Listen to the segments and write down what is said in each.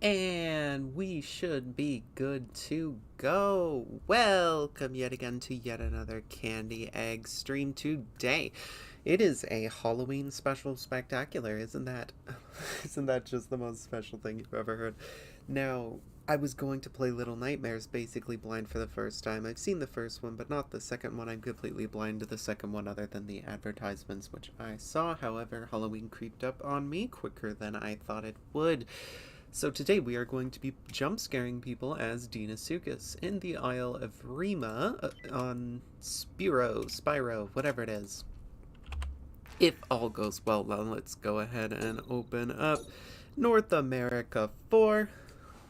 And we should be good to go. Welcome yet again to yet another Candy Egg stream today. It is a Halloween special spectacular, isn't that? Isn't that just the most special thing you've ever heard? Now, I was going to play Little Nightmares basically blind for the first time. I've seen the first one, but not the second one. I'm completely blind to the second one other than the advertisements, which I saw. However, Halloween creeped up on me quicker than I thought it would. So today we are going to be jump scaring people as Deinosuchus in the Isle Evrima on Spyro, whatever it is. If all goes well, then let's go ahead and open up North America 4.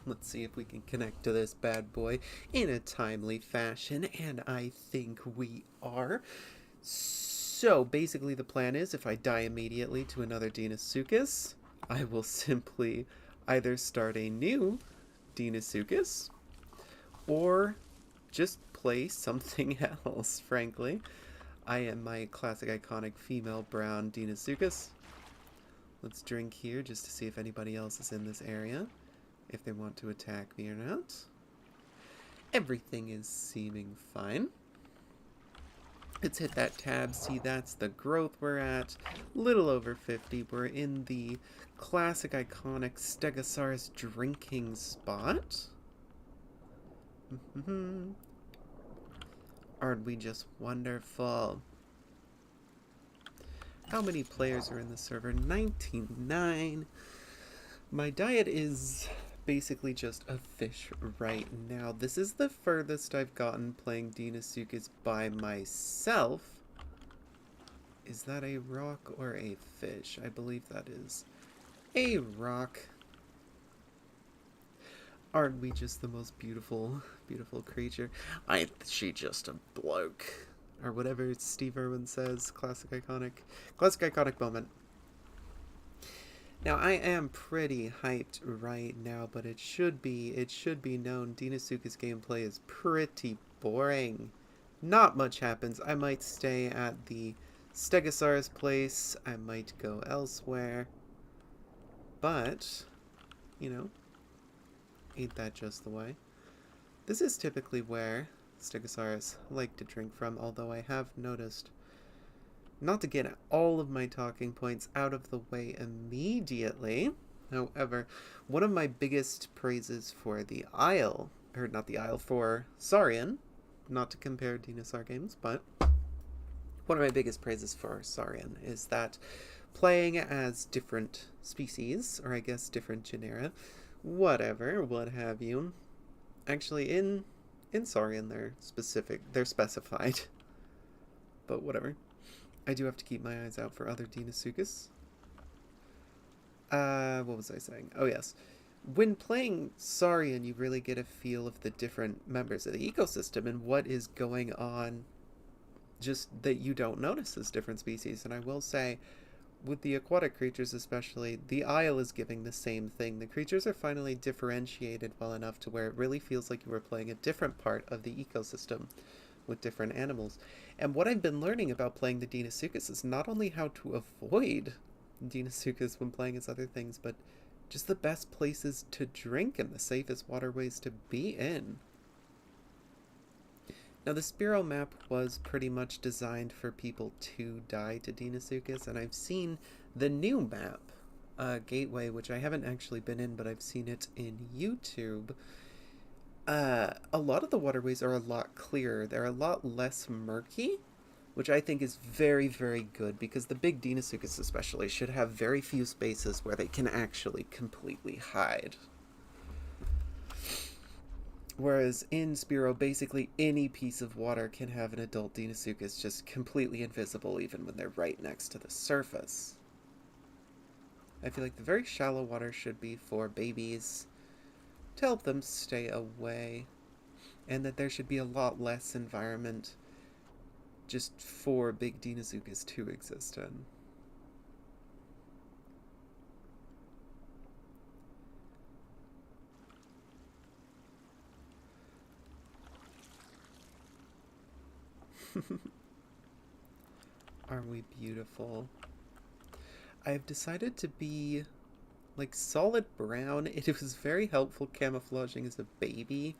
Let's see if we can connect to this bad boy in a timely fashion, and I think we are. So basically the plan is if I die immediately to another Deinosuchus, I will simply either start a new Deinosuchus or just play something else, frankly. I am my classic iconic female brown Deinosuchus. Let's drink here just to see if anybody else is in this area, if they want to attack me or not. Everything is seeming fine. Let's hit that tab. See, that's the growth we're at. Little over 50. We're in the classic iconic Stegosaurus drinking spot. Aren't we just wonderful? How many players are in the server? 99. My diet is basically just a fish right now. This is the furthest I've gotten playing Deinosuchus by myself. Is that a rock or a fish? I believe that is a rock. Aren't we just the most beautiful, beautiful creature? Ain't she just a bloke? Or whatever Steve Irwin says. Classic iconic moment. Now, I am pretty hyped right now, but it should be known Deinosuchus gameplay is pretty boring. Not much happens. I might stay at the Stegosaurus place. I might go elsewhere. But, you know, ain't that just the way? This is typically where Stegosaurus like to drink from, although I have noticed, not to get all of my talking points out of the way immediately, however, one of my biggest praises for the Isle, or not the Isle, for Saurian, not to compare Dinosaur games, but one of my biggest praises for Saurian is that playing as different species, or I guess different genera, whatever, what have you. Actually, in Saurian they're specified, but whatever. I do have to keep my eyes out for other Deinosuchus. What was I saying? Oh, yes. When playing Saurian, you really get a feel of the different members of the ecosystem and what is going on, just that you don't notice as different species. And I will say, with the aquatic creatures especially, the Isle is giving the same thing. The creatures are finally differentiated well enough to where it really feels like you were playing a different part of the ecosystem with different animals. And what I've been learning about playing the Deinosuchus is not only how to avoid Deinosuchus when playing as other things, but just the best places to drink and the safest waterways to be in. Now, the Spyro map was pretty much designed for people to die to Deinosuchus, and I've seen the new map, Gateway, which I haven't actually been in, but I've seen it in YouTube. A lot of the waterways are a lot clearer. They're a lot less murky, which I think is very, very good, because the big Deinosuchus especially should have very few spaces where they can actually completely hide. Whereas in Spyro, basically any piece of water can have an adult Deinosuchus just completely invisible even when they're right next to the surface. I feel like the very shallow water should be for babies, to help them stay away, and that there should be a lot less environment just for big Deinosuchus to exist in. Are we beautiful? I have decided to be like solid brown. It was very helpful camouflaging as a baby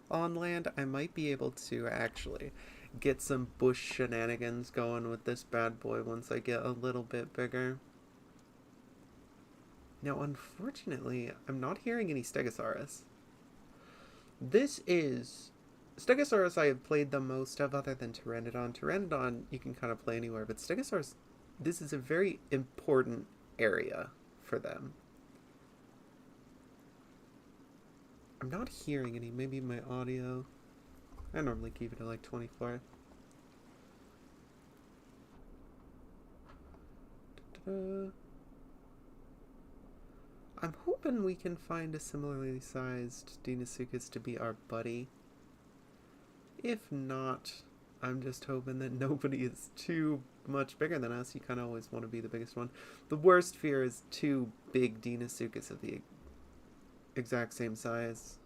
on land. I might be able to actually get some bush shenanigans going with this bad boy once I get a little bit bigger. Now, unfortunately, I'm not hearing any Stegosaurus. This is Stegosaurus I have played the most of other than Pteranodon. Pteranodon you can kind of play anywhere, but Stegosaurus, this is a very important area for them. I'm not hearing any. Maybe my audio. I normally keep it at like 24. Da-da-da. I'm hoping we can find a similarly sized Deinosuchus to be our buddy. If not, I'm just hoping that nobody is too much bigger than us. You kind of always want to be the biggest one. The worst fear is two big Deinosuchus of the exact same size.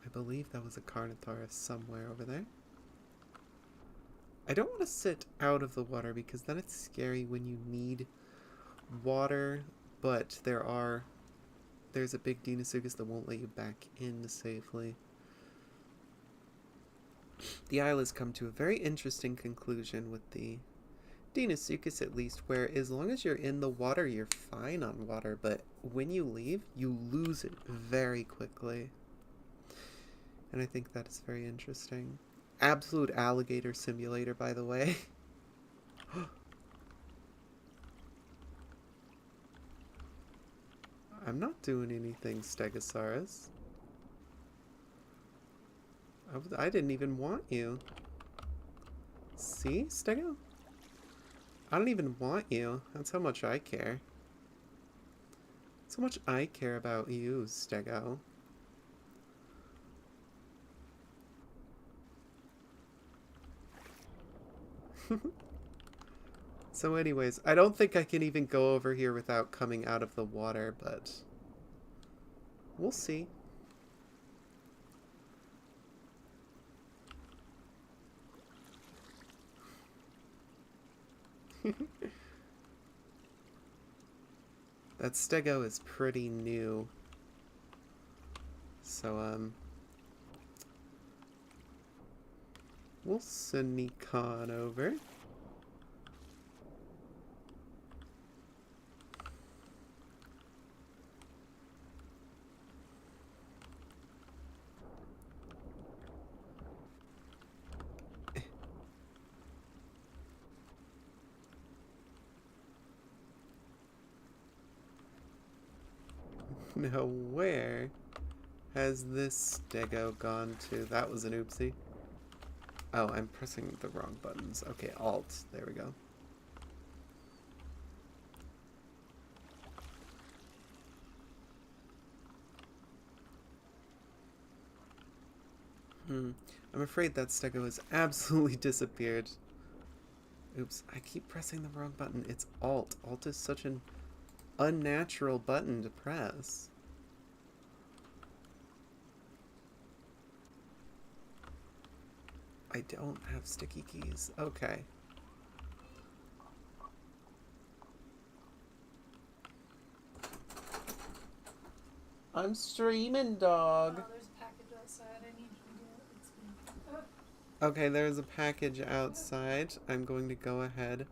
I believe that was a Carnotaurus somewhere over there. I don't want to sit out of the water because then it's scary when you need water, but there's a big Deinosuchus that won't let you back in safely. The isle has come to a very interesting conclusion with the Deinosuchus, at least, where as long as you're in the water, you're fine on water, but when you leave, you lose it very quickly. And I think that is very interesting. Absolute alligator simulator, by the way. I'm not doing anything, Stegosaurus. I didn't even want you. See, Stego? I don't even want you. That's how much I care. That's how much I care about you, Stego. So anyways, I don't think I can even go over here without coming out of the water, but we'll see. That Stego is pretty new. So, we'll sneak on over. Now, where has this Stego gone to? That was an oopsie. Oh, I'm pressing the wrong buttons. Okay, Alt. There we go. I'm afraid that Stego has absolutely disappeared. Oops, I keep pressing the wrong button. It's Alt. Alt is such an unnatural button to press. I don't have sticky keys. Okay. I'm streaming, dog. Oh, there's a package outside. I need you to get it. Okay, there's a package outside. I'm going to go ahead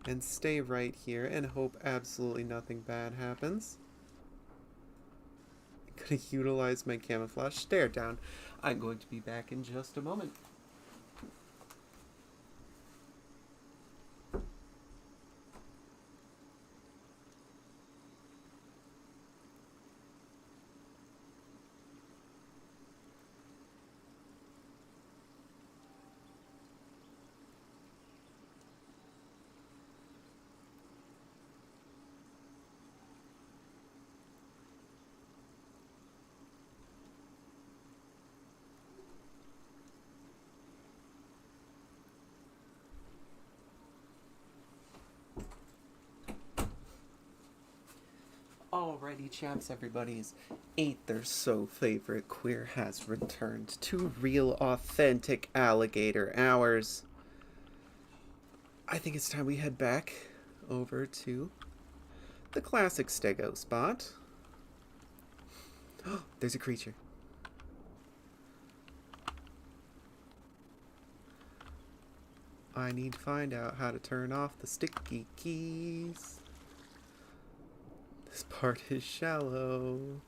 and stay right here and hope absolutely nothing bad happens. I'm gonna utilize my camouflage. Stare down. I'm going to be back in just a moment. Alrighty, chaps, everybody's ain't their so favorite queer has returned to real authentic alligator hours. I think it's time we head back over to the classic stego spot. Oh, there's a creature. I need to find out how to turn off the sticky keys. This part is shallow.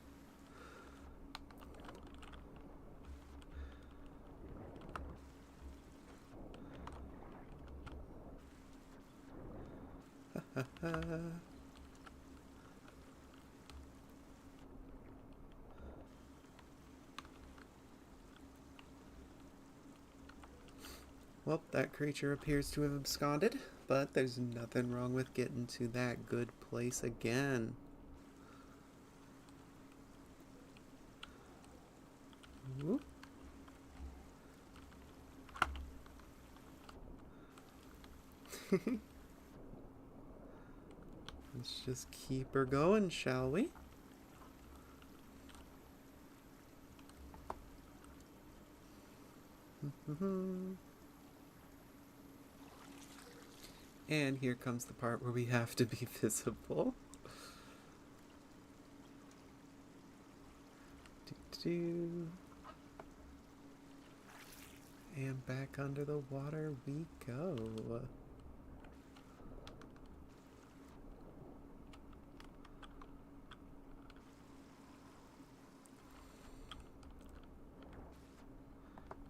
Well, that creature appears to have absconded, but there's nothing wrong with getting to that good place again. Whoop. Let's just keep her going, shall we? And here comes the part where we have to be visible. And back under the water we go.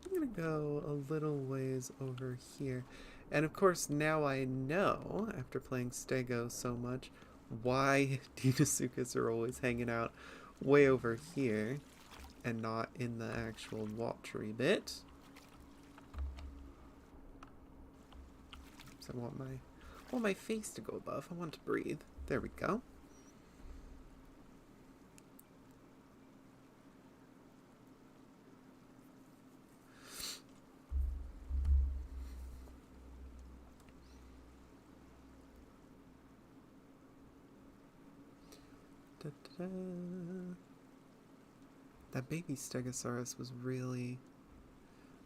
I'm gonna go a little ways over here. And of course now I know, after playing Stego so much, why Deinosuchus are always hanging out way over here and not in the actual watery bit. So I want my face to go above. I want to breathe. There we go. Da-da-da. That baby Stegosaurus was really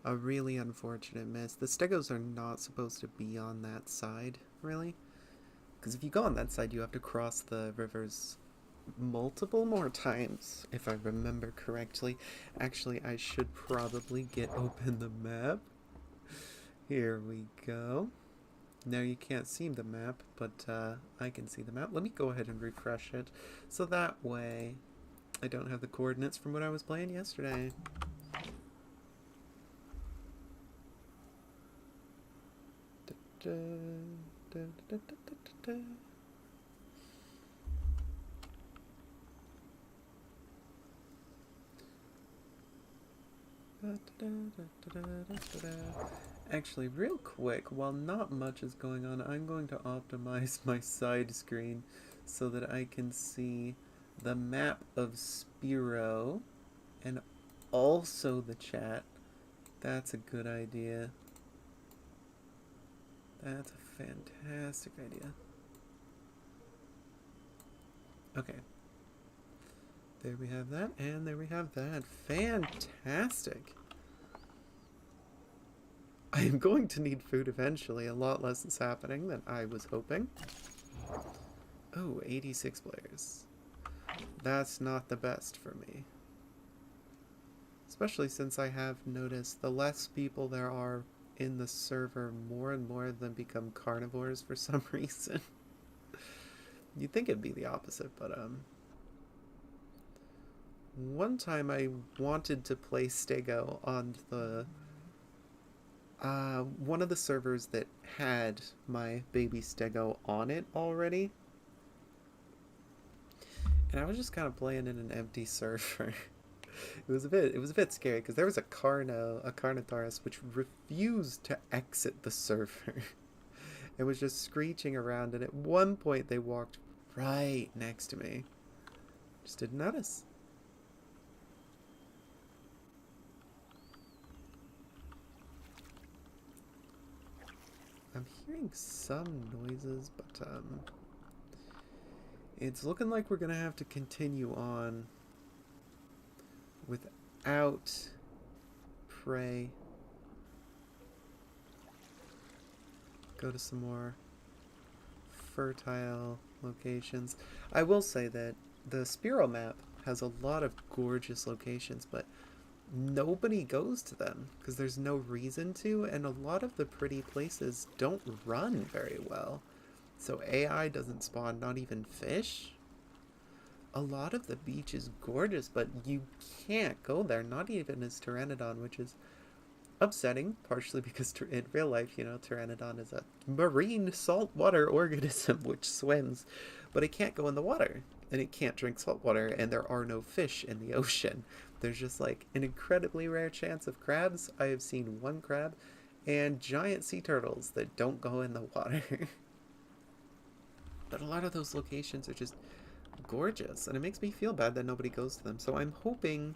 a really unfortunate miss. The Stegos are not supposed to be on that side, really. Because if you go on that side, you have to cross the rivers multiple more times, if I remember correctly. Actually, I should probably get open the map. Here we go. Now you can't see the map, but I can see the map. Let me go ahead and refresh it, so that way I don't have the coordinates from what I was playing yesterday. Da, da, da, da, da, da. Actually, real quick, while not much is going on, I'm going to optimize my side screen so that I can see the map of Spiro and also the chat. That's a good idea. That's a fantastic idea. Okay. There we have that, and there we have that. Fantastic! I am going to need food eventually. A lot less is happening than I was hoping. Oh, 86 players. That's not the best for me. Especially since I have noticed the less people there are in the server, more and more of them become carnivores for some reason. You'd think it'd be the opposite, but one time I wanted to play Stego on the one of the servers that had my baby Stego on it already. And I was just kind of playing in an empty server. It was a bit scary because there was a Carnotaurus which refused to exit the server. It was just screeching around, and at one point they walked right next to me. Just didn't notice. I'm hearing some noises, but it's looking like we're gonna have to continue on without prey. go to some more fertile locations. I will say that the Spiral map has a lot of gorgeous locations, but nobody goes to them because there's no reason to, and a lot of the pretty places don't run very well. So AI doesn't spawn not even fish. A lot of the beach is gorgeous, but you can't go there, not even as Pteranodon, which is upsetting, partially because in real life, you know, Pteranodon is a marine saltwater organism which swims, but it can't go in the water, and it can't drink salt water, and there are no fish in the ocean. There's just like an incredibly rare chance of crabs. I have seen one crab, and giant sea turtles that don't go in the water. But a lot of those locations are just gorgeous, and it makes me feel bad that nobody goes to them. So I'm hoping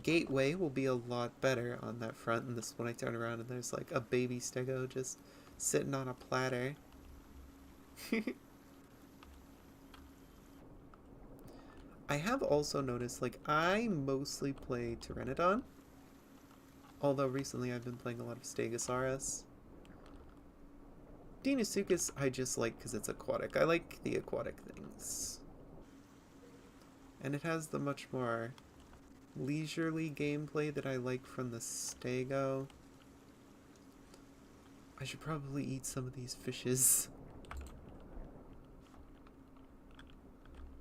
Gateway will be a lot better on that front, and this when I turn around and there's like a baby stego just sitting on a platter. I have also noticed, like, I mostly play Pteranodon, although recently I've been playing a lot of Stegosaurus. Deinosuchus I just like because it's aquatic. I like the aquatic things. And it has the much more leisurely gameplay that I like from the Stego. I should probably eat some of these fishes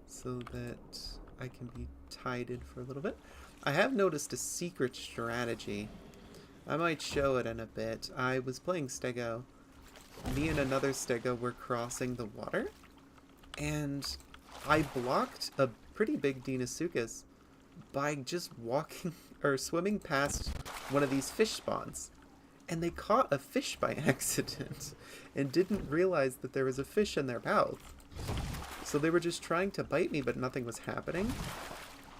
so that I can be tided for a little bit. I have noticed a secret strategy. I might show it in a bit. I was playing Stego. Me and another Stego were crossing the water, and I blocked a pretty big Deinosuchus by just walking or swimming past one of these fish spawns. And they caught a fish by accident and didn't realize that there was a fish in their mouth. So they were just trying to bite me, but nothing was happening.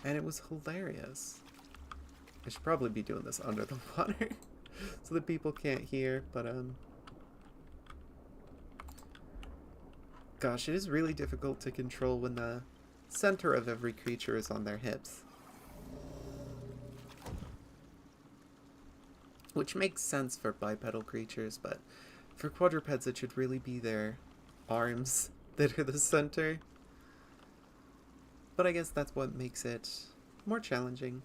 And it was hilarious. I should probably be doing this under the water so that people can't hear, but gosh, it is really difficult to control when the center of every creature is on their hips. Which makes sense for bipedal creatures, but for quadrupeds it should really be their arms that are the center. But I guess that's what makes it more challenging.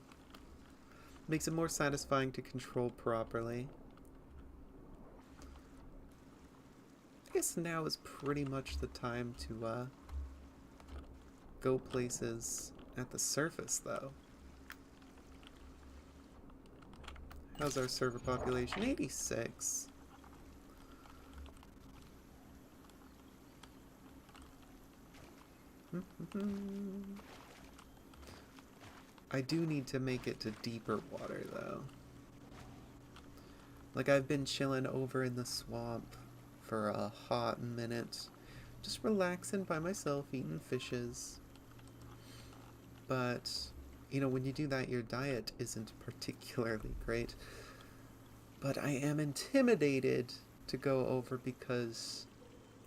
Makes it more satisfying to control properly. I guess now is pretty much the time to go places at the surface, though. How's our server population? 86. I do need to make it to deeper water, though. Like, I've been chilling over in the swamp for a hot minute. Just relaxing by myself, eating fishes. But, you know, when you do that, your diet isn't particularly great. But I am intimidated to go over because,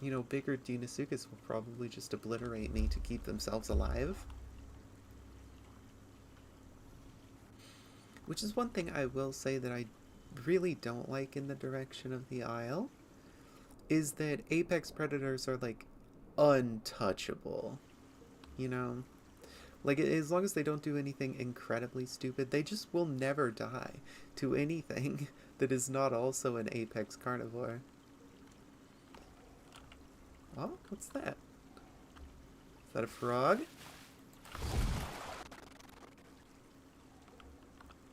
you know, bigger Deinosuchus will probably just obliterate me to keep themselves alive. Which is one thing I will say that I really don't like in the direction of the Isle, is that apex predators are, like, untouchable. You know? Like, as long as they don't do anything incredibly stupid, they just will never die to anything that is not also an apex carnivore. Oh, what's that? Is that a frog?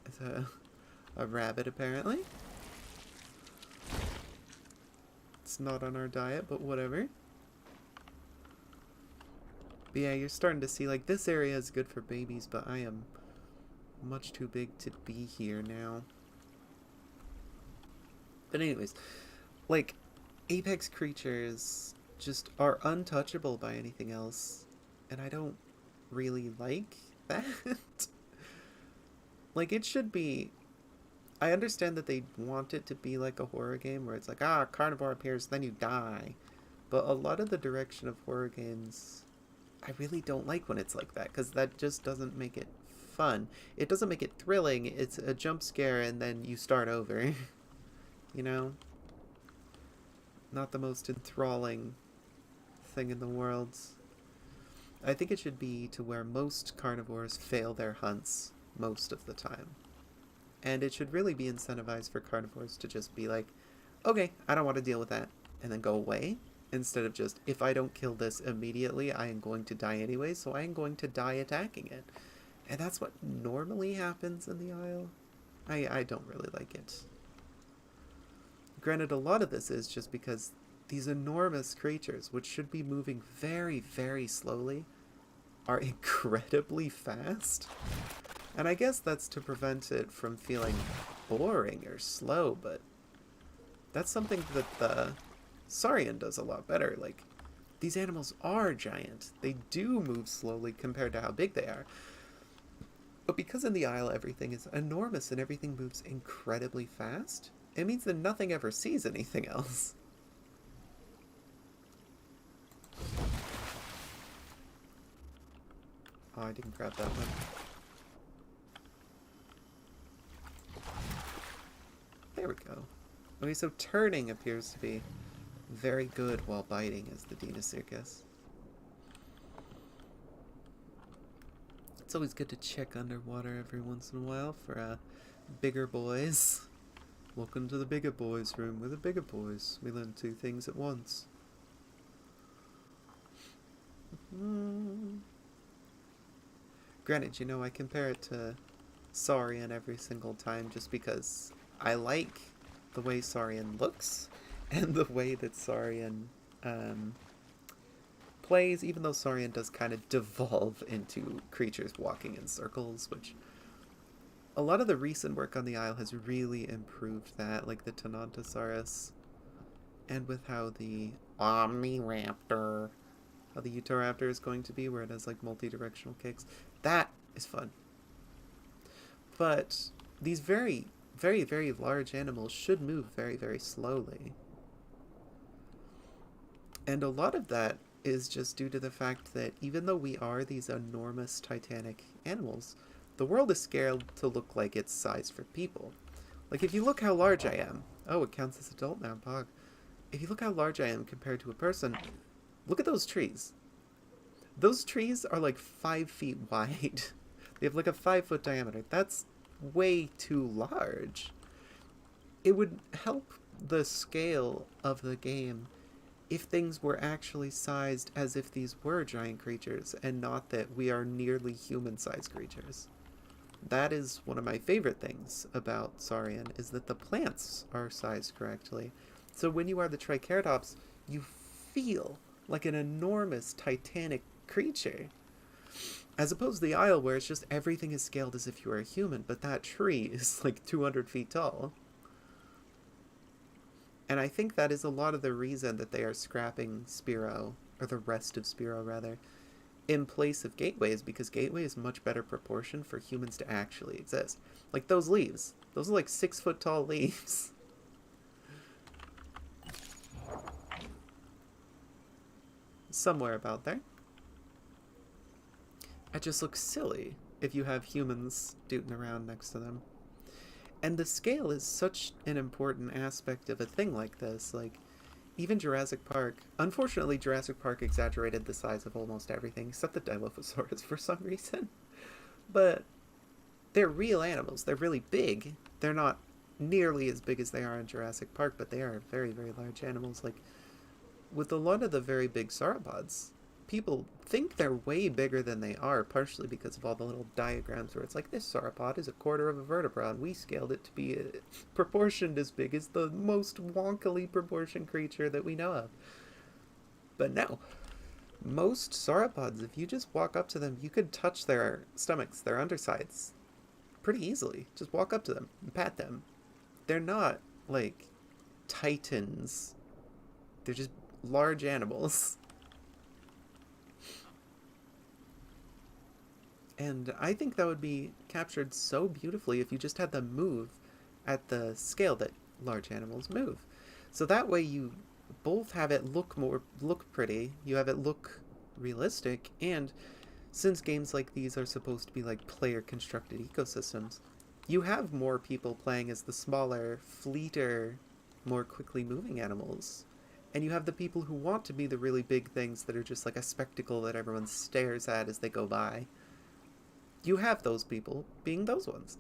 It's a rabbit, apparently. It's not on our diet, but whatever. But yeah, you're starting to see, like, this area is good for babies, but I am much too big to be here now. But anyways, like, apex creatures just are untouchable by anything else, and I don't really like that. Like, it should be... I understand that they want it to be like a horror game where it's like, ah, carnivore appears, then you die. But a lot of the direction of horror games, I really don't like when it's like that, because that just doesn't make it fun. It doesn't make it thrilling. It's a jump scare and then you start over. You know? not the most enthralling thing in the world. I think it should be to where most carnivores fail their hunts most of the time. And it should really be incentivized for carnivores to just be like, okay, I don't want to deal with that, and then go away. Instead of just, if I don't kill this immediately, I am going to die anyway, so I am going to die attacking it. And that's what normally happens in the Isle. I don't really like it. Granted, a lot of this is just because these enormous creatures, which should be moving very, very slowly, are incredibly fast. And I guess that's to prevent it from feeling boring or slow, but that's something that the Saurian does a lot better. Like, these animals are giant. They do move slowly compared to how big they are. But because in the Isle everything is enormous and everything moves incredibly fast, it means that nothing ever sees anything else. Oh, I didn't grab that one. There we go. Okay, so turning appears to be very good while biting as the Deinosuchus. It's always good to check underwater every once in a while for bigger boys. Welcome to the bigger boys room. We're the bigger boys. We learn two things at once. Granted, you know, I compare it to Saurian every single time just because I like the way Saurian looks and the way that Saurian plays, even though Saurian does kind of devolve into creatures walking in circles, which a lot of the recent work on the Isle has really improved that, like the Tenontosaurus, and with how the Omniraptor, how the Utahraptor is going to be, where it has like multi-directional kicks. That is fun. But these very, very, very large animals should move very, very slowly. And a lot of that is just due to the fact that even though we are these enormous titanic animals, the world is scaled to look like it's sized for people. Like, if you look how large I am... Oh, it counts as adult now, Pog. If you look how large I am compared to a person, look at those trees. Those trees are like 5 feet wide. They have like a 5-foot diameter. That's way too large. It would help the scale of the game if things were actually sized as if these were giant creatures and not that we are nearly human-sized creatures. That is one of my favorite things about Saurian, is that the plants are sized correctly. So when you are the Triceratops, you feel like an enormous titanic creature. As opposed to the Isle, where it's just everything is scaled as if you were a human, but that tree is like 200 feet tall. And I think that is a lot of the reason that they are scrapping Spiro, or the rest of Spiro rather, in place of Gateway, is because Gateway is much better proportion for humans to actually exist. Like those leaves. Those are like 6-foot tall leaves. Somewhere about there. It just looks silly if you have humans dooting around next to them. And the scale is such an important aspect of a thing like this. Like, even Jurassic Park... Unfortunately, Jurassic Park exaggerated the size of almost everything, except the Dilophosaurus for some reason. But they're real animals. They're really big. They're not nearly as big as they are in Jurassic Park, but they are very, very large animals. Like, with a lot of the very big sauropods, people think they're way bigger than they are, partially because of all the little diagrams where it's like, this sauropod is 1/4 of a vertebra, and we scaled it to be proportioned as big as the most wonkily proportioned creature that we know of. But no. Most sauropods, if you just walk up to them, you could touch their stomachs, their undersides, pretty easily. Just walk up to them and pat them. They're not, like, titans. They're just large animals. And I think that would be captured so beautifully if you just had them move at the scale that large animals move. So that way you both have it look pretty, you have it look realistic, and since games like these are supposed to be like player constructed ecosystems, you have more people playing as the smaller, fleeter, more quickly moving animals. And you have the people who want to be the really big things that are just like a spectacle that everyone stares at as they go by. You have those people being those ones.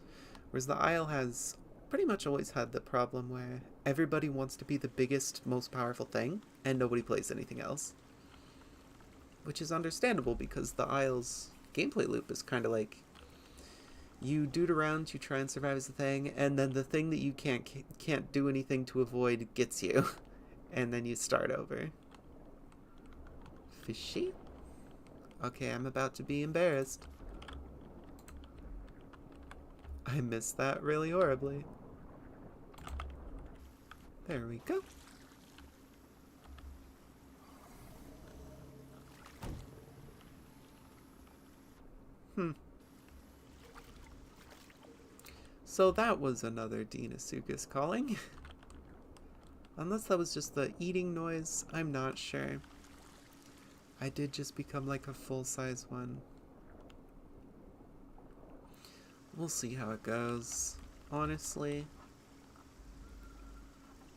Whereas the Isle has pretty much always had the problem where everybody wants to be the biggest, most powerful thing, and nobody plays anything else. Which is understandable because the Isle's gameplay loop is kind of like you do it around, you try and survive as the thing, and then the thing that you can't do anything to avoid gets you, and then you start over. Fishy? Okay, I'm about to be embarrassed. I missed that really horribly. There we go. So that was another Deinosuchus calling. Unless that was just the eating noise, I'm not sure. I did just become like a full-size one. We'll see how it goes. Honestly,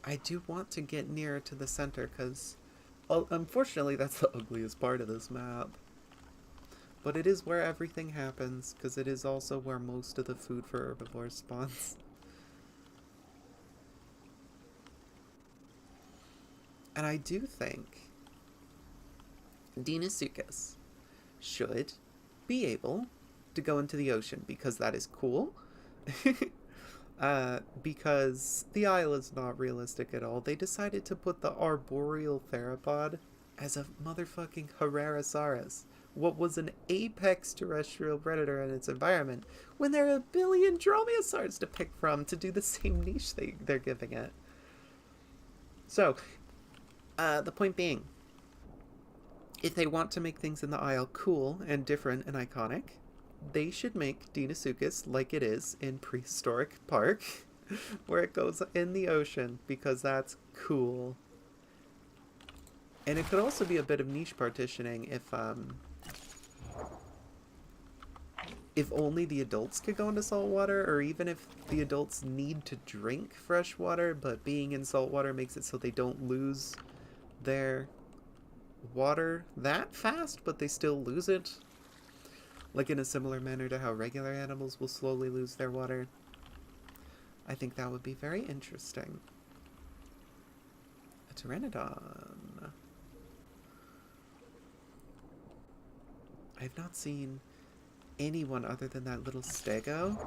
I do want to get nearer to the center because, well, unfortunately, that's the ugliest part of this map. But it is where everything happens, because it is also where most of the food for herbivores spawns. And I do think Deinosuchus should be able to go into the ocean, because that is cool. Because the Isle is not realistic at all. They decided to put the arboreal theropod as a motherfucking Herrerasaurus. What was an apex terrestrial predator in its environment, when there are a billion dromaeosaurs to pick from to do the same niche they're giving it. So, the point being, if they want to make things in the Isle cool and different and iconic, they should make Deinosuchus like it is in Prehistoric Park, where it goes in the ocean, because that's cool. And it could also be a bit of niche partitioning if only the adults could go into saltwater, or even if the adults need to drink fresh water, but being in saltwater makes it so they don't lose their water that fast, but they still lose it. Like in a similar manner to how regular animals will slowly lose their water. I think that would be very interesting. A pteranodon. I've not seen anyone other than that little stego.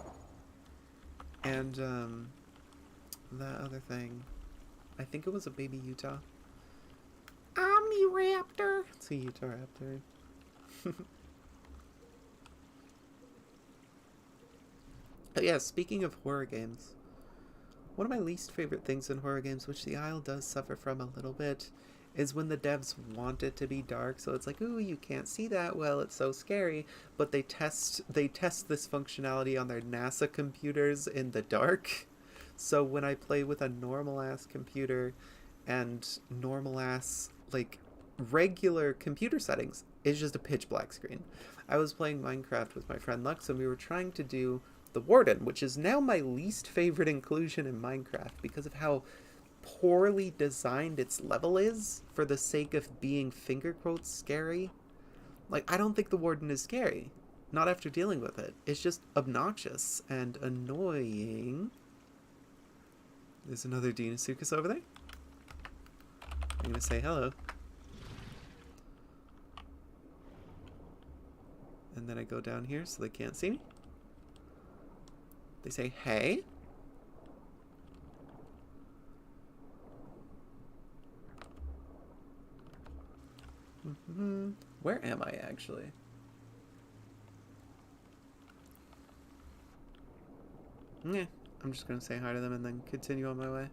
And, that other thing. I think it was a baby Utah. Omniraptor! It's a Utah raptor. But yeah, speaking of horror games, one of my least favorite things in horror games, which the Isle does suffer from a little bit, is when the devs want it to be dark. So it's like, ooh, you can't see that well, it's so scary. But they test this functionality on their NASA computers in the dark. So when I play with a normal ass computer and normal ass, like, regular computer settings, it's just a pitch black screen. I was playing Minecraft with my friend Lux, and we were trying to do the Warden, which is now my least favorite inclusion in Minecraft because of how poorly designed its level is for the sake of being finger quotes scary. Like, I don't think the Warden is scary. Not after dealing with it. It's just obnoxious and annoying. There's another Deinosuchus over there. I'm gonna say hello. And then I go down here so they can't see me. They say, hey. Where am I, actually? Yeah, I'm just gonna say hi to them and then continue on my way.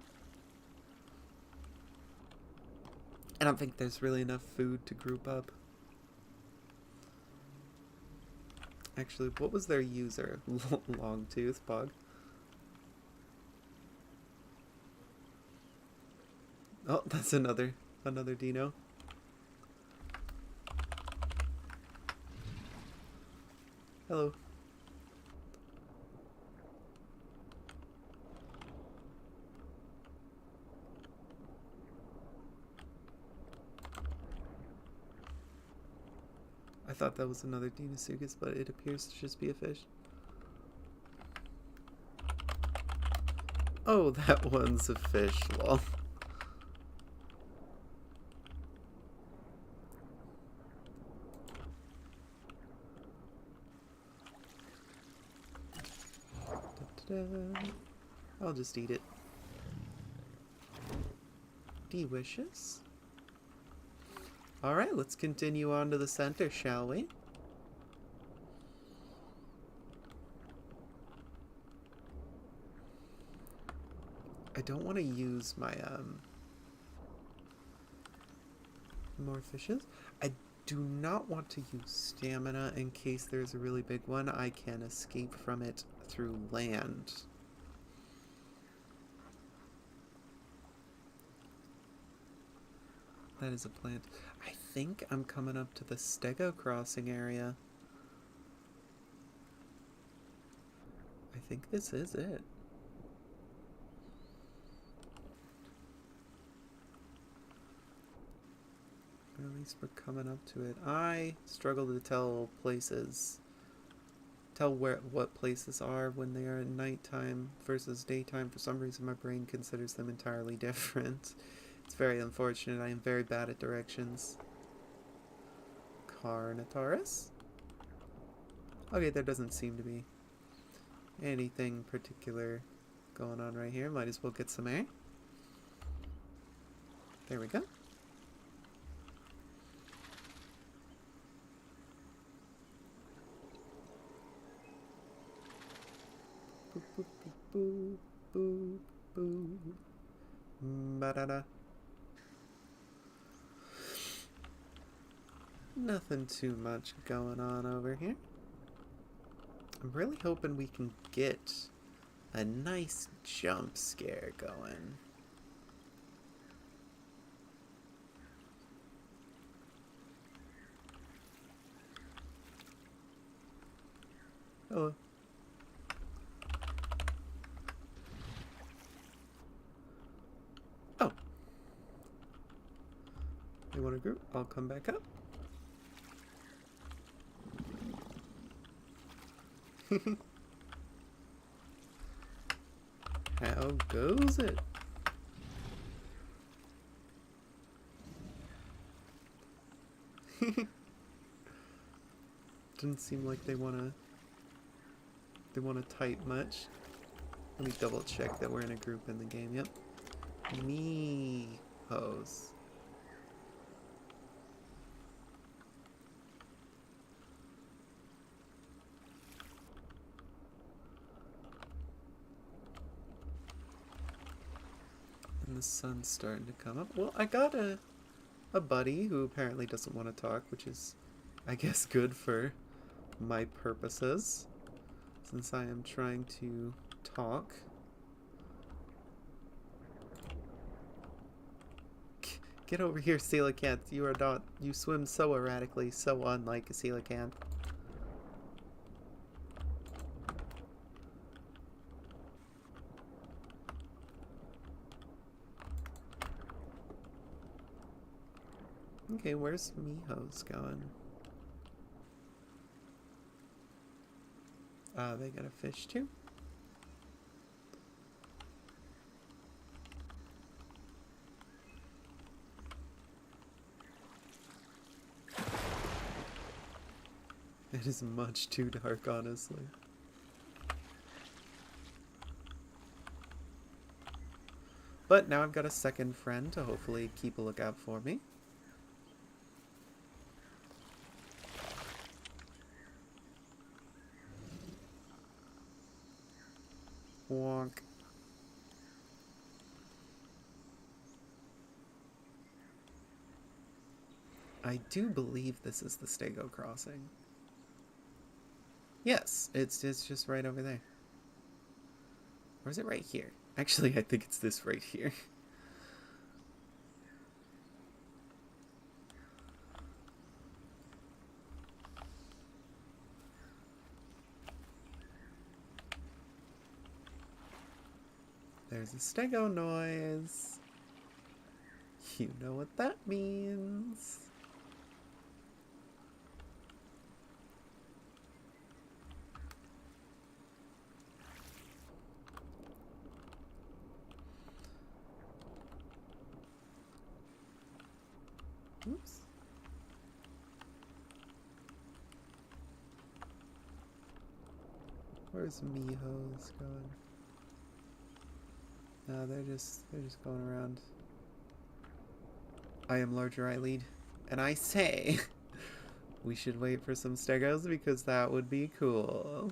I don't think there's really enough food to group up. Actually, what was their user? Longtooth bug. Oh, that's another Deino. Hello. I thought that was another Deinosuchus, but it appears to just be a fish. Oh, that one's a fish, lol. I'll just eat it. Delicious. Alright, let's continue on to the center, shall we? I don't want to use my, more fishes. I do not want to use stamina in case there's a really big one. I can escape from it through land. That is a plant. I think I'm coming up to the Stego crossing area. I think this is it. Or at least we're coming up to it. I struggle to tell places. Tell what places are when they are at nighttime versus daytime. For some reason my brain considers them entirely different. It's very unfortunate. I am very bad at directions. Carnotaurus? Okay, there doesn't seem to be anything particular going on right here. Might as well get some air. There we go. Boop, boop, boop, boop, boop, boop. Ba-da-da. Nothing too much going on over here. I'm really hoping we can get a nice jump scare going. Hello. Oh. You want to group? I'll come back up. How goes it? Doesn't seem like they wanna type much. Let me double check that we're in a group in the game. Yep. Me hose. And the sun's starting to come up. Well, I got a buddy who apparently doesn't want to talk, which is, I guess, good for my purposes, since I am trying to talk. Get over here, coelacanth. You are not. You swim so erratically, so unlike a coelacanth. Okay, where's Miho's going? They got a fish too? It is much too dark, honestly. But now I've got a second friend to hopefully keep a lookout for me. Wonk. I do believe this is the Stego crossing. Yes, it's just right over there. Or is it right here? Actually, I think it's this right here. There's a Stego noise. You know what that means. Oops. Where's Miho's going? No, they're just going around. I am larger, I lead. And I say we should wait for some stegos because that would be cool.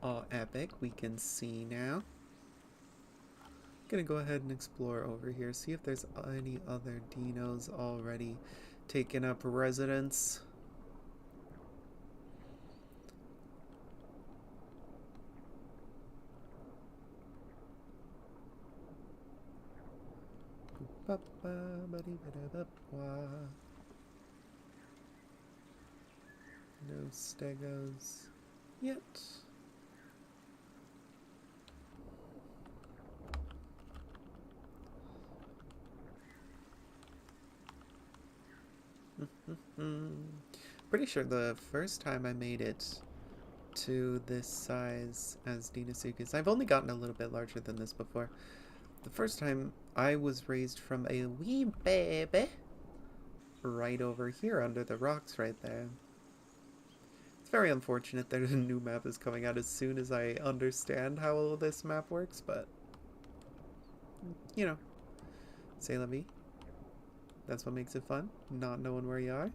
Oh, epic. We can see now. Gonna go ahead and explore over here, see if there's any other dinos already taking up residence. No stegos yet. Pretty sure the first time I made it to this size as Deinosuchus, I've only gotten a little bit larger than this before. The first time I was raised from a wee baby right over here under the rocks right there. It's very unfortunate that a new map is coming out as soon as I understand how this map works, but you know, c'est la vie. That's what makes it fun, not knowing where you are.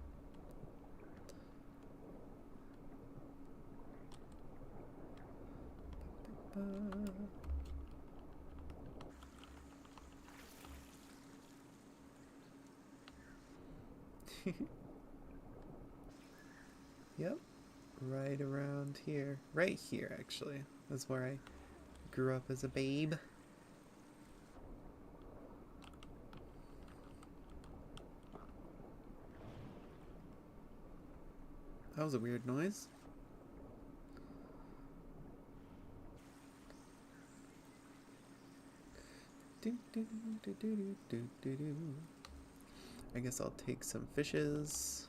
Yep, right around here. Right here, actually. That's where I grew up as a babe. That was a weird noise. I guess I'll take some fishes.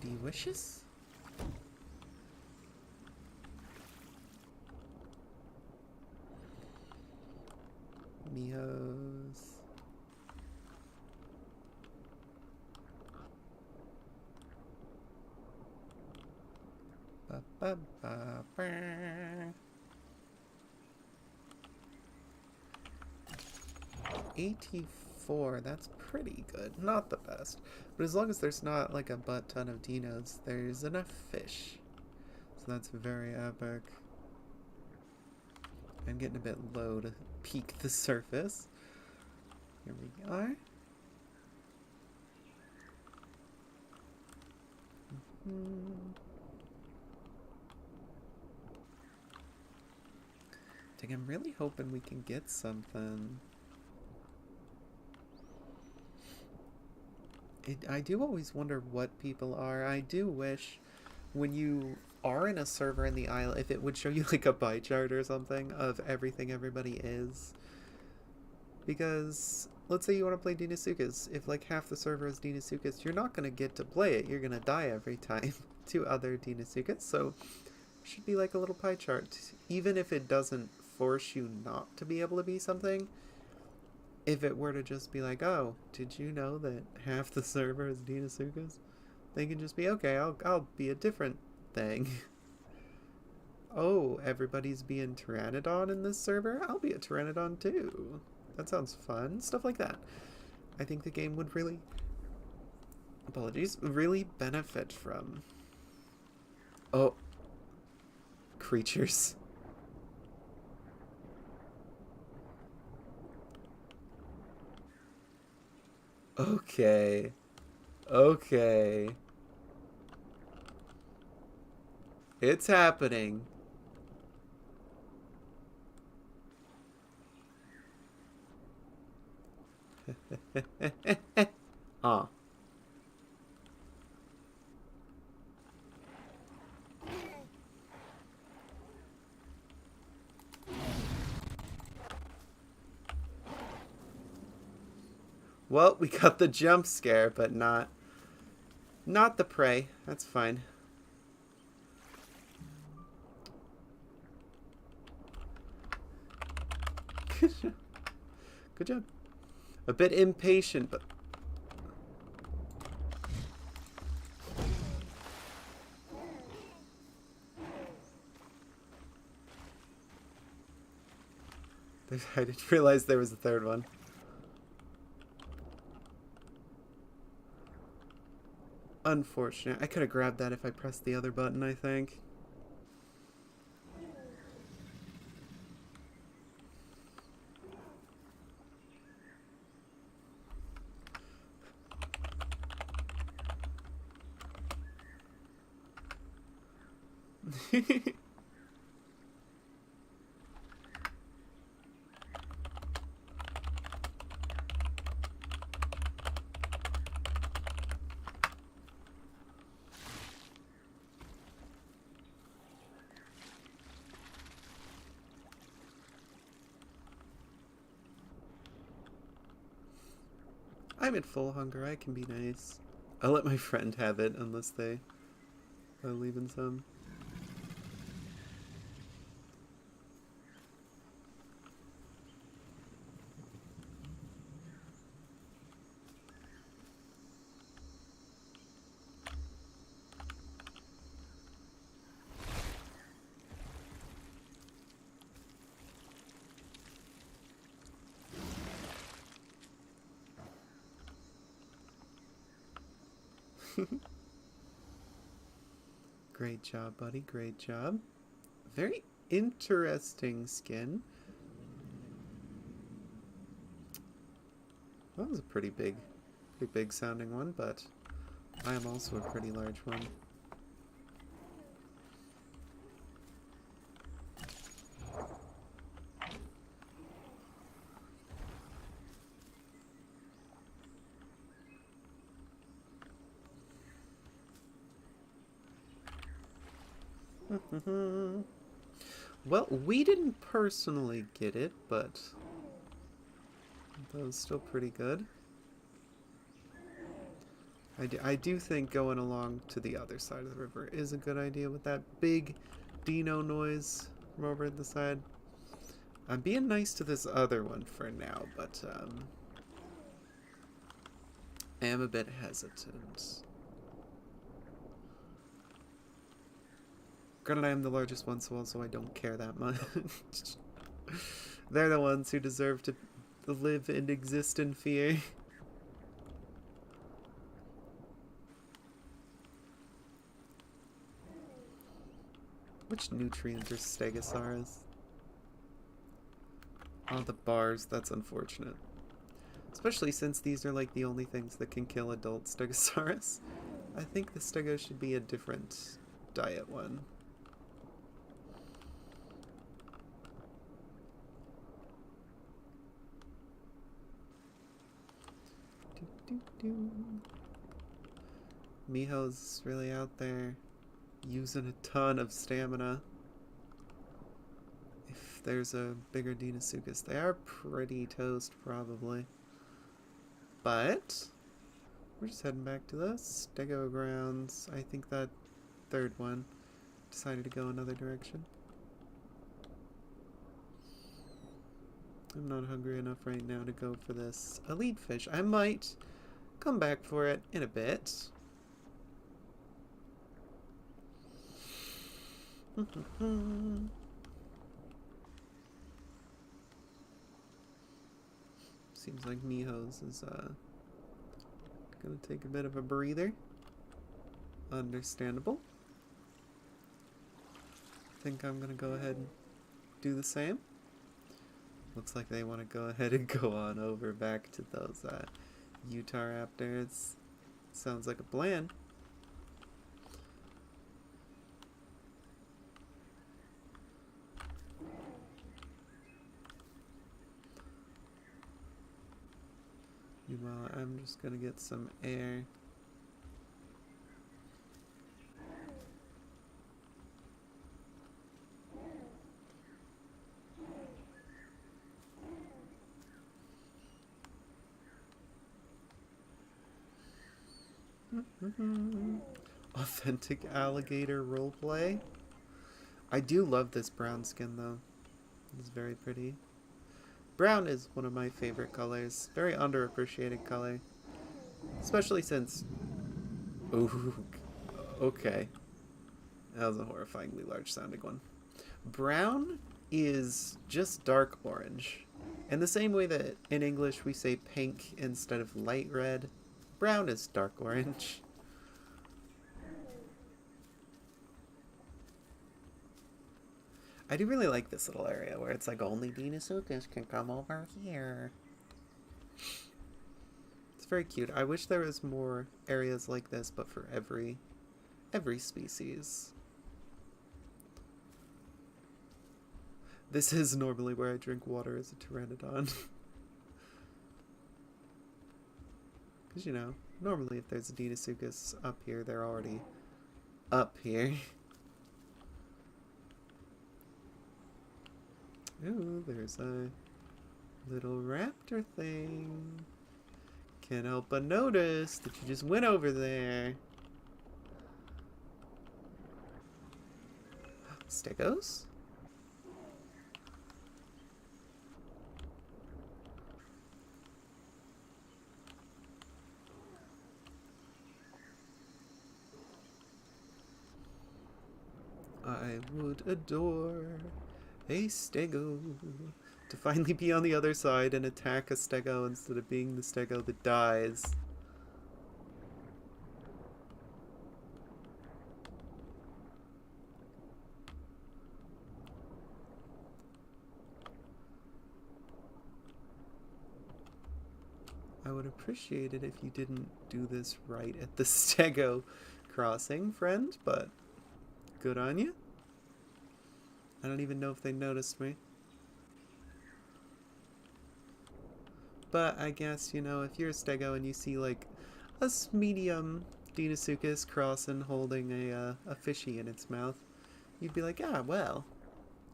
Delicious? Mihos. Ba, ba, ba, ba. 84, that's pretty good. Not the best. But as long as there's not like a butt ton of dinos, there's enough fish. So that's very epic. I'm getting a bit low to peek the surface. Here we are. I'm really hoping we can get something. I do always wonder what people are. I do wish when you are in a server in the Isle, if it would show you like a pie chart or something of everything everybody is. Because let's say you want to play Deinosuchus. If like half the server is Deinosuchus, you're not going to get to play it. You're going to die every time to other Deinosuchus. So it should be like a little pie chart. Even if it doesn't force you not to be able to be something. If it were to just be like, oh, did you know that half the server is Deinosuchus? They can just be, okay, I'll be a different thing. Oh, everybody's being Pteranodon in this server? I'll be a Pteranodon too. That sounds fun. Stuff like that. I think the game would really, apologies, really benefit from. Oh. Creatures. Okay. Okay. It's happening. Ah. Well, we got the jump scare, but not the prey. That's fine. Good job. A bit impatient, but... I didn't realize there was a third one. Unfortunate. I could have grabbed that if I pressed the other button, I think. I'm at full hunger. I can be nice. I'll let my friend have it unless they are leaving some. Great job, buddy. Great job. Very interesting skin. That was a pretty big sounding one, but I am also a pretty large one. Well, we didn't personally get it, but that was still pretty good. I do think going along to the other side of the river is a good idea with that big Deino noise from over at the side. I'm being nice to this other one for now, but I am a bit hesitant. Granted, I am the largest one, so also I don't care that much. They're the ones who deserve to live and exist in fear. Which nutrient are Stegosaurus? Oh, the bars. That's unfortunate. Especially since these are like the only things that can kill adult Stegosaurus. I think the Stego should be a different diet one. Miho's really out there using a ton of stamina. If there's a bigger Deinosuchus, they are pretty toast probably. But we're just heading back to the Stego grounds. I think that third one decided to go another direction. I'm not hungry enough right now to go for this elite fish. I might come back for it in a bit. Seems like Miho's is gonna take a bit of a breather. Understandable. Think I'm gonna go ahead and do the same. Looks like they want to go ahead and go on over back to those Utahraptors. Sounds like a plan. Meanwhile, I'm just gonna get some air. Authentic alligator roleplay. I do love this brown skin though. It's very pretty. Brown is one of my favorite colors. Very underappreciated color. Especially since... Ooh, okay. That was a horrifyingly large sounding one. Brown is just dark orange. In the same way that in English we say pink instead of light red, brown is dark orange. I do really like this little area where it's like only Deinosuchus can come over here. It's very cute. I wish there was more areas like this, but for every species. This is normally where I drink water as a pteranodon. Because, you know, normally if there's a Deinosuchus up here, they're already up here. Ooh, there's a little raptor thing. Can't help but notice that you just went over there. Stegos? I would adore a stego to finally be on the other side and attack a stego instead of being the stego that dies. I would appreciate it if you didn't do this right at the stego crossing, friend, but good on you. I don't even know if they noticed me. But I guess, you know, if you're a stego and you see like a medium Deinosuchus crossing holding a fishy in its mouth, you'd be like, ah, well,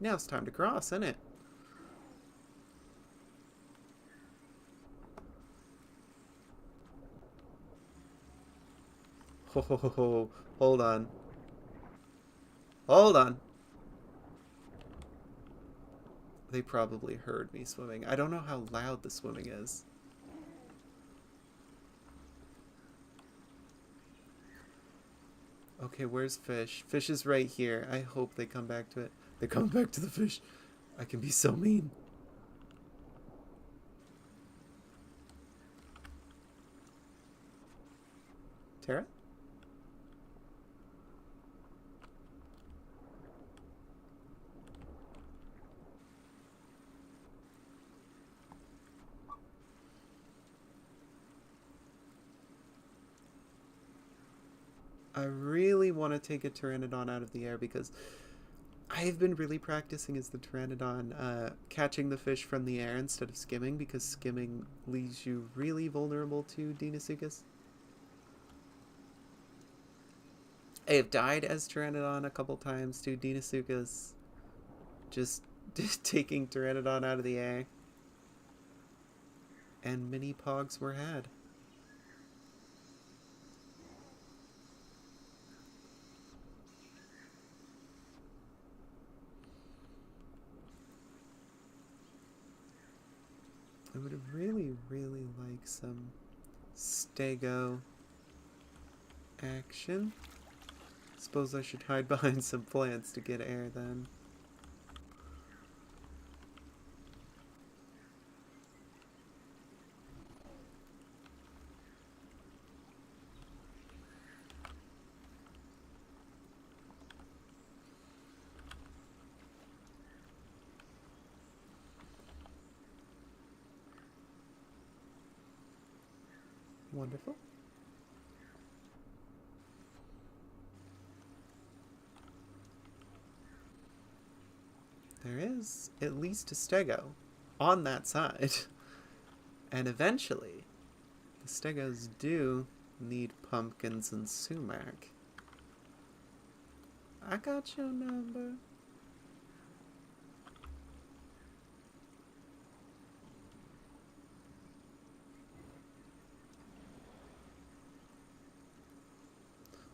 now it's time to cross, isn't it? Ho ho ho ho, hold on. Hold on. They probably heard me swimming. I don't know how loud the swimming is. Okay, where's fish? Fish is right here. I hope they come back to it. They come back to the fish. I can be so mean. Tara? I really want to take a pteranodon out of the air because I've been really practicing as the pteranodon, catching the fish from the air instead of skimming, because skimming leaves you really vulnerable to Deinosuchus. I have died as pteranodon a couple times to Deinosuchus, just taking pteranodon out of the air, and many pogs were had. I would really, really like some stego action. Suppose I should hide behind some plants to get air then. Wonderful. There is at least a stego on that side. And eventually, the stegos do need pumpkins and sumac. I got your number.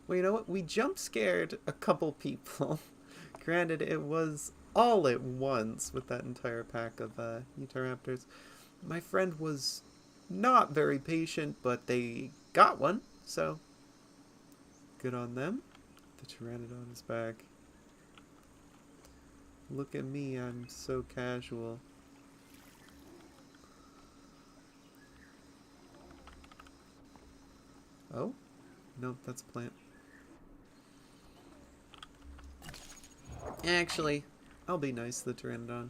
Well, you know what? We jump scared a couple people. Granted, it was all at once with that entire pack of Utahraptors. My friend was not very patient, but they got one, so good on them. The Pteranodon is back. Look at me, I'm so casual. Oh? Nope, that's a plant. Actually, I'll be nice to the Pteranodon.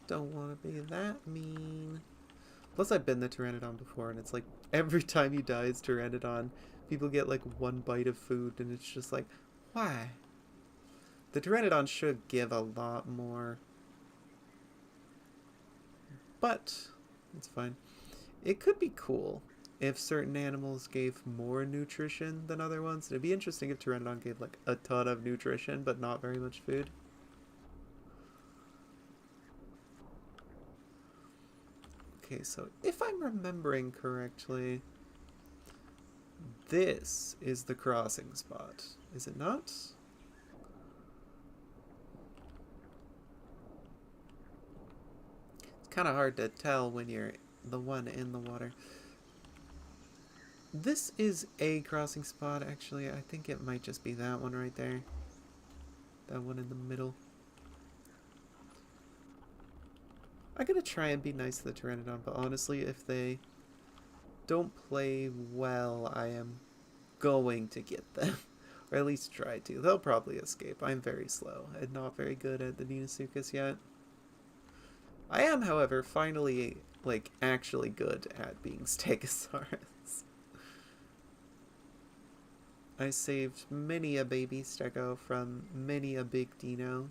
Don't want to be that mean. Plus, I've been the Pteranodon before, and it's like, every time you die as Pteranodon, people get like one bite of food, and it's just like, why? The Pteranodon should give a lot more. But, it's fine. It could be cool if certain animals gave more nutrition than other ones. It'd be interesting if Pteranodon gave like a ton of nutrition, but not very much food. Okay, so if I'm remembering correctly, this is the crossing spot, is it not? It's kind of hard to tell when you're the one in the water. This is a crossing spot, actually. I think it might just be that one right there. That one in the middle. I'm gonna try and be nice to the Pteranodon, but honestly, if they don't play well, I am going to get them. Or at least try to. They'll probably escape. I'm very slow and not very good at the Deinosuchus yet. I am, however, finally, like, actually good at being Stegosaurus. I saved many a baby Stego from many a big Deino.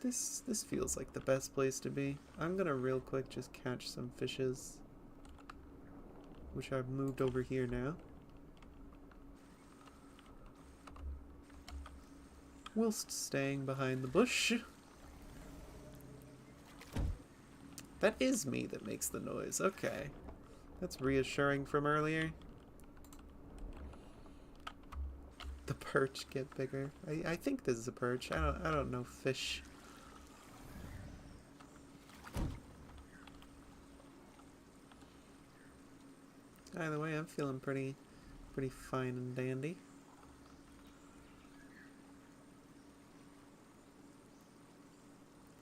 This feels like the best place to be. I'm gonna real quick just catch some fishes, which I've moved over here now. Whilst staying behind the bush. That is me that makes the noise. Okay. That's reassuring from earlier. The perch get bigger. I think this is a perch. I don't know fish. Either way, I'm feeling pretty fine and dandy.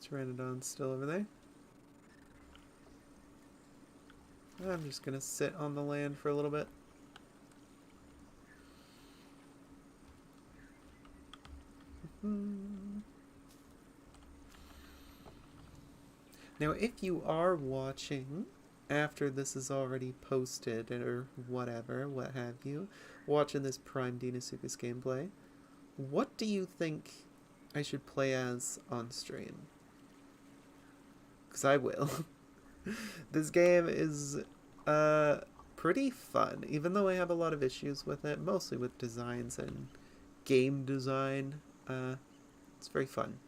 Pteranodon's still over there. I'm just gonna sit on the land for a little bit. Now, if you are watching after this is already posted or whatever, what have you, watching this Prime Deinosuchus gameplay, what do you think I should play as on stream? Because I will. This game is pretty fun, even though I have a lot of issues with it, mostly with designs and game design. It's very fun.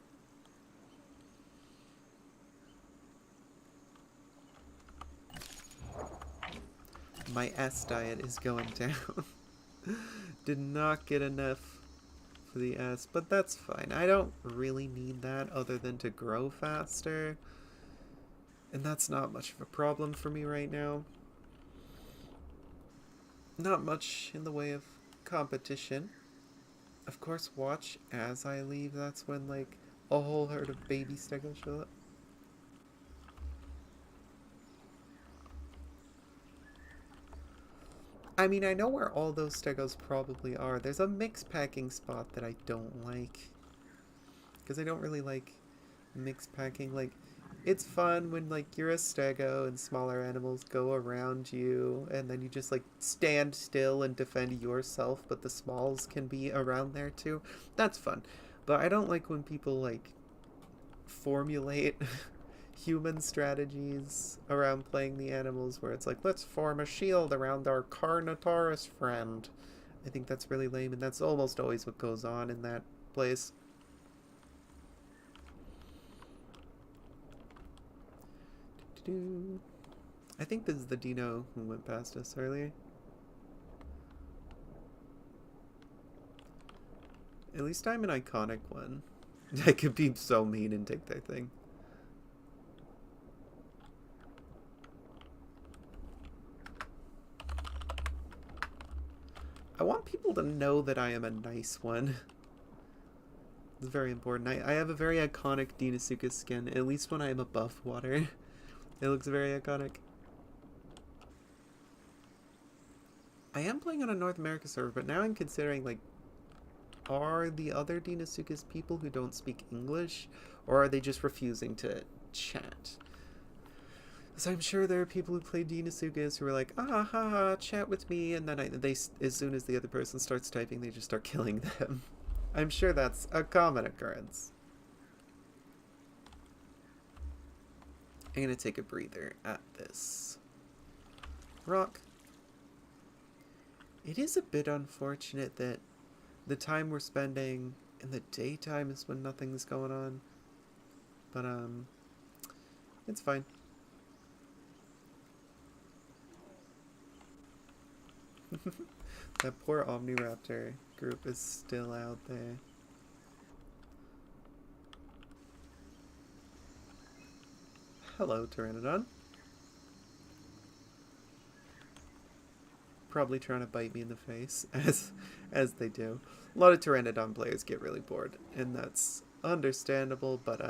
My S diet is going down. Did not get enough for the S, but that's fine. I don't really need that other than to grow faster. And that's not much of a problem for me right now. Not much in the way of competition. Of course, watch as I leave. That's when, like, a whole herd of baby stegos show up. I mean, I know where all those stegos probably are. There's a mixed packing spot that I don't like. Because I don't really like mixed packing. Like, it's fun when, like, you're a stego and smaller animals go around you, and then you just, like, stand still and defend yourself, but the smalls can be around there too. That's fun. But I don't like when people, like, formulate human strategies around playing the animals where it's like, let's form a shield around our Carnotaurus friend. I think that's really lame, and that's almost always what goes on in that place. do. I think this is the Deino who went past us earlier. At least I'm an iconic one. I could be so mean and take their thing. I want people to know that I am a nice one. It's very important. I have a very iconic Deinosuchus skin, at least when I am above water. It looks very iconic. I am playing on a North America server, but now I'm considering, like, are the other Deinosuchus people who don't speak English, or are they just refusing to chat? So I'm sure there are people who play Deinosuchus who are like, ah, ha, ha, chat with me, and then they, as soon as the other person starts typing, they just start killing them. I'm sure that's a common occurrence. I'm gonna take a breather at this rock. It is a bit unfortunate that the time we're spending in the daytime is when nothing's going on. But, it's fine. That poor Omniraptor group is still out there. Hello, Pteranodon. Probably trying to bite me in the face, as they do. A lot of Pteranodon players get really bored, and that's understandable, but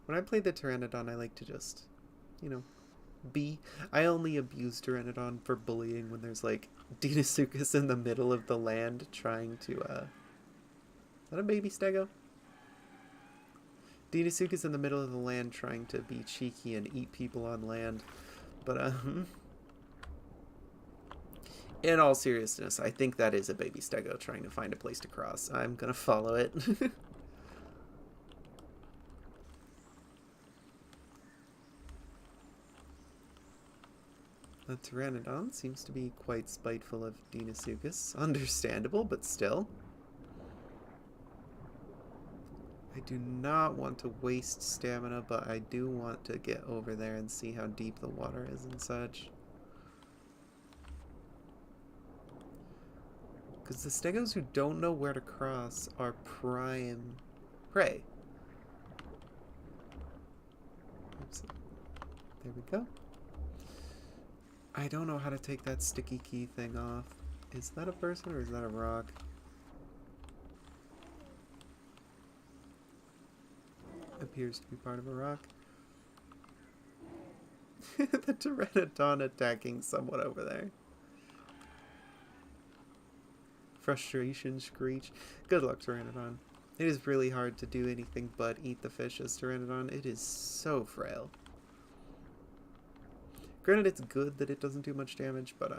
when I play the Pteranodon, I like to just, you know, be. I only abuse Pteranodon for bullying when there's, like, Deinosuchus in the middle of the land trying to, is that a baby stego? Deinosuchus in the middle of the land trying to be cheeky and eat people on land, but, in all seriousness, I think that is a baby stego trying to find a place to cross. I'm gonna follow it. The Pteranodon seems to be quite spiteful of Deinosuchus. Understandable, but still. I do not want to waste stamina, but I do want to get over there and see how deep the water is and such. Because the stegos who don't know where to cross are prime prey. Oops. There we go. I don't know how to take that sticky key thing off. Is that a person or is that a rock? Appears to be part of a rock. The Pteranodon attacking someone over there. Frustration screech. Good luck, Pteranodon. It is really hard to do anything but eat the fish as Pteranodon. It is so frail. Granted, it's good that it doesn't do much damage, but,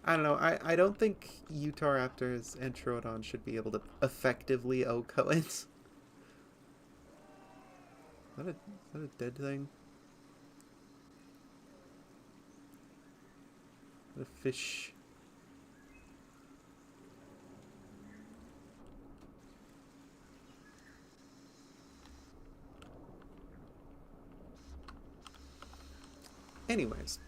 I don't know. I don't think Utahraptors and Troodon should be able to effectively OHKO it. Is that a dead thing? A fish. Anyways,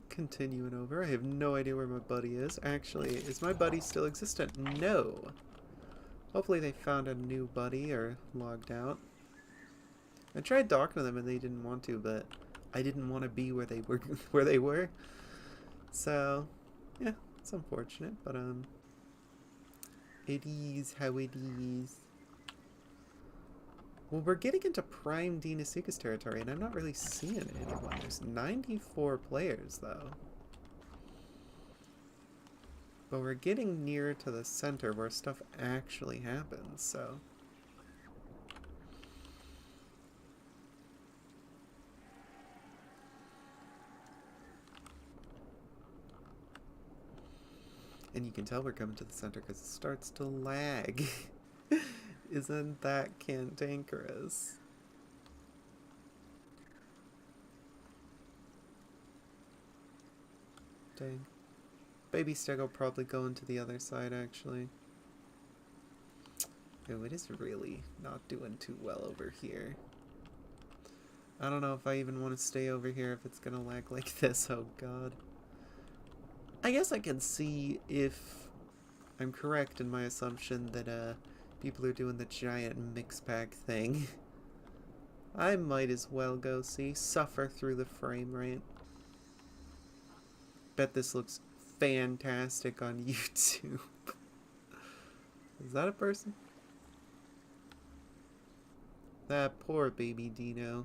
continuing over. I have no idea where my buddy is. Actually, is my buddy still existent? No. Hopefully they found a new buddy or logged out. I tried talking to them and they didn't want to, but I didn't want to be where they were. So, yeah, it's unfortunate, but it is how it is. Well, we're getting into prime Deinosuchus territory, and I'm not really seeing anyone. There's 94 players, though. But we're getting near to the center where stuff actually happens, so... And you can tell we're coming to the center because it starts to lag. Isn't that cantankerous? Dang. Baby stego probably going to the other side, actually. Oh, it is really not doing too well over here. I don't know if I even want to stay over here if it's gonna lag like this. Oh god. I guess I can see if I'm correct in my assumption that people are doing the giant mix pack thing. I might as well go see. Suffer through the frame rate. Bet this looks fantastic on YouTube. Is that a person? That poor baby Deino.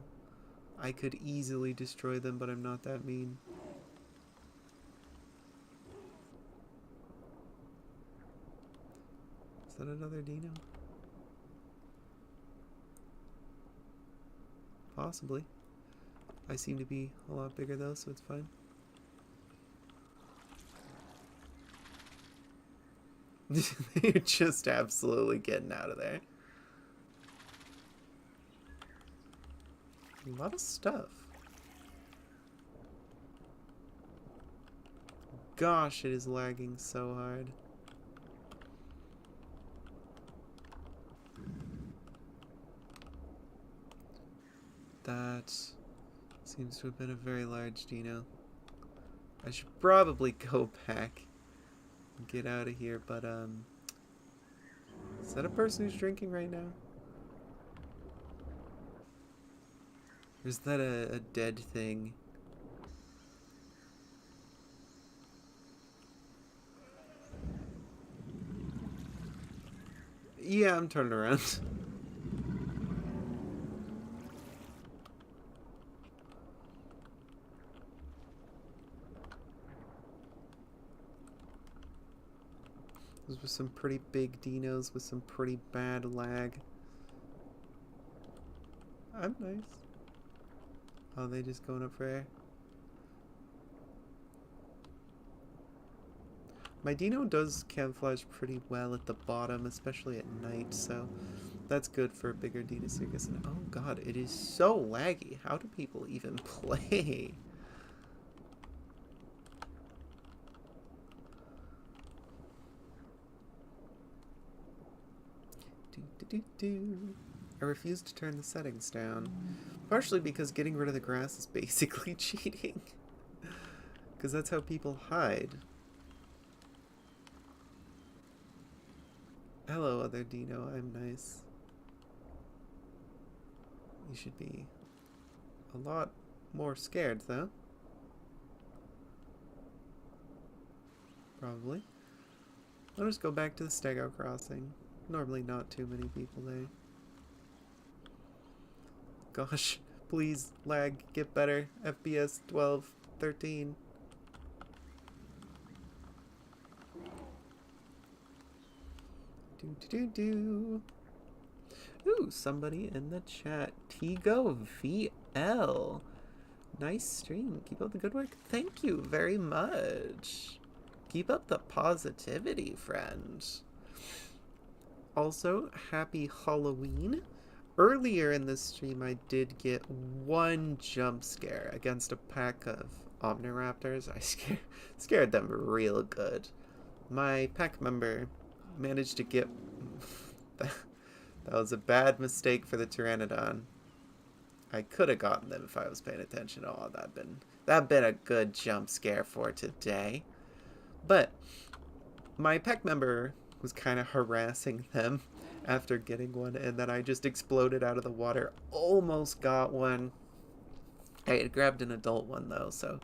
I could easily destroy them, but I'm not that mean. Is that another Deino? Possibly. I seem to be a lot bigger though, so it's fine. They're just absolutely getting out of there. A lot of stuff. Gosh, it is lagging so hard. That seems to have been a very large Deino. I should probably go back and get out of here, but is that a person who's drinking right now? Or is that a dead thing? Yeah, I'm turning around. Those were some pretty big Deinos with some pretty bad lag. I'm nice. Oh, they just going up for air? My Deino does camouflage pretty well at the bottom, especially at night, so that's good for a bigger Deinosuchus. And oh god, it is so laggy. How do people even play? I refuse to turn the settings down. Partially because getting rid of the grass is basically cheating. Because that's how people hide. Hello, other Deino. I'm nice. You should be a lot more scared, though. Probably. I'll just go back to the Stego crossing. Normally not too many people there. Gosh, please, lag, get better. FPS 12, 13. Do. Ooh, somebody in the chat. Tigo VL. Nice stream. Keep up the good work. Thank you very much. Keep up the positivity, friends. Also, happy Halloween. Earlier in this stream, I did get one jump scare against a pack of Omniraptors. I scared them real good. My pack member managed to get... that was a bad mistake for the Pteranodon. I could have gotten them if I was paying attention. Oh, that'd been a good jump scare for today. But my pack member was kind of harassing them after getting one, and then I just exploded out of the water. Almost got one. I had grabbed an adult one though, so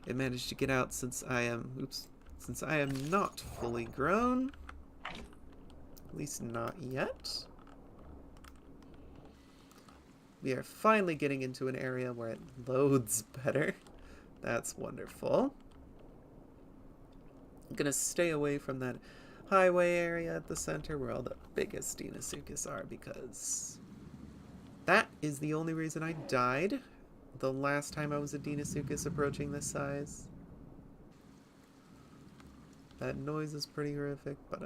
it managed to get out since I am not fully grown. At least not yet. We are finally getting into an area where it loads better. That's wonderful. I'm gonna stay away from that highway area at the center where all the biggest Deinosuchus are, because that is the only reason I died the last time I was a Deinosuchus approaching this size. That noise is pretty horrific, but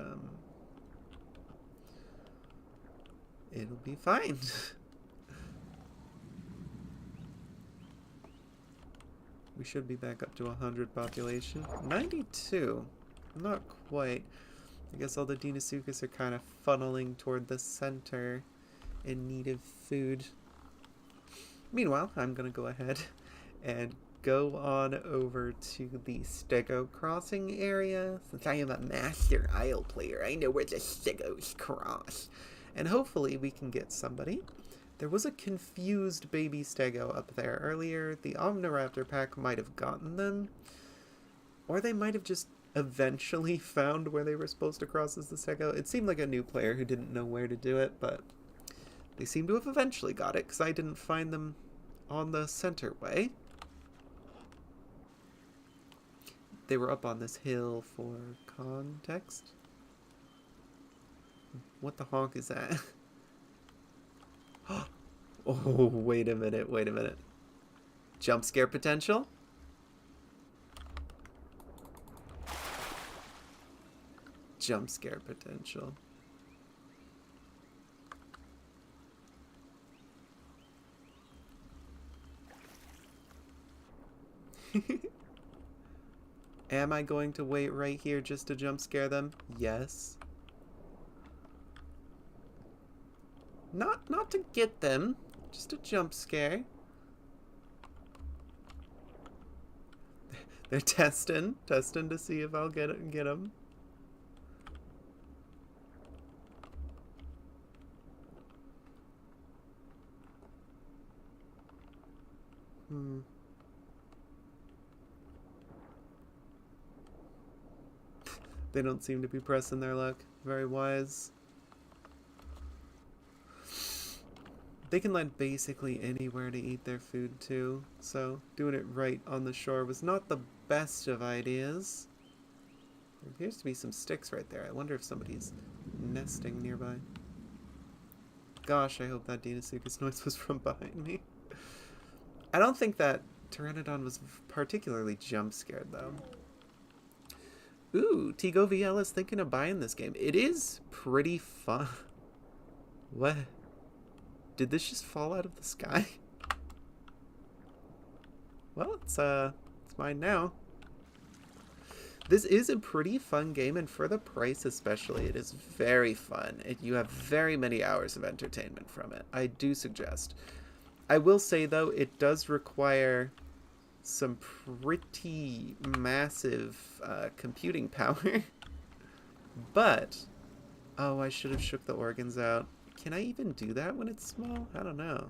it'll be fine. We should be back up to 100 population. 92. Not quite. I guess all the Deinosuchus are kind of funneling toward the center in need of food. Meanwhile, I'm going to go ahead and go on over to the Stego crossing area. Since I am a master Isle player, I know where the Stegos cross. And hopefully we can get somebody. There was a confused baby Stego up there earlier. The Omniraptor pack might have gotten them. Or they might have just eventually found where they were supposed to cross as the Stego. It seemed like a new player who didn't know where to do it, but they seem to have eventually got it, because I didn't find them on the center way. They were up on this hill for context. What the honk is that? Oh, wait a minute, wait a minute. Jump scare potential? Jump scare potential. Am I going to wait right here just to jump scare them? Yes. Not to get them, just a jump scare. They're testing to see if I'll get them. They don't seem to be pressing their luck. Very wise. They can land basically anywhere to eat their food too, so doing it right on the shore was not the best of ideas. There appears to be some sticks right there. I wonder if somebody's nesting nearby. Gosh, I hope that Deinosuchus noise was from behind me. I don't think that Pteranodon was particularly jump scared though. Ooh, Tigo VL is thinking of buying this game. It is pretty fun. What? Did this just fall out of the sky? Well, it's mine now. This is a pretty fun game, and for the price especially, it is very fun. You have very many hours of entertainment from it. I do suggest. I will say, though, it does require some pretty massive computing power. But, oh, I should have shook the organs out. Can I even do that when it's small? I don't know.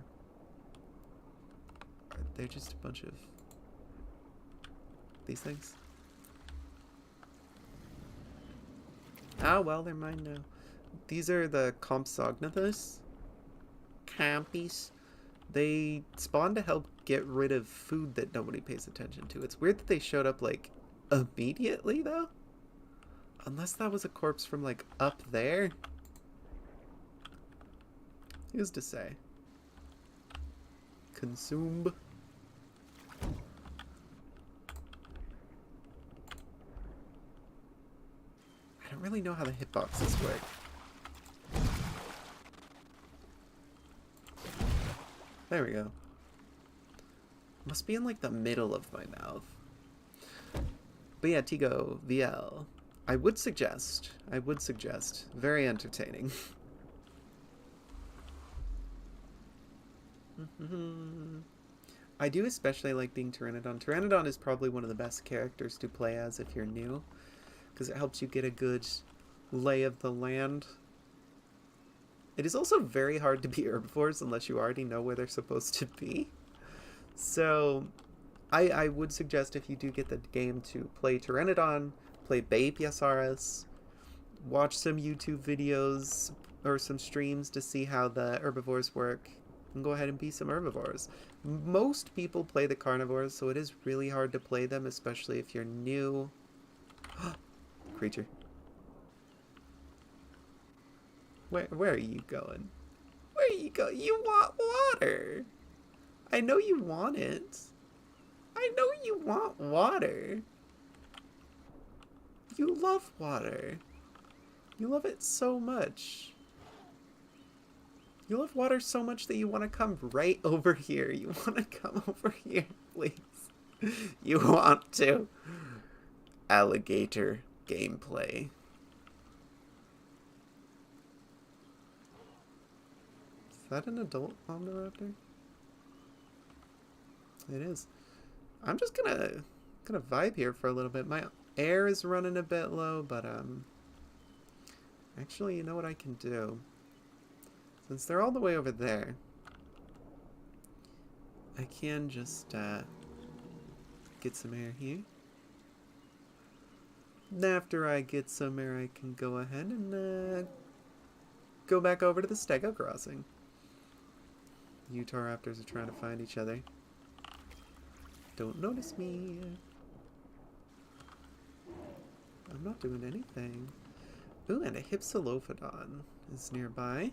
They're just a bunch of these things. Ah, well, they're mine now. These are the Compsognathus. Campies. They spawn to help get rid of food that nobody pays attention to. It's weird that they showed up, like, immediately, though. Unless that was a corpse from, like, up there. Who's to say? Consume. I don't really know how the hitboxes work. There we go. Must be in like the middle of my mouth. But yeah, Tigo VL. I would suggest. Very entertaining. I do especially like being Pteranodon. Pteranodon is probably one of the best characters to play as if you're new, because it helps you get a good lay of the land. It is also very hard to be herbivores unless you already know where they're supposed to be. So I would suggest, if you do get the game, to play Pteranodon, play Bapiasaurus, watch some YouTube videos or some streams to see how the herbivores work, and go ahead and be some herbivores. Most people play the carnivores, so it is really hard to play them, especially if you're new. Creature. Where are you going? Where are you going? You want water. I know you want it. I know you want water. You love water. You love it so much. You love water so much that you want to come right over here. You want to come over here, please. You want to. Alligator gameplay. Is that an adult Omniraptor? It is. I'm just gonna vibe here for a little bit. My air is running a bit low, but actually, you know what I can do? Since they're all the way over there, I can just get some air here. And after I get some air, I can go ahead and go back over to the Stego crossing. Utahraptors are trying to find each other. Don't notice me. I'm not doing anything. Ooh, and a Hypsilophodon is nearby.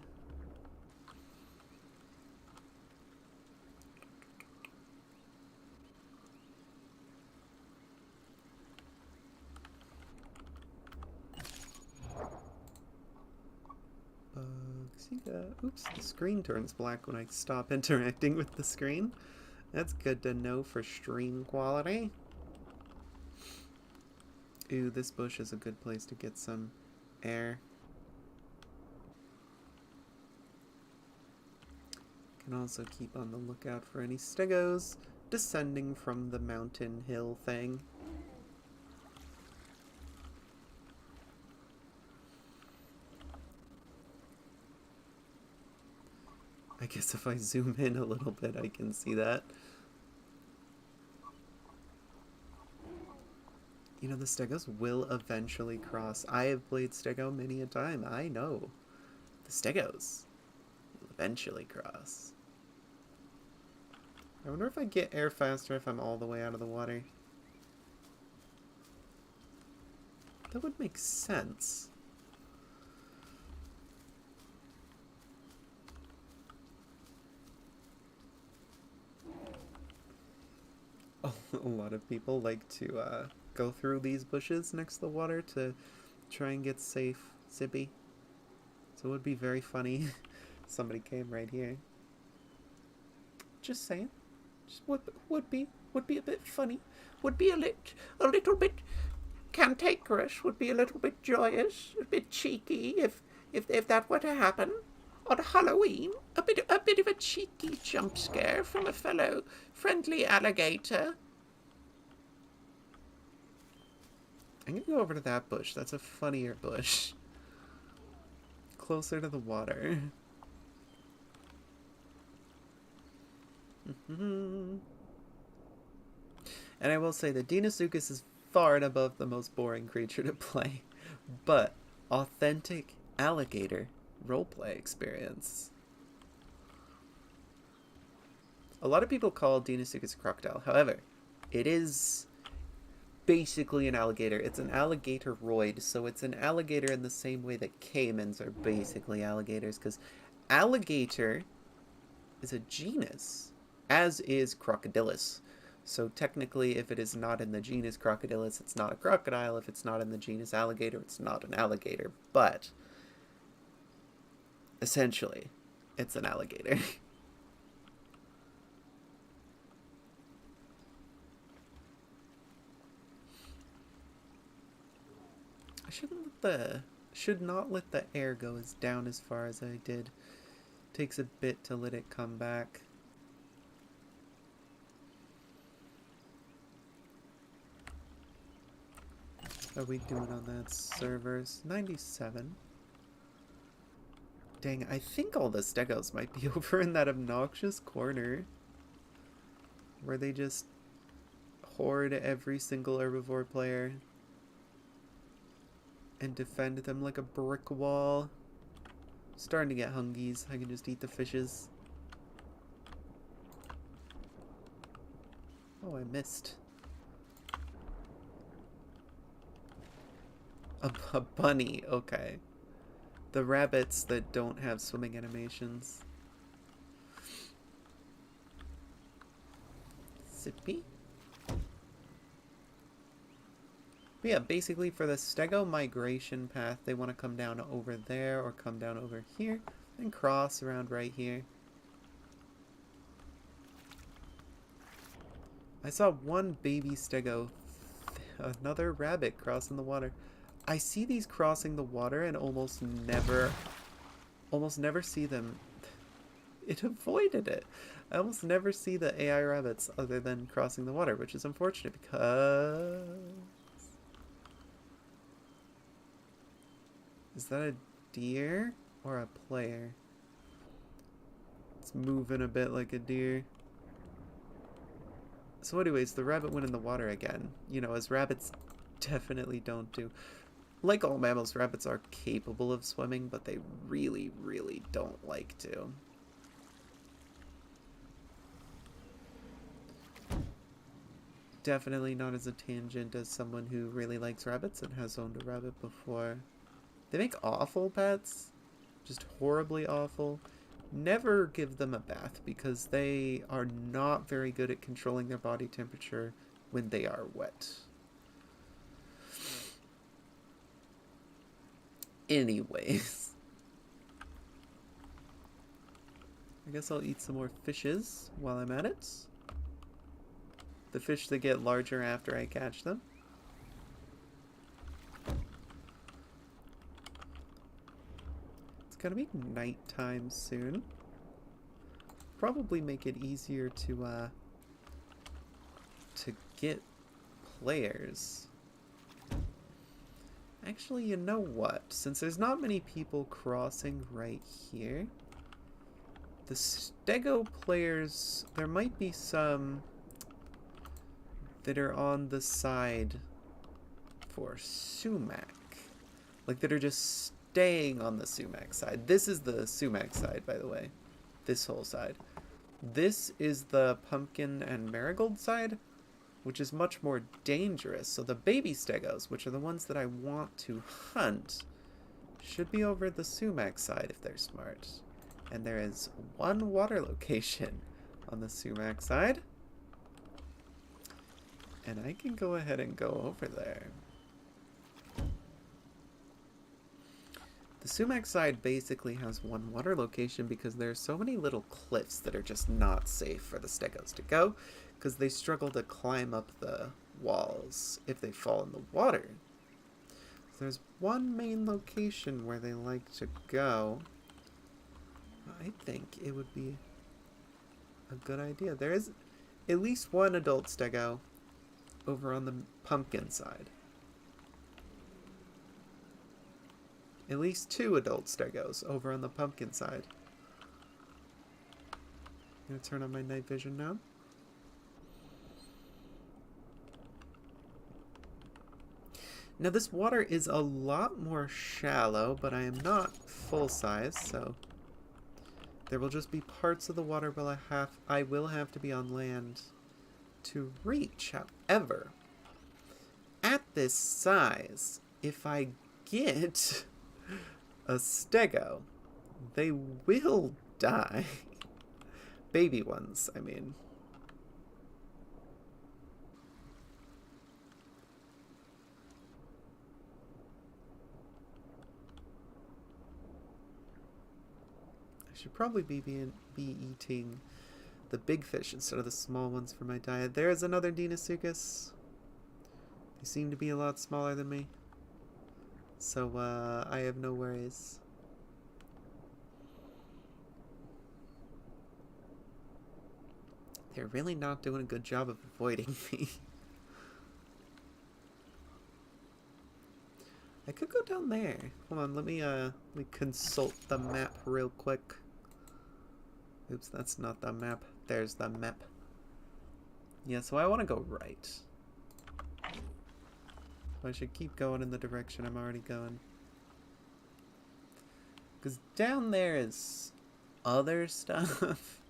Oops, the screen turns black when I stop interacting with the screen. That's good to know for stream quality. Ooh, this bush is a good place to get some air. Can also keep on the lookout for any stegos descending from the mountain hill thing. I guess if I zoom in a little bit, I can see that. You know, the stegos will eventually cross. I have played stego many a time. I know. The stegos will eventually cross. I wonder if I get air faster if I'm all the way out of the water. That would make sense. A lot of people like to go through these bushes next to the water to try and get safe zippy. So it would be very funny if somebody came right here. Just saying. Just would be a bit funny. Would be a little bit cantankerous. Would be a little bit joyous. A bit cheeky if that were to happen. On Halloween, a bit of a cheeky jump scare from a fellow friendly alligator. I'm gonna go over to that bush. That's a funnier bush. Closer to the water. And I will say that Deinosuchus is far and above the most boring creature to play, but authentic alligator roleplay experience. A lot of people call Deinosuchus a crocodile. However, it is basically an alligator. It's an alligataroid, so it's an alligator in the same way that caimans are basically alligators, because alligator is a genus, as is Crocodilus. So technically, if it is not in the genus Crocodilus, it's not a crocodile. If it's not in the genus alligator, it's not an alligator. But essentially, it's an alligator. I should not let the air go as down as far as I did. Takes a bit to let it come back. How are we doing on that servers? 97. Dang, I think all the stegos might be over in that obnoxious corner where they just hoard every single herbivore player and defend them like a brick wall. Starting to get hungies. I can just eat the fishes. Oh, I missed. A bunny, okay. The rabbits that don't have swimming animations. Zippy? But yeah, basically for the stego migration path, they want to come down over there or come down over here and cross around right here. I saw one baby stego, another rabbit crossing the water. I see these crossing the water and almost never see them. It avoided it. I almost never see the AI rabbits other than crossing the water, which is unfortunate because... Is that a deer or a player? It's moving a bit like a deer. So anyways, the rabbit went in the water again. You know, as rabbits definitely don't do. Like all mammals, rabbits are capable of swimming, but they really, really don't like to. Definitely not as a tangent as someone who really likes rabbits and has owned a rabbit before. They make awful pets. Just horribly awful. Never give them a bath because they are not very good at controlling their body temperature when they are wet. Anyways. I guess I'll eat some more fishes while I'm at it. The fish that get larger after I catch them. It's gonna be nighttime soon. Probably make it easier to get players. Actually, you know what? Since there's not many people crossing right here, the stego players, there might be some that are on the side for sumac. Like, that are just staying on the sumac side. This is the sumac side, by the way. This whole side. This is the pumpkin and marigold side, which is much more dangerous. So the baby stegos, which are the ones that I want to hunt, should be over the sumac side if they're smart. And there is one water location on the sumac side. And I can go ahead and go over there. The sumac side basically has one water location because there are so many little cliffs that are just not safe for the stegos to go, because they struggle to climb up the walls if they fall in the water. So there's one main location where they like to go. I think it would be a good idea. There is at least one adult stego over on the pumpkin side. At least two adult stegos over on the pumpkin side. I'm gonna turn on my night vision now. Now this water is a lot more shallow, but I am not full size, so there will just be parts of the water where I will have to be on land to reach. However, at this size, if I get a stego, they will die. Baby ones, I mean. I should probably be eating the big fish instead of the small ones for my diet. There is another Deinosuchus. They seem to be a lot smaller than me. So, I have no worries. They're really not doing a good job of avoiding me. I could go down there. Hold on, let me consult the map real quick. Oops, that's not the map. There's the map. Yeah, so I want to go right. I should keep going in the direction I'm already going. Because down there is other stuff.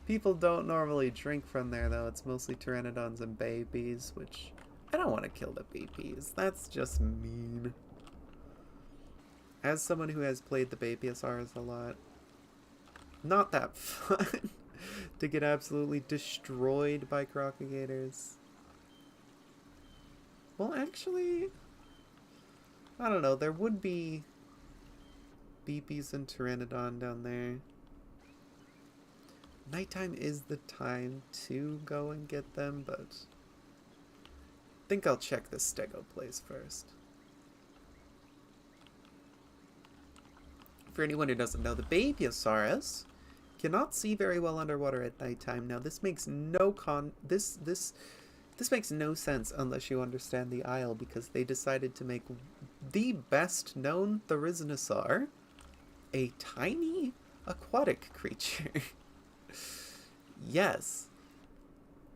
People don't normally drink from there, though. It's mostly pteranodons and babies, which I don't want to kill the babies. That's just mean. As someone who has played the Babysaurs a lot, not that fun to get absolutely destroyed by crocodilators. Well, actually, I don't know. There would be BPs and Pteranodon down there. Nighttime is the time to go and get them, but I think I'll check the stego place first. For anyone who doesn't know, the Babysaurus cannot see very well underwater at nighttime. Now this makes this makes no sense unless you understand the Isle, because they decided to make the best known Therizinosaur a tiny aquatic creature. Yes,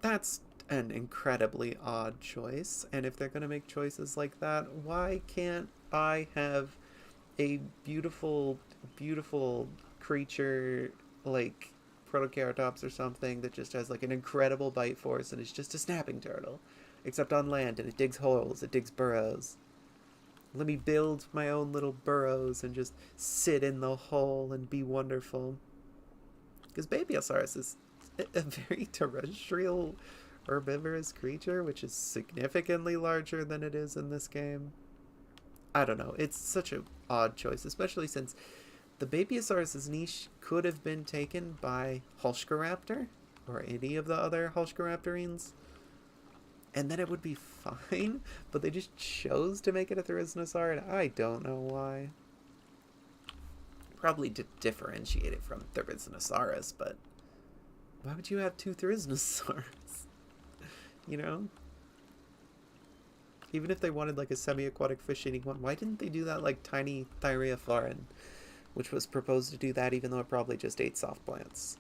that's an incredibly odd choice, and if they're going to make choices like that, why can't I have a beautiful, beautiful creature like Protoceratops or something that just has like an incredible bite force and is just a snapping turtle, except on land, and it digs holes, it digs burrows. Let me build my own little burrows and just sit in the hole and be wonderful. Because Babyosaurus is a very terrestrial herbivorous creature, which is significantly larger than it is in this game. I don't know. It's such an odd choice, especially since the Babyosaurus' niche could have been taken by Hulshkaraptor or any of the other Hulshkaraptorines, and then it would be fine, but they just chose to make it a Therizinosaur, and I don't know why. Probably to differentiate it from Therizinosaurus, but why would you have two Therizinosaurs? You know? Even if they wanted like a semi-aquatic fish-eating one, why didn't they do that like tiny Thyreophloran, which was proposed to do that even though it probably just ate soft plants?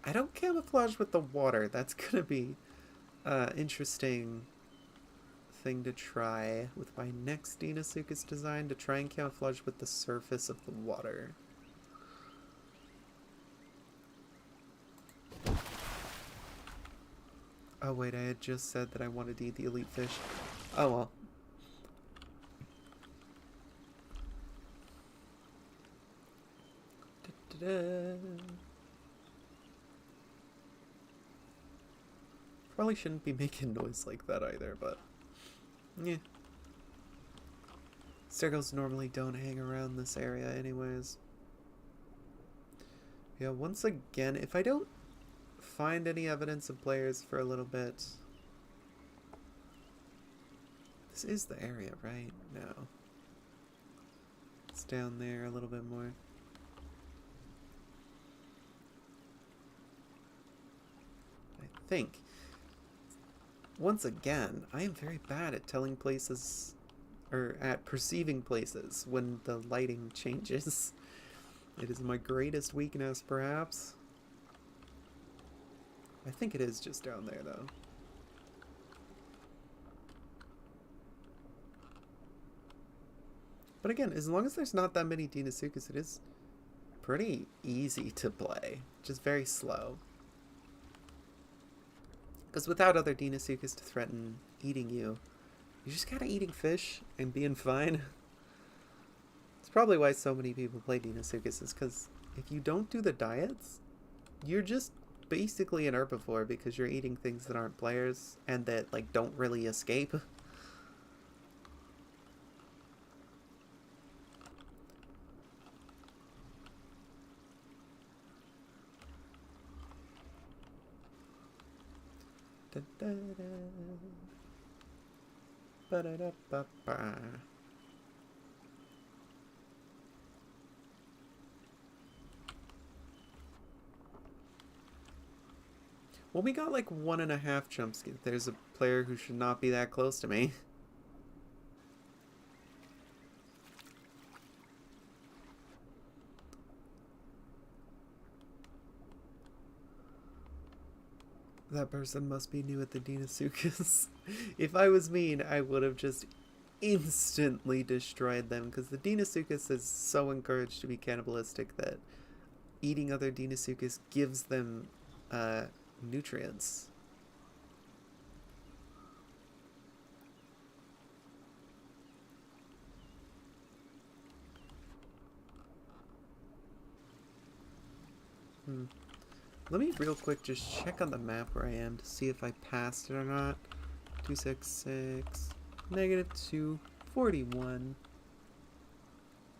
I don't camouflage with the water. That's gonna be interesting thing to try with my next Deinosuchus design, to try and camouflage with the surface of the water. Oh wait, I had just said that I wanted to eat the elite fish. Oh well. Da-da-da. Probably shouldn't be making noise like that either, but yeah. Circles normally don't hang around this area anyways. Yeah, once again, if I don't find any evidence of players for a little bit... This is the area, right? No. It's down there a little bit more. I think. Once again, I am very bad at telling places, or at perceiving places when the lighting changes. It is my greatest weakness, perhaps. I think it is just down there, though. But again, as long as there's not that many Deinosuchus, it is pretty easy to play. Just very slow. Because without other Deinosuchus to threaten eating you, you're just kind of eating fish and being fine. It's probably why so many people play Deinosuchus, is because if you don't do the diets, you're just basically an herbivore, because you're eating things that aren't players and that like don't really escape. Da, da, da. Ba-da-da-ba-ba. Well, we got like 1.5 jumps. There's a player who should not be that close to me. That person must be new at the Deinosuchus. If I was mean, I would have just instantly destroyed them, because the Deinosuchus is so encouraged to be cannibalistic that eating other Deinosuchus gives them nutrients. Let me real quick just check on the map where I am to see if I passed it or not. 266, negative 241.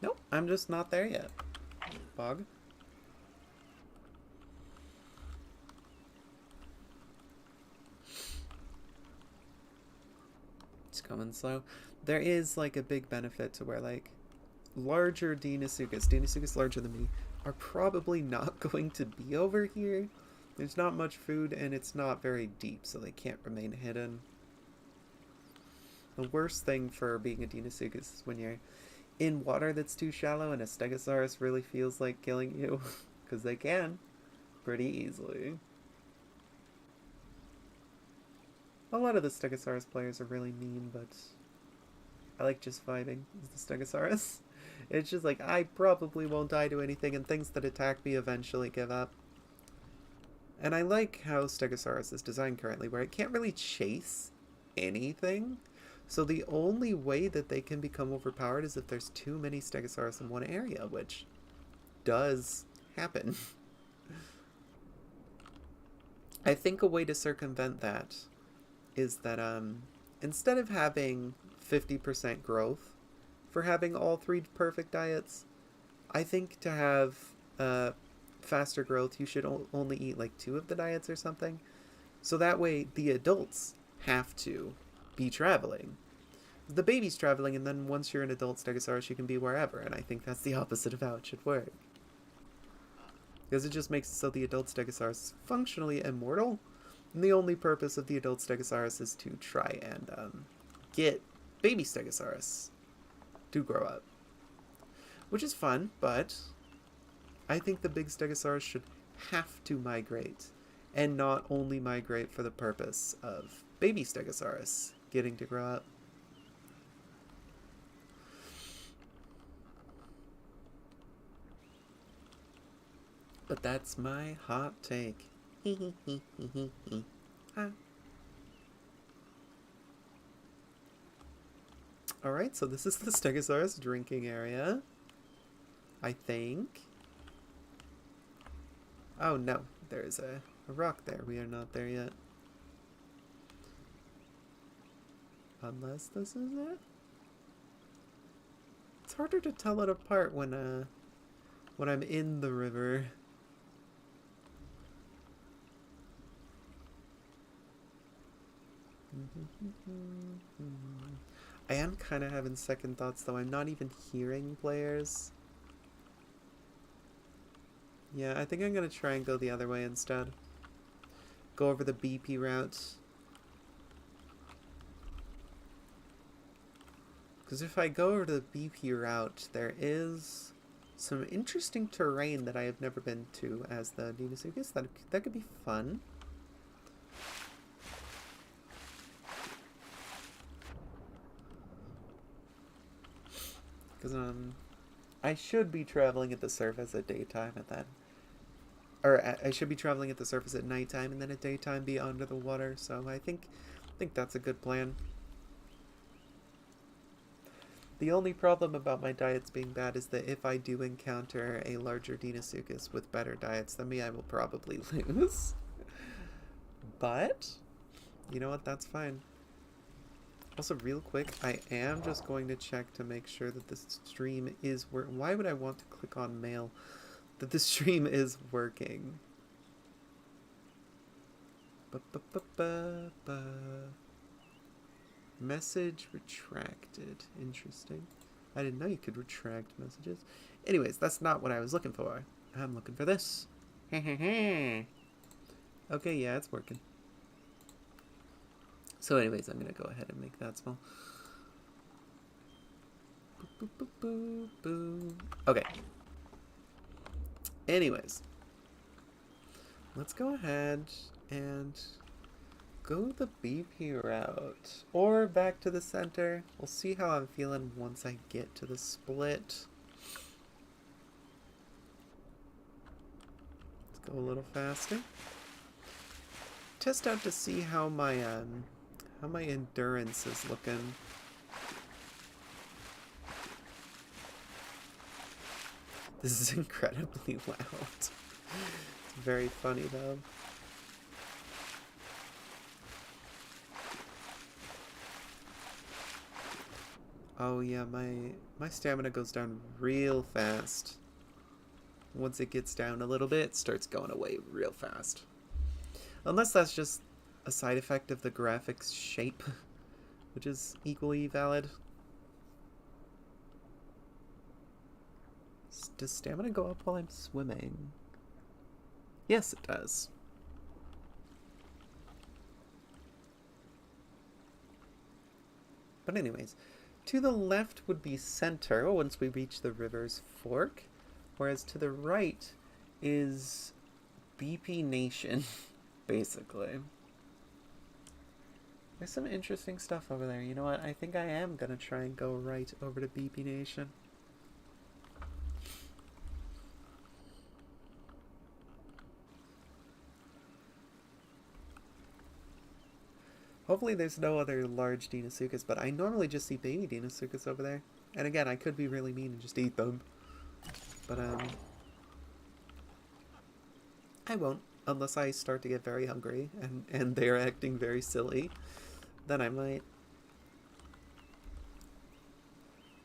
Nope, I'm just not there yet. Bug. going slow. There is like a big benefit to where like larger Deinosuchus larger than me, are probably not going to be over here. There's not much food and it's not very deep, so they can't remain hidden. The worst thing for being a Deinosuchus is when you're in water that's too shallow and a Stegosaurus really feels like killing you, because they can pretty easily. A lot of the Stegosaurus players are really mean, but I like just vibing as the Stegosaurus. It's just like, I probably won't die to anything, and things that attack me eventually give up. And I like how Stegosaurus is designed currently, where it can't really chase anything. So the only way that they can become overpowered is if there's too many Stegosaurus in one area, which does happen. I think a way to circumvent that is that instead of having 50% growth for having all 3 perfect diets, I think to have faster growth, you should only eat like 2 of the diets or something. So that way the adults have to be traveling. The baby's traveling, and then once you're an adult Stegosaurus, you can be wherever, and I think that's the opposite of how it should work. Because it just makes it so the adult Stegosaurus is functionally immortal, and the only purpose of the adult Stegosaurus is to try and get baby Stegosaurus to grow up. Which is fun, but I think the big Stegosaurus should have to migrate, and not only migrate for the purpose of baby Stegosaurus getting to grow up. But that's my hot take. Alright, so this is the Stegosaurus drinking area, I think. Oh no, there's a rock there. We are not there yet. Unless this is it? It's harder to tell it apart when I'm in the river. I am kind of having second thoughts, though. I'm not even hearing players. Yeah, I think I'm going to try and go the other way instead. Go over the BP route. Because if I go over the BP route, there is some interesting terrain that I have never been to as the Deinosuchus. That could be fun. Because I should be traveling at the surface at daytime and then... Or I should be traveling at the surface at nighttime and then at daytime be under the water. So I think that's a good plan. The only problem about my diets being bad is that if I do encounter a larger Deinosuchus with better diets than me, I will probably lose. But, you know what, that's fine. Also, real quick, I am just going to check to make sure that this stream is working. Why would I want to click on mail? That the stream is working. Message retracted. Interesting. I didn't know you could retract messages. Anyways, that's not what I was looking for. I'm looking for this. Okay, yeah, it's working. So anyways, I'm going to go ahead and make that small. Boop, boop, boop, boop, boop. Okay. Anyways. Let's go ahead and go the BP route. Or back to the center. We'll see how I'm feeling once I get to the split. Let's go a little faster. Test out to see how my endurance is looking. This is incredibly loud. It's very funny though. Oh yeah, my stamina goes down real fast. Once it gets down a little bit, it starts going away real fast. Unless that's just a side effect of the graphics shape which is equally valid. Does stamina go up while I'm swimming? Yes, it does. But anyways, to the left would be center once we reach the river's fork, whereas to the right is BP Nation, basically. There's some interesting stuff over there. You know what? I think I am gonna try and go right over to BP Nation. Hopefully there's no other large Deinosuchus, but I normally just see baby Deinosuchus over there. And again, I could be really mean and just eat them. But, I won't, unless I start to get very hungry and they're acting very silly. Then I might.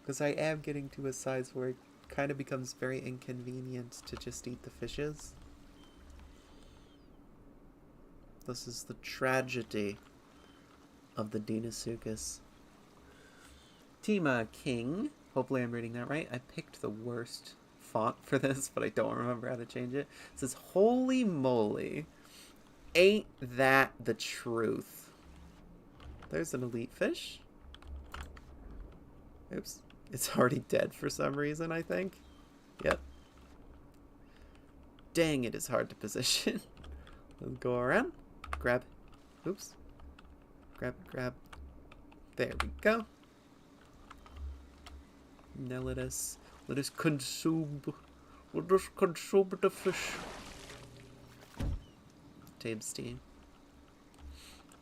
Because I am getting to a size where it kind of becomes very inconvenient to just eat the fishes. This is the tragedy of the Deinosuchus. Tima King. Hopefully I'm reading that right. I picked the worst font for this, but I don't remember how to change it. It says, holy moly. Ain't that the truth? There's an elite fish. Oops. It's already dead for some reason, I think. Yep. Dang, it is hard to position. Let's go around. Grab. Oops. Grab. There we go. Now let us consume. Let us consume the fish. Tabestein.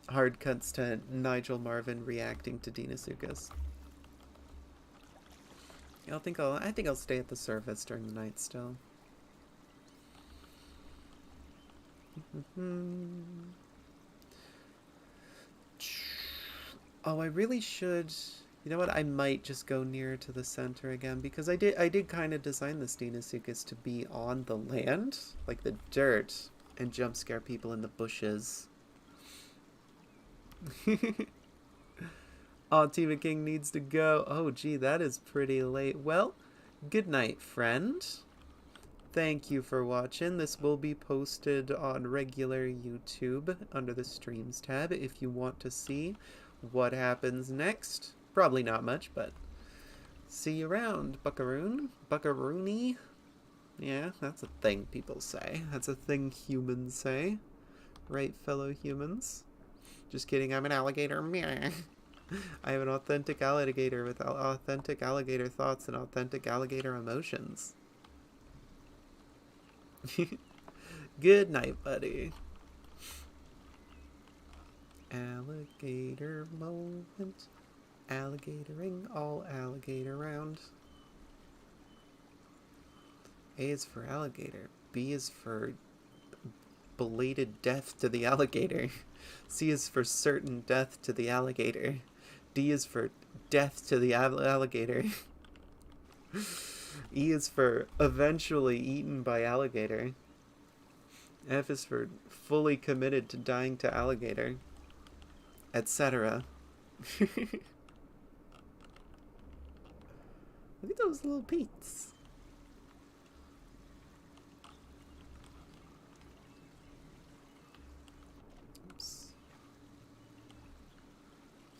Hard cuts to Nigel Marvin reacting to Deinosuchus. I think I'll stay at the surface during the night still. Oh, I really should. You know what? I might just go nearer to the center again because I did kind of design this Deinosuchus to be on the land, like the dirt, and jump scare people in the bushes. Oh, Tima King needs to go. Oh, gee, that is pretty late. Well, good night, friend. Thank you for watching. This will be posted on regular YouTube under the Streams tab if you want to see what happens next. Probably not much, but see you around, buckaroon. Buckaroony. Yeah, that's a thing people say. That's a thing humans say. Right, fellow humans? Just kidding, I'm an alligator. Meh. I have an authentic alligator with authentic alligator thoughts and authentic alligator emotions. Good night, buddy. Alligator moment. Alligatoring all alligator round. A is for alligator. B is for belated death to the alligator. C is for certain death to the alligator. D is for death to the alligator. E is for eventually eaten by alligator. F is for fully committed to dying to alligator. Etc. Look at those little peats. Oops.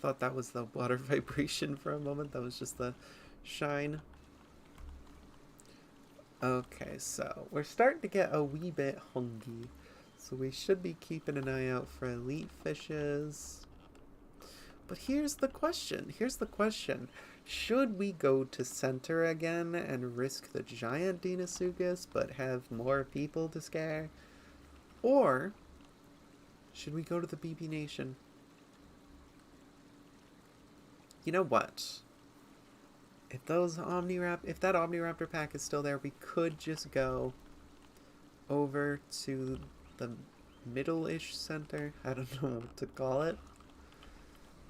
Thought that was the water vibration for a moment. That was just the shine. Okay, so we're starting to get a wee bit hungry. So we should be keeping an eye out for elite fishes. But here's the question. Should we go to center again and risk the giant Deinosuchus but have more people to scare? Or should we go to the BB Nation? You know what? If that Omniraptor pack is still there, we could just go over to the middle-ish center. I don't know what to call it.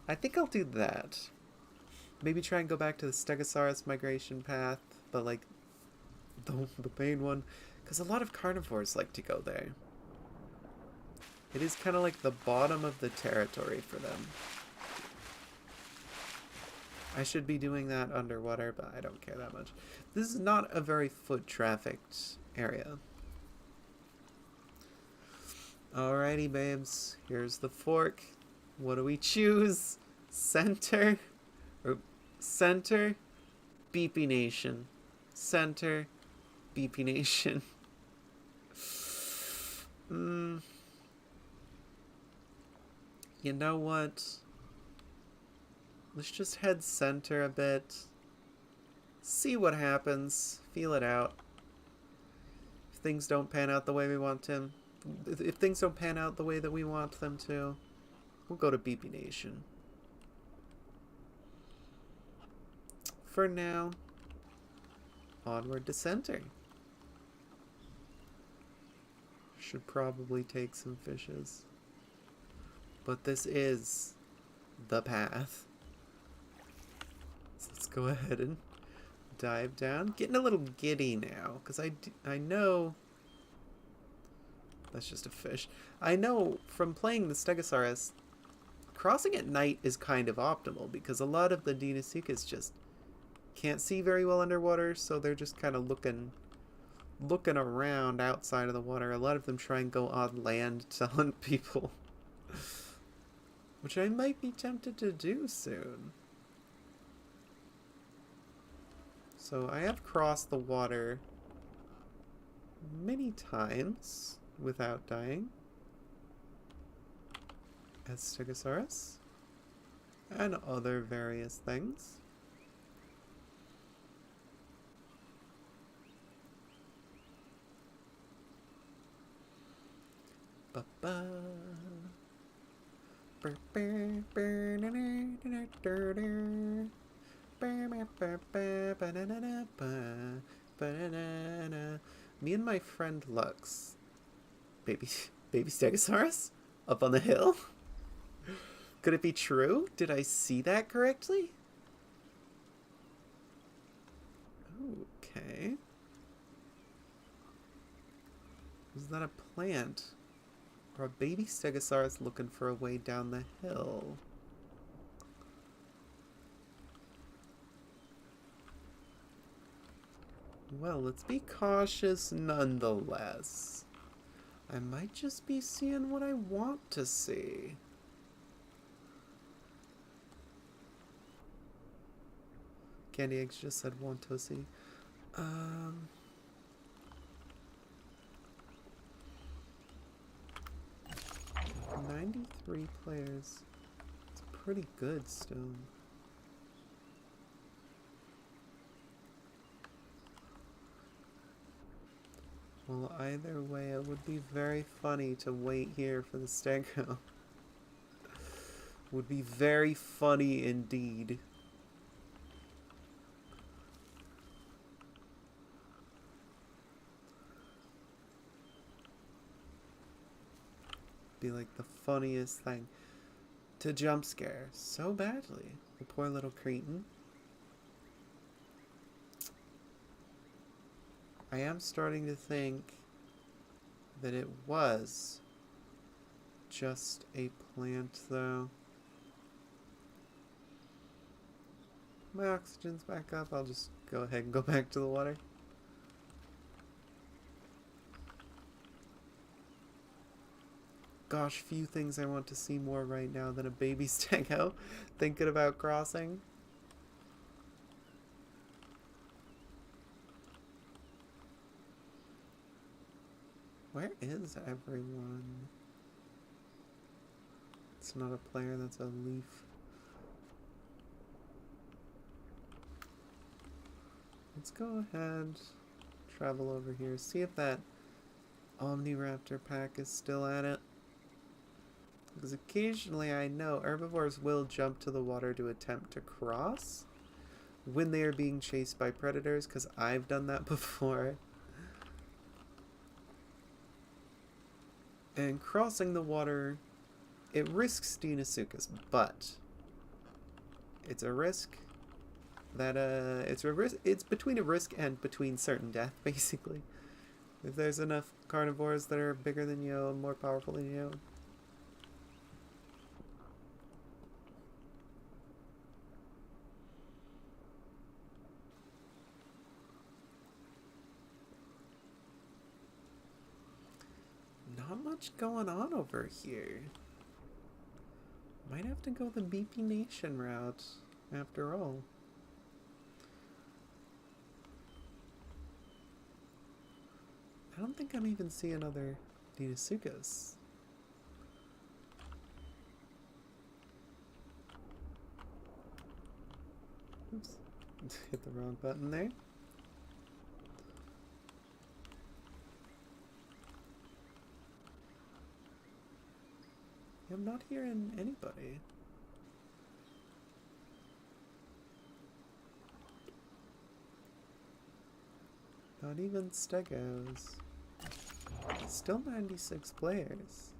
I think I'll do that. Maybe try and go back to the Stegosaurus migration path, but like the main one, because a lot of carnivores like to go there. It is kind of like the bottom of the territory for them. I should be doing that underwater, but I don't care that much. This is not a very foot-trafficked area. Alrighty, babes. Here's the fork. What do we choose? Center? Or center? BP Nation. Center? BP Nation. You know what? Let's just head center a bit. See what happens. Feel it out. If things don't pan out the way we want them, if things don't pan out the way that we want them to, we'll go to BP Nation. For now, onward to center. Should probably take some fishes. But this is the path. So let's go ahead and dive down. Getting a little giddy now, because I know... That's just a fish. I know from playing the Stegosaurus, crossing at night is kind of optimal, because a lot of the Deinosuchus just can't see very well underwater, so they're just kind of looking around outside of the water. A lot of them try and go on land to hunt people. Which I might be tempted to do soon. So I have crossed the water many times without dying as Stegosaurus and other various things. Ba-ba. Me and my friend Lux, baby Stegosaurus, up on the hill. Could it be true? Did I see that correctly? Okay. Was that a plant? Or a baby Stegosaurus looking for a way down the hill? Well, let's be cautious nonetheless. I might just be seeing what I want to see. Candy Eggs just said want to see. 93 players. It's pretty good still. Well, either way, it would be very funny to wait here for the stego. Would be very funny indeed. Be like the funniest thing to jump scare so badly. The poor little cretin. I am starting to think that it was just a plant, though. My oxygen's back up. I'll just go ahead and go back to the water. Gosh, few things I want to see more right now than a baby stego thinking about crossing. Where is everyone? It's not a player, that's a leaf. Let's go ahead, travel over here, see if that Omniraptor pack is still at it. Because occasionally I know herbivores will jump to the water to attempt to cross when they are being chased by predators, because I've done that before. And crossing the water, it risks Deinosuchus, but it's a risk that it's between a risk and between certain death, basically. If there's enough carnivores that are bigger than you and more powerful than you. much going on over here. Might have to go the BP Nation route, after all. I don't think I'm even seeing another Deinosuchus. Oops. Hit the wrong button there. I'm not hearing anybody. Not even Stegos. Still 96 players.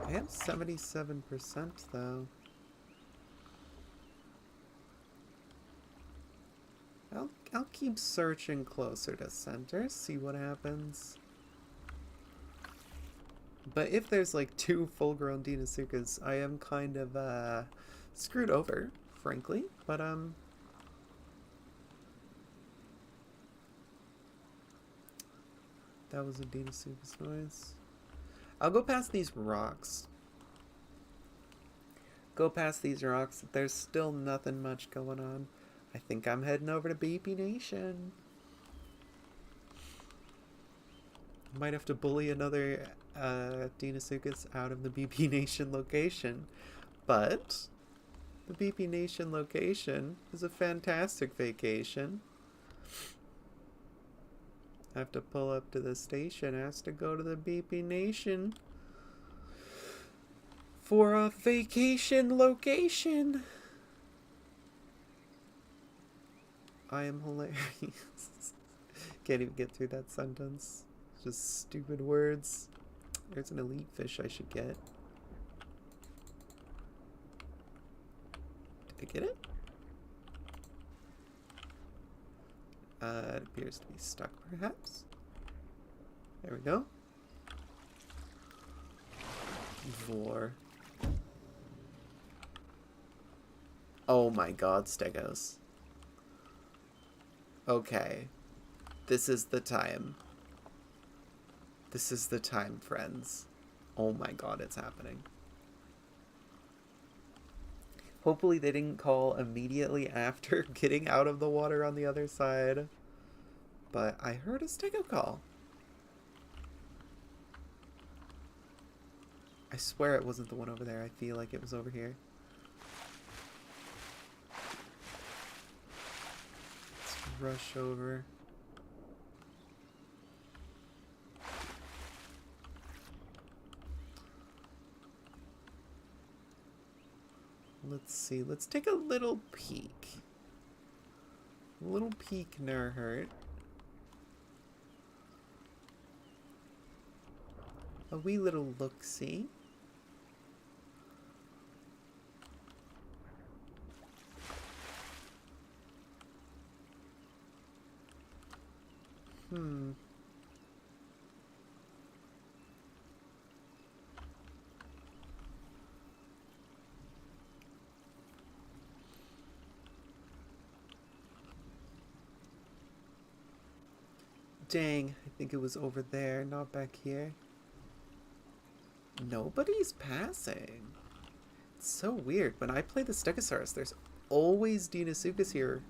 I am 77% though. I'll keep searching closer to center, see what happens. But if there's like 2 full-grown Deinosuchus, I am kind of screwed over, frankly. But that was a Deinosuchus noise. I'll go past these rocks. Go past these rocks. There's still nothing much going on. I think I'm heading over to BP Nation. Might have to bully another Deinosuchus out of the BP Nation location. But the BP Nation location is a fantastic vacation. I have to pull up to the station. I have to go to the BP Nation for a vacation location. I am hilarious. Can't even get through that sentence. Just stupid words. There's an elite fish I should get. Did I get it? It appears to be stuck, perhaps. There we go. Vor. Oh my god, Stegos. Okay. This is the time. This is the time, friends. Oh my god, it's happening. Hopefully they didn't call immediately after getting out of the water on the other side. But I heard a Stego call. I swear it wasn't the one over there. I feel like it was over here. Let's rush over. Let's see. Let's take a little peek. A little peek never hurt. A wee little look-see. Dang, I think it was over there, not back here. Nobody's passing. It's so weird. When I play the Stegosaurus, there's always Deinosuchus here.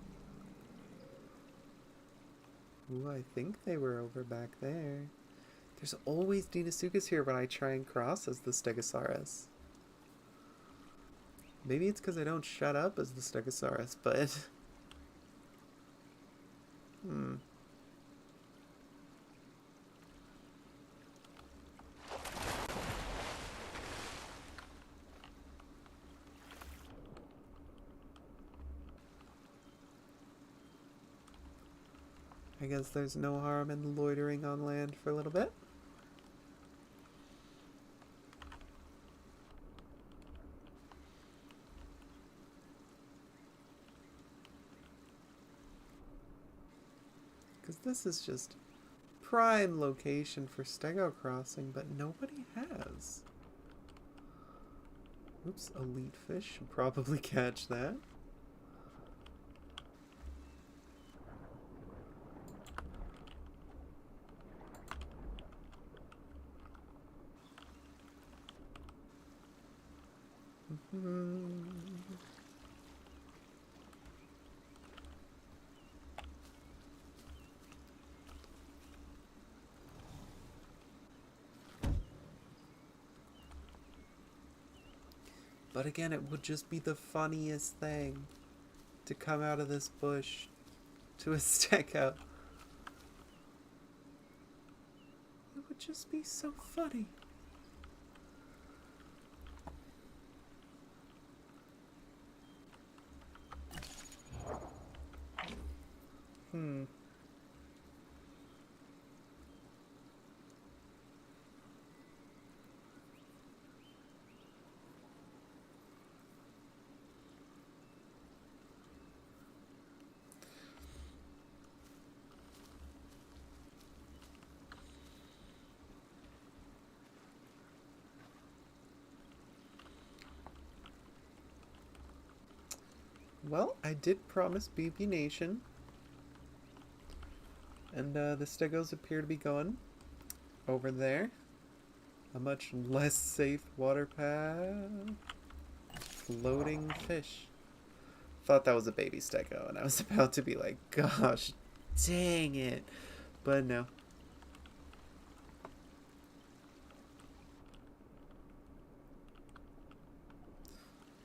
Ooh, I think they were over back there. There's always Deinosuchus here when I try and cross as the Stegosaurus. Maybe it's because I don't shut up as the Stegosaurus, but... I guess there's no harm in loitering on land for a little bit. Because this is just prime location for Stego crossing, but nobody has. Oops, elite fish should probably catch that. But again, it would just be the funniest thing to come out of this bush to a stego. It would just be so funny. Well, I did promise BB Nation. And the stegos appear to be going over there. A much less safe water path. Floating fish. Thought that was a baby stego, and I was about to be like, gosh, dang it. But no.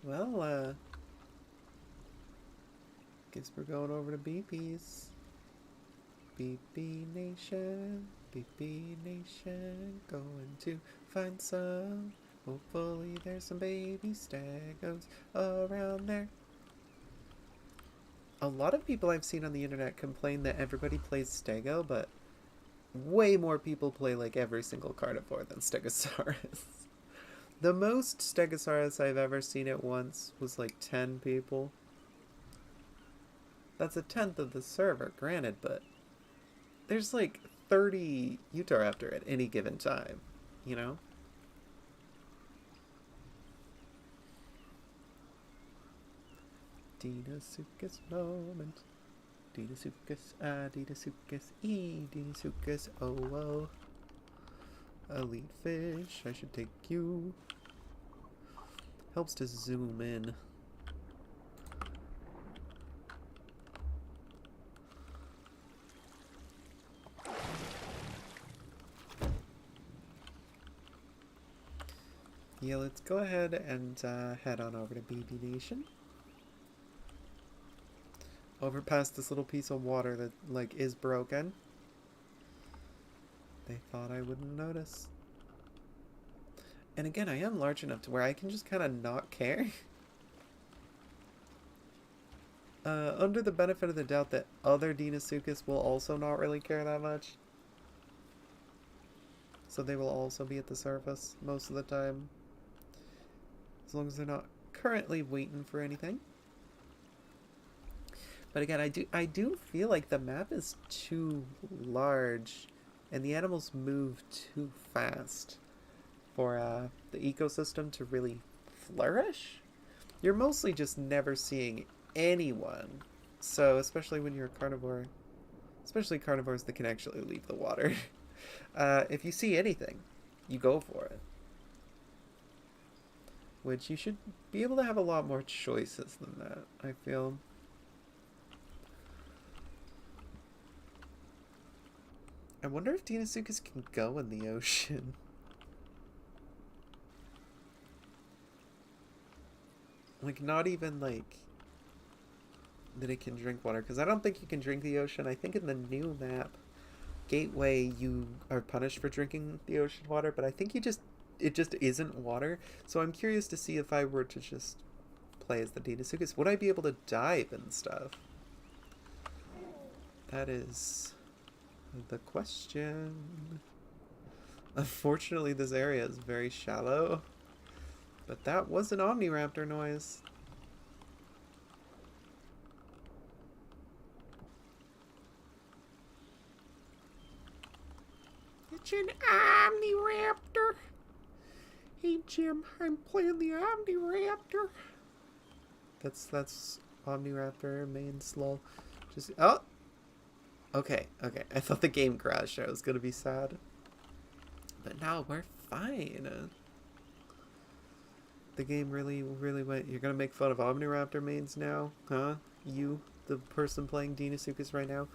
Well, guess we're going over to BB's. BB Nation, BB Nation, going to find some. Hopefully there's some baby stegos around there. A lot of people I've seen on the internet complain that everybody plays stego, but way more people play like every single carnivore than Stegosaurus. The most Stegosaurus I've ever seen at once was like 10 people. That's a tenth of the server, granted, but there's like 30 Utahraptor at any given time, you know? Deinosuchus moment. Deinosuchus, Deinosuchus, Deinosuchus, oh. Elite fish, I should take you. Helps to zoom in. Yeah, let's go ahead and head on over to BB Nation. Over past this little piece of water that, like, is broken. They thought I wouldn't notice. And again, I am large enough to where I can just kind of not care. Under the benefit of the doubt that other Deinosuchus will also not really care that much. So they will also be at the surface most of the time. As long as they're not currently waiting for anything. But again, I do feel like the map is too large and the animals move too fast for the ecosystem to really flourish. You're mostly just never seeing anyone. So especially when you're a carnivore, especially carnivores that can actually leave the water, if you see anything, you go for it. Which you should be able to have a lot more choices than that, I feel. I wonder if Deinosuchus can go in the ocean. Like, not even, like, that it can drink water. Because I don't think you can drink the ocean. I think in the new map, Gateway, you are punished for drinking the ocean water. But I think it just isn't water. So I'm curious to see if I were to just play as the Deinosuchus, would I be able to dive and stuff? That is the question. Unfortunately, this area is very shallow. But that was an Omniraptor noise. It's an Omniraptor. Hey Jim, I'm playing the Omniraptor. That's Omniraptor main slow. Just Okay. I thought the game crashed. I was gonna be sad. But now we're fine. The game really went. You're gonna make fun of Omniraptor mains now, huh? You, the person playing Deinosuchus right now.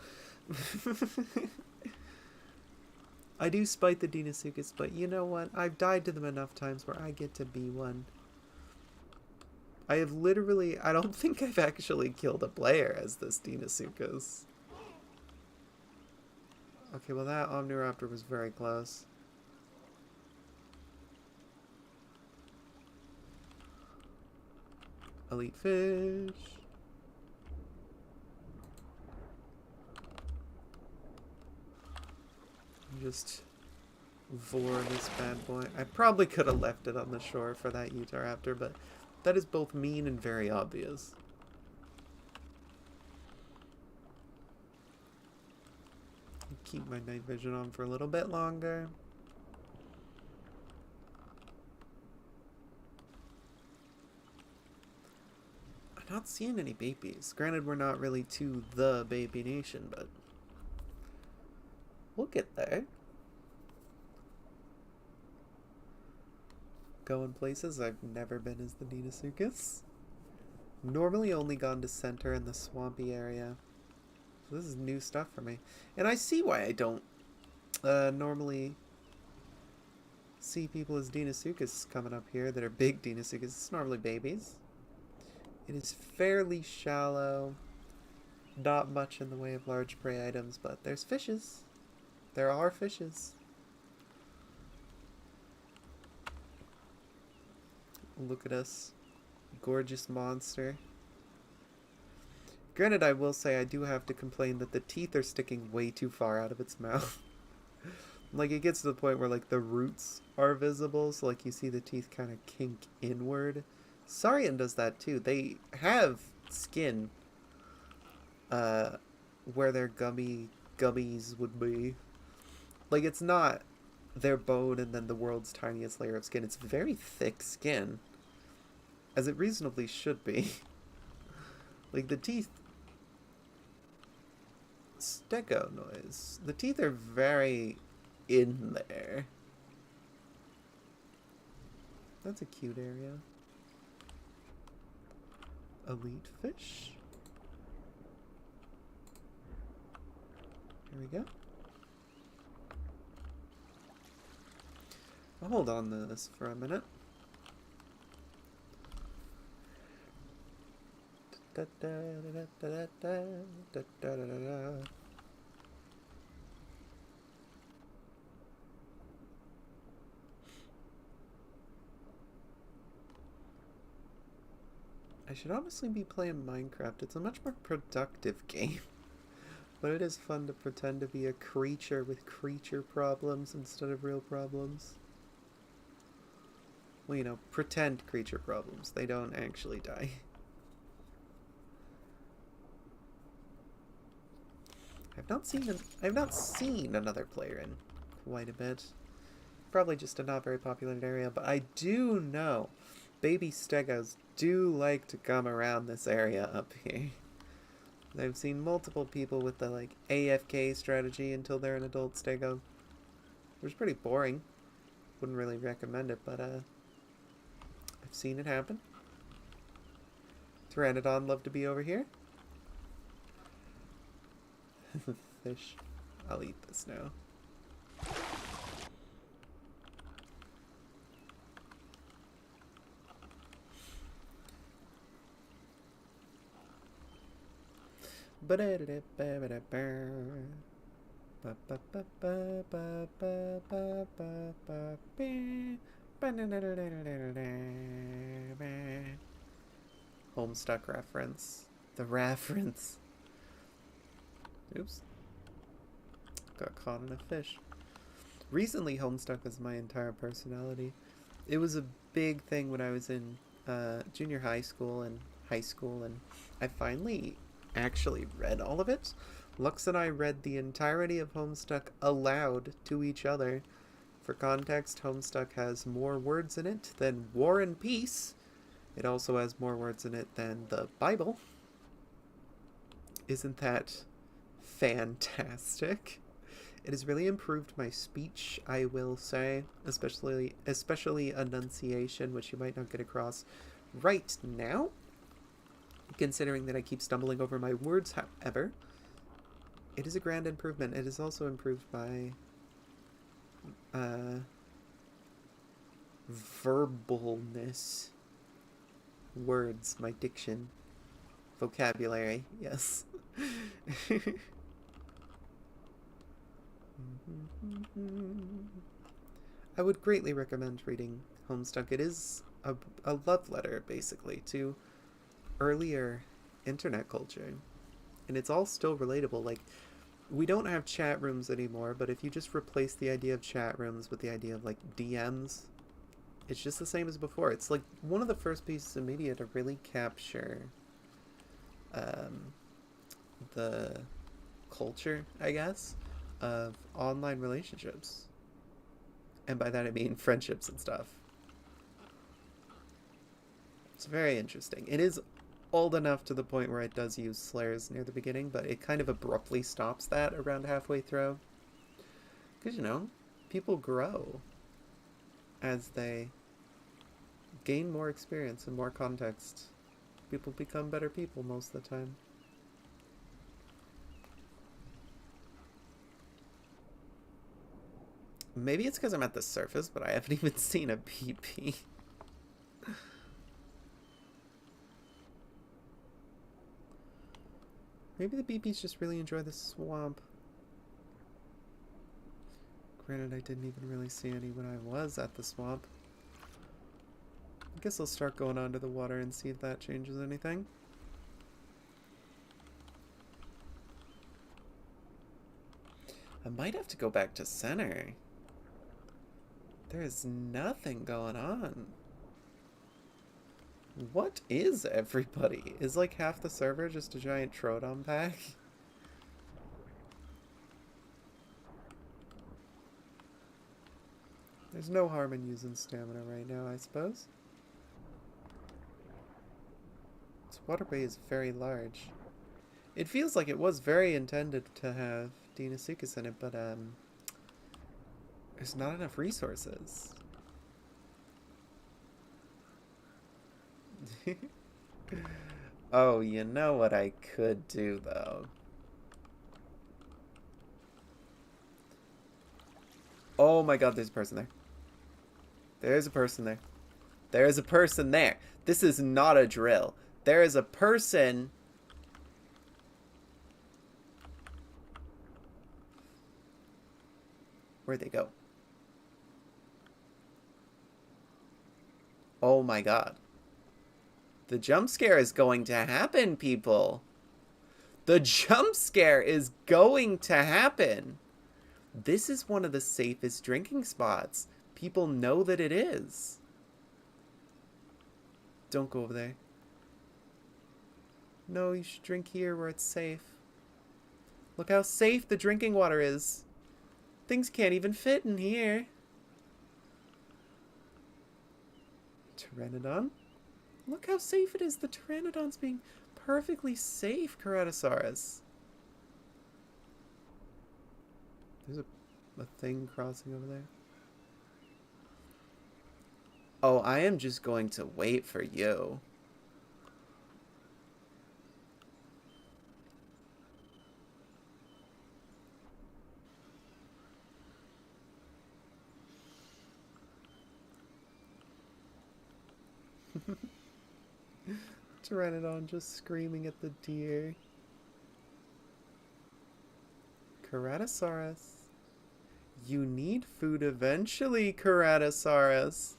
I do spite the Deinosuchus, but you know what? I've died to them enough times where I get to be one. I have literally, I don't think I've actually killed a player as this Deinosuchus. Okay, well that Omniraptor was very close. Elite fish. Just vor this bad boy. I probably could have left it on the shore for that Utahraptor, but that is both mean and very obvious. Keep my night vision on for a little bit longer. I'm not seeing any babies. Granted, we're not really to the baby nation, but we'll get there. Going places I've never been as the Deinosuchus. Normally only gone to center in the swampy area. So this is new stuff for me. And I see why I don't normally see people as Deinosuchus coming up here that are big Deinosuchus. It's normally babies. It is fairly shallow. Not much in the way of large prey items, but there's fishes. There are fishes. Look at us. Gorgeous monster. Granted, I will say I do have to complain that the teeth are sticking way too far out of its mouth. Like, it gets to the point where, like, the roots are visible, so, like, you see the teeth kind of kink inward. Saurian does that, too. They have skin, where their gummies would be. Like, it's not their bone and then the world's tiniest layer of skin. It's very thick skin, as it reasonably should be. Like, the teeth... Stego noise. The teeth are very in there. That's a cute area. Elite fish. Here we go. I'll hold on to this for a minute. I should honestly be playing Minecraft. It's a much more productive game. But it is fun to pretend to be a creature with creature problems instead of real problems. Well, you know, pretend creature problems. They don't actually die. I've not seen another player in quite a bit. Probably just a not very populated area, but I do know baby stegos do like to come around this area up here. I've seen multiple people with the, like, AFK strategy until they're an adult stego. Which is pretty boring. Wouldn't really recommend it, but, I've seen it happen. Pteranodon love to be over here. Fish. I'll eat this now. Homestuck reference. The reference. Oops. Got caught in a fish. Recently, Homestuck was my entire personality. It was a big thing when I was in junior high school, and I finally actually read all of it. Lux and I read the entirety of Homestuck aloud to each other. For context, Homestuck has more words in it than War and Peace. It also has more words in it than the Bible. Isn't that fantastic? It has really improved my speech, I will say, especially enunciation, which you might not get across right now, considering that I keep stumbling over my words, however. It is a grand improvement. It is also improved my verbalness, words, my diction, vocabulary, yes. I would greatly recommend reading Homestuck. It is a love letter, basically, to earlier internet culture. And it's all still relatable. Like, we don't have chat rooms anymore, but if you just replace the idea of chat rooms with the idea of, like, DMs, it's just the same as before. It's, like, one of the first pieces of media to really capture the culture, I guess, of online relationships. And by that I mean friendships and stuff. It's very interesting. It is old enough to the point where it does use slurs near the beginning, but it kind of abruptly stops that around halfway through. Because, you know, people grow as they gain more experience and more context. People become better people most of the time. Maybe it's because I'm at the surface, but I haven't even seen a PP. Maybe the BPs just really enjoy the swamp. Granted, I didn't even really see any when I was at the swamp. I guess I'll start going onto the water and see if that changes anything. I might have to go back to center. There is nothing going on. What is everybody? Is like half the server just a giant Troodon pack? There's no harm in using stamina right now, I suppose. This waterway is very large. It feels like it was very intended to have Deinosuchus in it, but there's not enough resources. Oh, you know what I could do, though? Oh my god, there's a person there. There's a person there. There's a person there. This is not a drill. There is a person... Where'd they go? Oh my god. The jump scare is going to happen, people. The jump scare is going to happen. This is one of the safest drinking spots. People know that it is. Don't go over there. No, you should drink here where it's safe. Look how safe the drinking water is. Things can't even fit in here. Pteranodon? Look how safe it is. The Pteranodon's being perfectly safe, Keratosaurus. There's a thing crossing over there. Oh, I am just going to wait for you. Pteranodon just screaming at the deer. Keratosaurus. You need food eventually, Keratosaurus.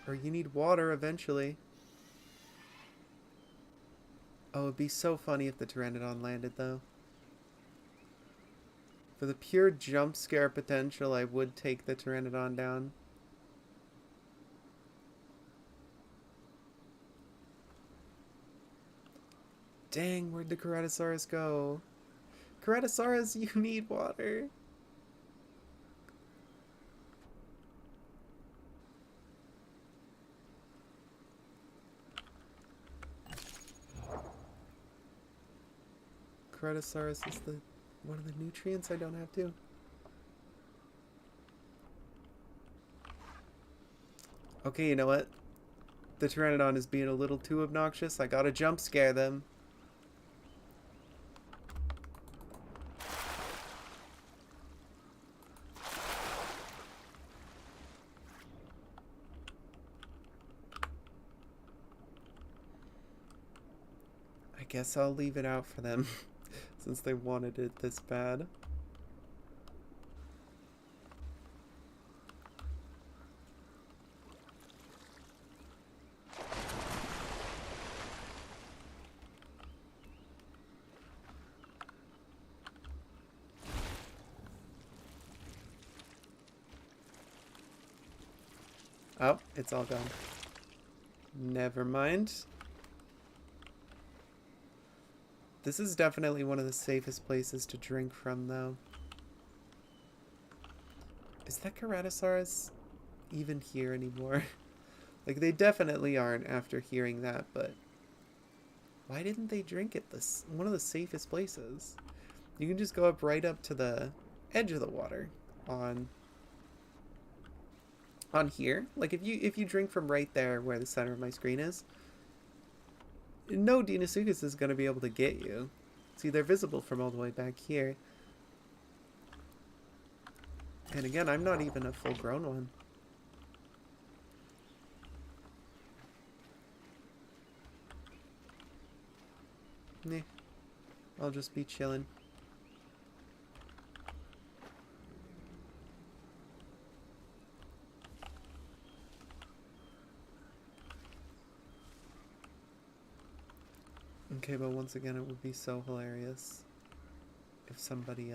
Or you need water eventually. Oh, it'd be so funny if the Pteranodon landed, though. For the pure jump scare potential, I would take the Pteranodon down. Dang, where'd the Keratosaurus go? Keratosaurus, you need water. Keratosaurus is the one of the nutrients I don't have to. Okay, you know what? The Pteranodon is being a little too obnoxious. I gotta jump scare them. I guess I'll leave it out for them since they wanted it this bad. Oh, it's all gone. Never mind. This is definitely one of the safest places to drink from, though. Is that Keratosaurus even here anymore? Like, they definitely aren't after hearing that, but why didn't they drink at this one of the safest places? You can just go up right up to the edge of the water on here. Like, if you drink from right there where the center of my screen is, no Deinosuchus is going to be able to get you. See, they're visible from all the way back here. And again, I'm not even a full-grown one. Nah, I'll just be chilling. Okay, but once again, it would be so hilarious if somebody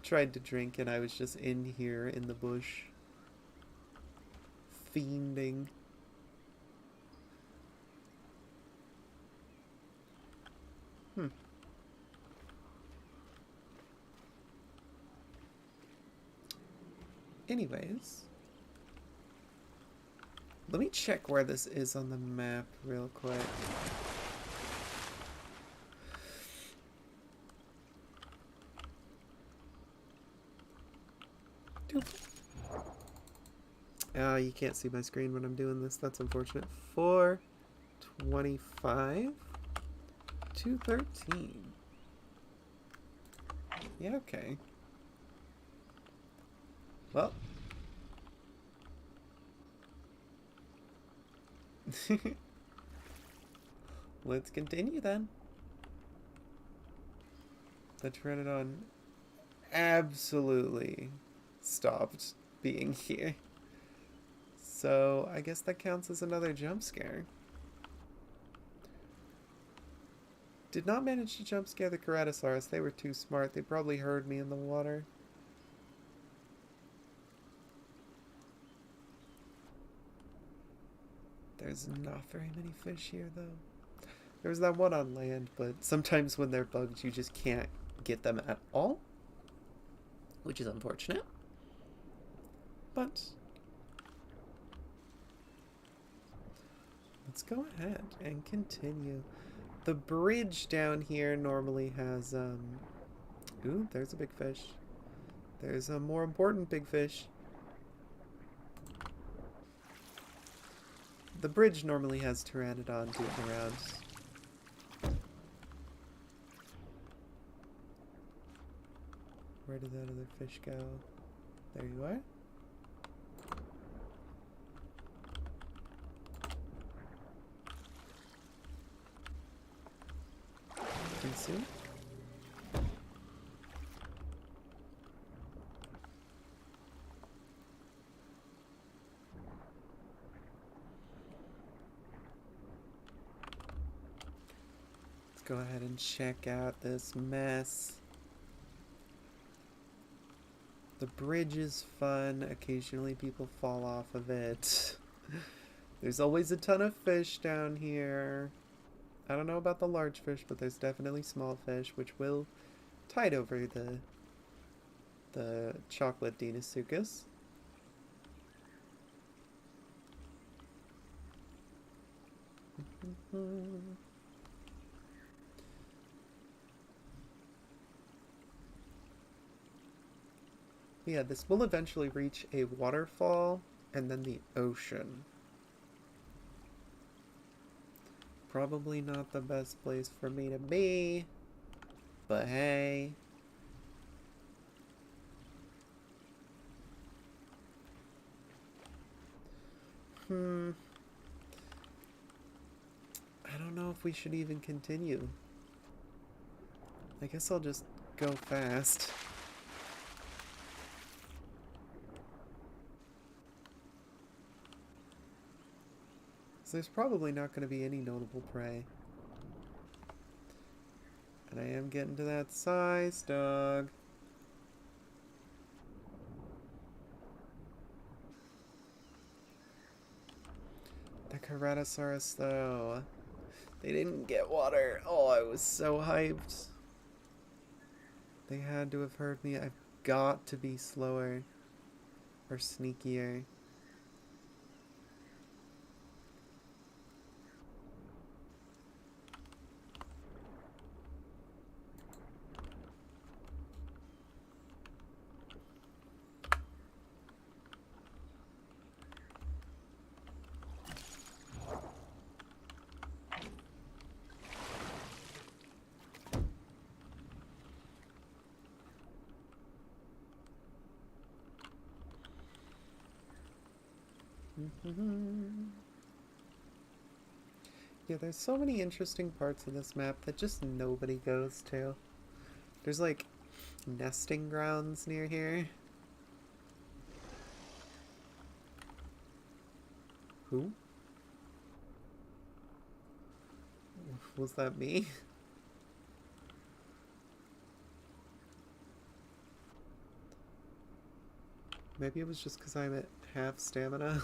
tried to drink and I was just in here in the bush fiending. Anyways, let me check where this is on the map real quick. You can't see my screen when I'm doing this. That's unfortunate. 425 to 13. Yeah, okay. Well. Let's continue then. The Pteranodon absolutely stopped being here. So I guess that counts as another jump scare. Did not manage to jump scare the Keratosaurus. They were too smart. They probably heard me in the water. There's not very many fish here, though. There's that one on land, but sometimes when they're bugs, you just can't get them at all, which is unfortunate. But let's go ahead and continue. The bridge down here normally has, ooh, there's a big fish. There's a more important big fish. The bridge normally has Pteranodon tooting around. Where did that other fish go? There you are. Consume. Let's go ahead and check out this mess. The bridge is fun. Occasionally people fall off of it. There's always a ton of fish down here. I don't know about the large fish, but there's definitely small fish, which will tide over the chocolate Deinosuchus. Yeah, this will eventually reach a waterfall and then the ocean. Probably not the best place for me to be, but hey. I don't know if we should even continue. I guess I'll just go fast. So there's probably not going to be any notable prey. And I am getting to that size, dog. The Ceratosaurus, though. They didn't get water. Oh, I was so hyped. They had to have heard me. I've got to be slower. Or sneakier. Yeah, there's so many interesting parts of this map that just nobody goes to. There's like nesting grounds near here. Who? Was that me? Maybe it was just because I'm at half stamina.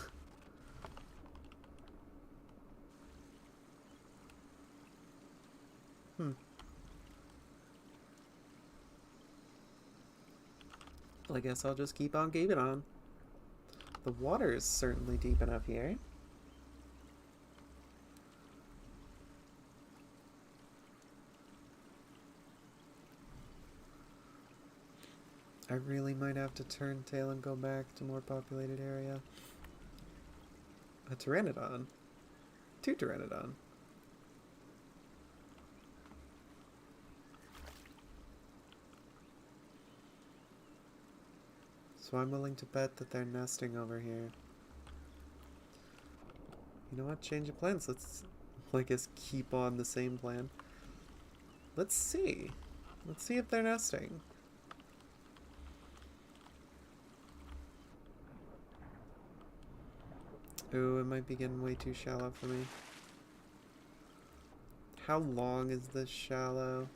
Well, I guess I'll just keep on keeping on. The water is certainly deep enough here. I really might have to turn tail and go back to more populated area. A pteranodon. 2 pteranodon. So I'm willing to bet that they're nesting over here. You know what? Change of plans. Let's, I guess, keep on the same plan. Let's see. Let's see if they're nesting. Ooh, it might be getting way too shallow for me. How long is this shallow?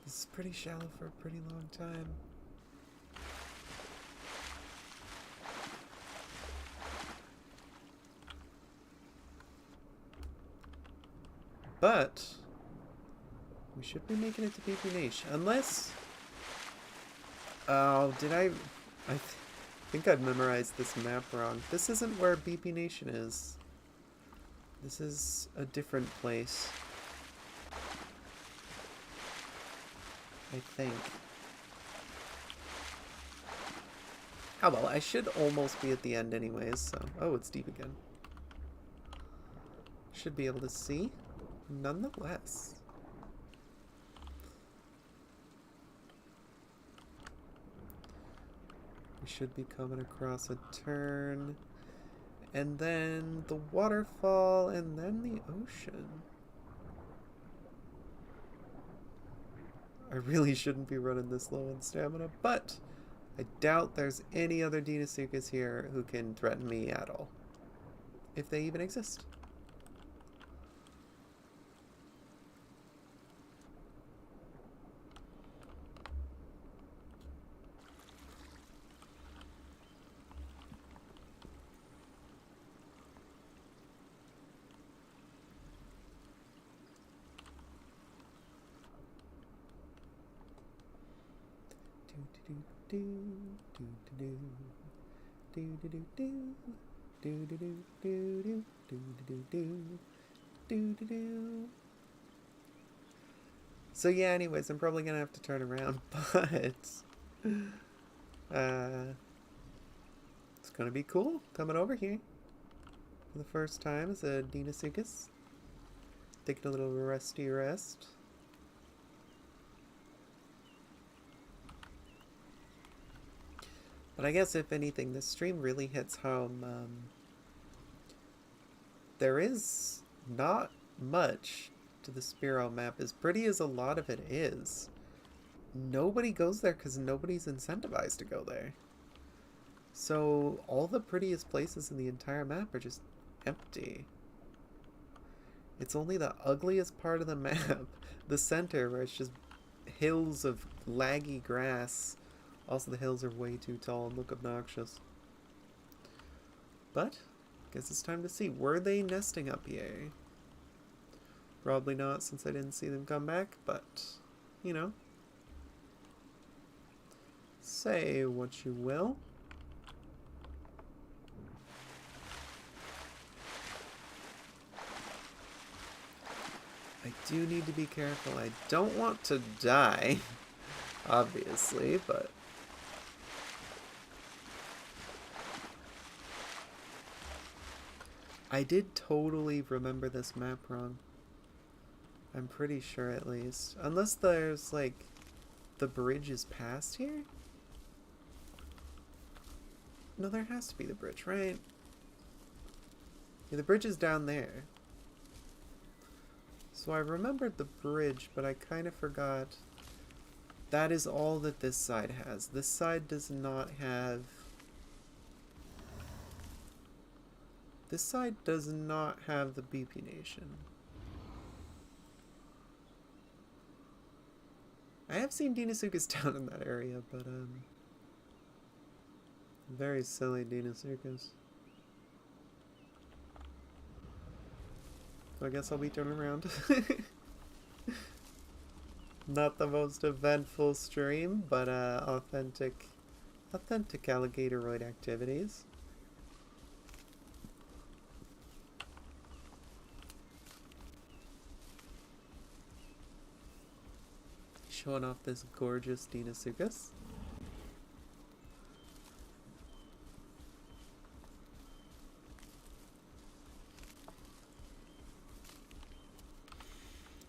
This is pretty shallow for a pretty long time. But we should be making it to BP Nation. Unless... Oh, did I think I'd memorized this map wrong. This isn't where BP Nation is. This is a different place. I think. Oh well, I should almost be at the end anyways, so... Oh, it's deep again. Should be able to see. Nonetheless. We should be coming across a turn. And then the waterfall, and then the ocean. I really shouldn't be running this low on stamina, but I doubt there's any other Deinosuchus here who can threaten me at all. If they even exist. Do do do do do do do do do. Do do do do do do do do do do do. So yeah, anyways, I'm probably gonna have to turn around, but it's gonna be cool coming over here for the first time as a Deinosuchus. Taking a little rusty rest. But I guess if anything, this stream really hits home. There is not much to the Spiro map, as pretty as a lot of it is. Nobody goes there because nobody's incentivized to go there. So all the prettiest places in the entire map are just empty. It's only the ugliest part of the map, the center, where it's just hills of laggy grass. Also, the hills are way too tall and look obnoxious. But, guess it's time to see. Were they nesting up here? Probably not, since I didn't see them come back, but, you know. Say what you will. I do need to be careful. I don't want to die, obviously, but... I did totally remember this map wrong. I'm pretty sure, at least. Unless there's, like, the bridge is past here? No, there has to be the bridge, right? Yeah, the bridge is down there. So I remembered the bridge, but I kind of forgot. That is all that this side has. This side does not have... This side does not have the BP Nation. I have seen Deinosuchus down in that area, but, very silly Deinosuchus. So I guess I'll be turning around. Not the most eventful stream, but, authentic alligatoid activities. Showing off this gorgeous Deinosuchus.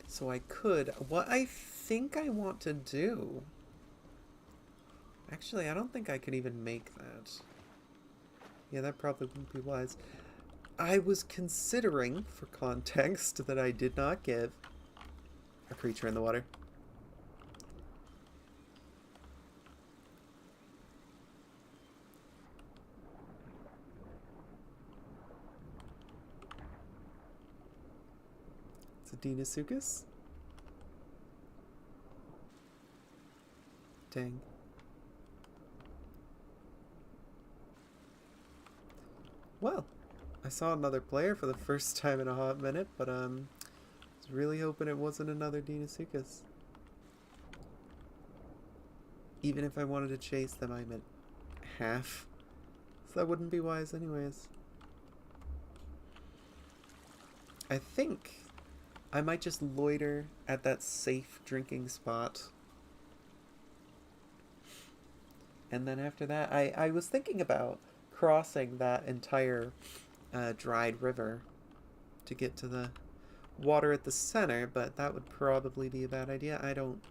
So I could, what I think I want to do, actually I don't think I could even make that. Yeah, that probably wouldn't be wise. I was considering, for context that I did not give, a creature in the water. Deinosuchus? Dang. Well, I saw another player for the first time in a hot minute, but I was really hoping it wasn't another Deinosuchus. Even if I wanted to chase them, I'm at half. So that wouldn't be wise anyways. I think I might just loiter at that safe drinking spot. And then after that, I was thinking about crossing that entire dried river to get to the water at the center, but that would probably be a bad idea. I don't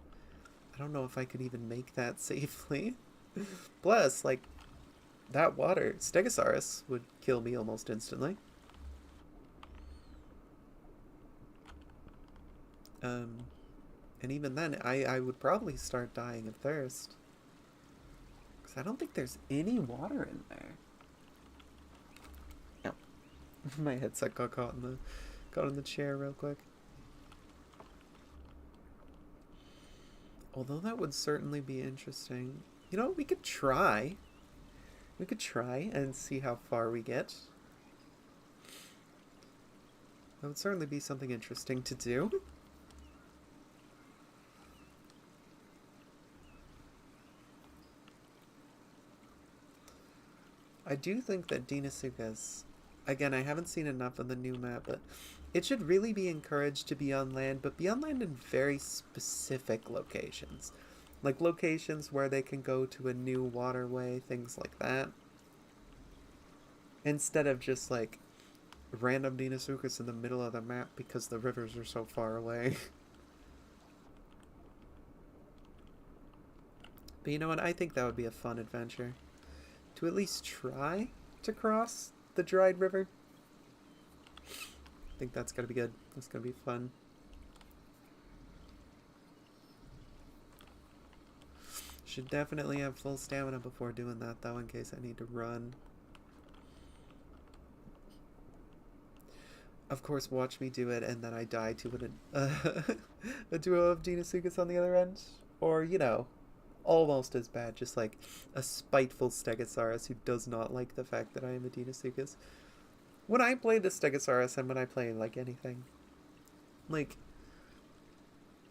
know if I could even make that safely. Plus, like, that water, Stegosaurus would kill me almost instantly. And even then, I would probably start dying of thirst. Because I don't think there's any water in there. No. My headset got caught in the chair real quick. Although that would certainly be interesting. You know, we could try. We could try and see how far we get. That would certainly be something interesting to do. I do think that Deinosuchus again, I haven't seen enough of the new map, but it should really be encouraged to be on land, but be on land in very specific locations. Like locations where they can go to a new waterway, things like that. Instead of just like random Deinosuchus in the middle of the map because the rivers are so far away. But you know what? I think that would be a fun adventure. To at least try to cross the dried river. I think that's gonna be good. That's gonna be fun. Should definitely have full stamina before doing that though, in case I need to run. Of course, watch me do it and then I die to a duo of Deinosuchus on the other end. Or, you know, almost as bad, just like a spiteful Stegosaurus who does not like the fact that I am a Deinosuchus. When I play the Stegosaurus and when I play like anything, like,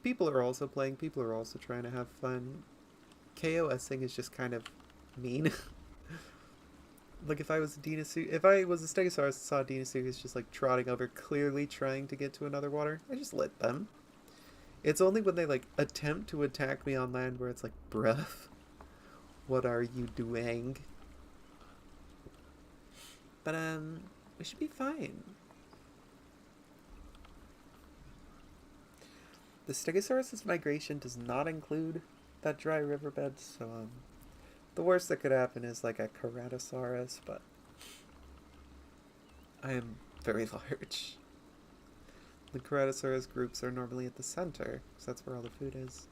people are also playing, people are also trying to have fun. KOSing is just kind of mean. Like if I was a Deinosuchus, if I was a Stegosaurus and saw a Deinosuchus just like trotting over, clearly trying to get to another water, I just let them. It's only when they like attempt to attack me on land where it's like, bruh, what are you doing? But we should be fine. The Stegosaurus' migration does not include that dry riverbed, so the worst that could happen is like a Ceratosaurus, but I am very large. The Ceratosaurus groups are normally at the center, because that's where all the food is.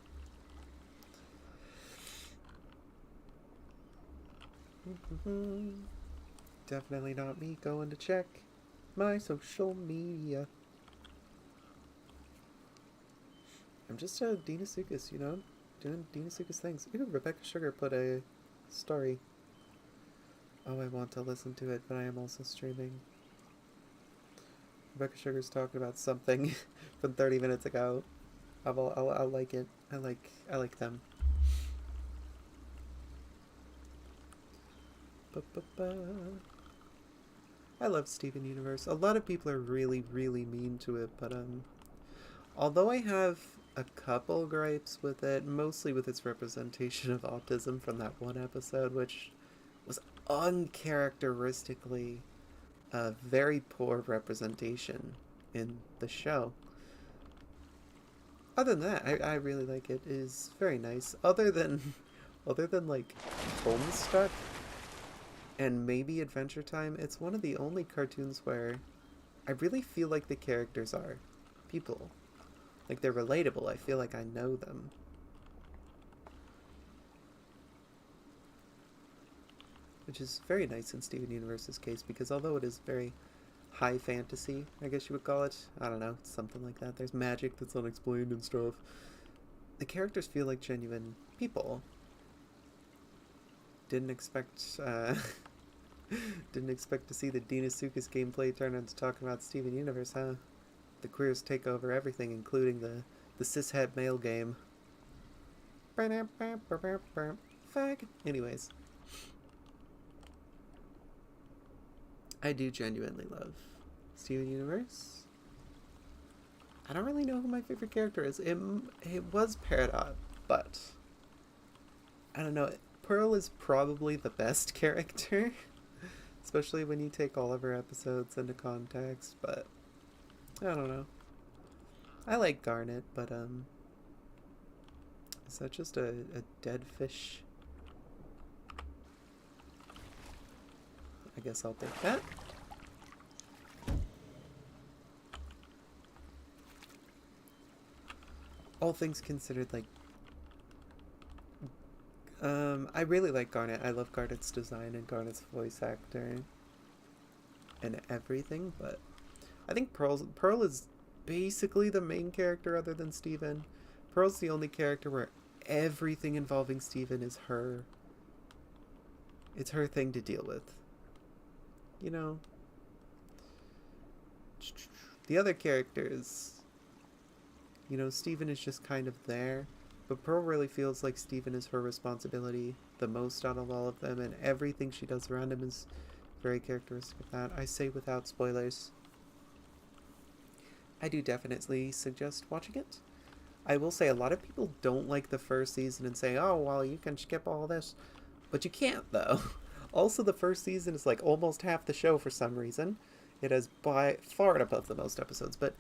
Definitely not me going to check my social media. I'm just a Deinosuchus, you know? Doing Deinosuchus things. Ooh, Rebecca Sugar put a story. Oh, I want to listen to it, but I am also streaming. Rebecca Sugar's talking about something from 30 minutes ago. I'll like it. I like them. I love Steven Universe. A lot of people are really, really mean to it, but although I have a couple gripes with it, mostly with its representation of autism from that one episode, which was uncharacteristically a very poor representation in the show. Other than that, I really like it. It is very nice. Other than like Homestuck and maybe Adventure Time, it's one of the only cartoons where I really feel like the characters are people. Like they're relatable. I feel like I know them. Which is very nice in Steven Universe's case, because although it is very high fantasy, I guess you would call it, I don't know, something like that. There's magic that's unexplained and stuff. The characters feel like genuine people. Didn't expect didn't expect to see the Deinosuchus gameplay turn into talking about Steven Universe, huh? The queers take over everything, including the cishet male game. Fag. Anyways. I do genuinely love Steven Universe. I don't really know who my favorite character is. It was Peridot, but I don't know. Pearl is probably the best character, especially when you take all of her episodes into context, but I don't know. I like Garnet, but is that just a dead fish? I guess I'll take that. All things considered, like, I really like Garnet. I love Garnet's design and Garnet's voice actor and everything, but I think Pearl is basically the main character other than Steven. Pearl's the only character where everything involving Steven is her. It's her thing to deal with. You know? The other characters, you know, Steven is just kind of there, but Pearl really feels like Steven is her responsibility the most out of all of them, and everything she does around him is very characteristic of that. I say without spoilers. I do definitely suggest watching it. I will say a lot of people don't like the first season and say, oh, well, you can skip all this. But you can't, though. Also, the first season is like almost half the show for some reason. It has by far and above the most episodes. But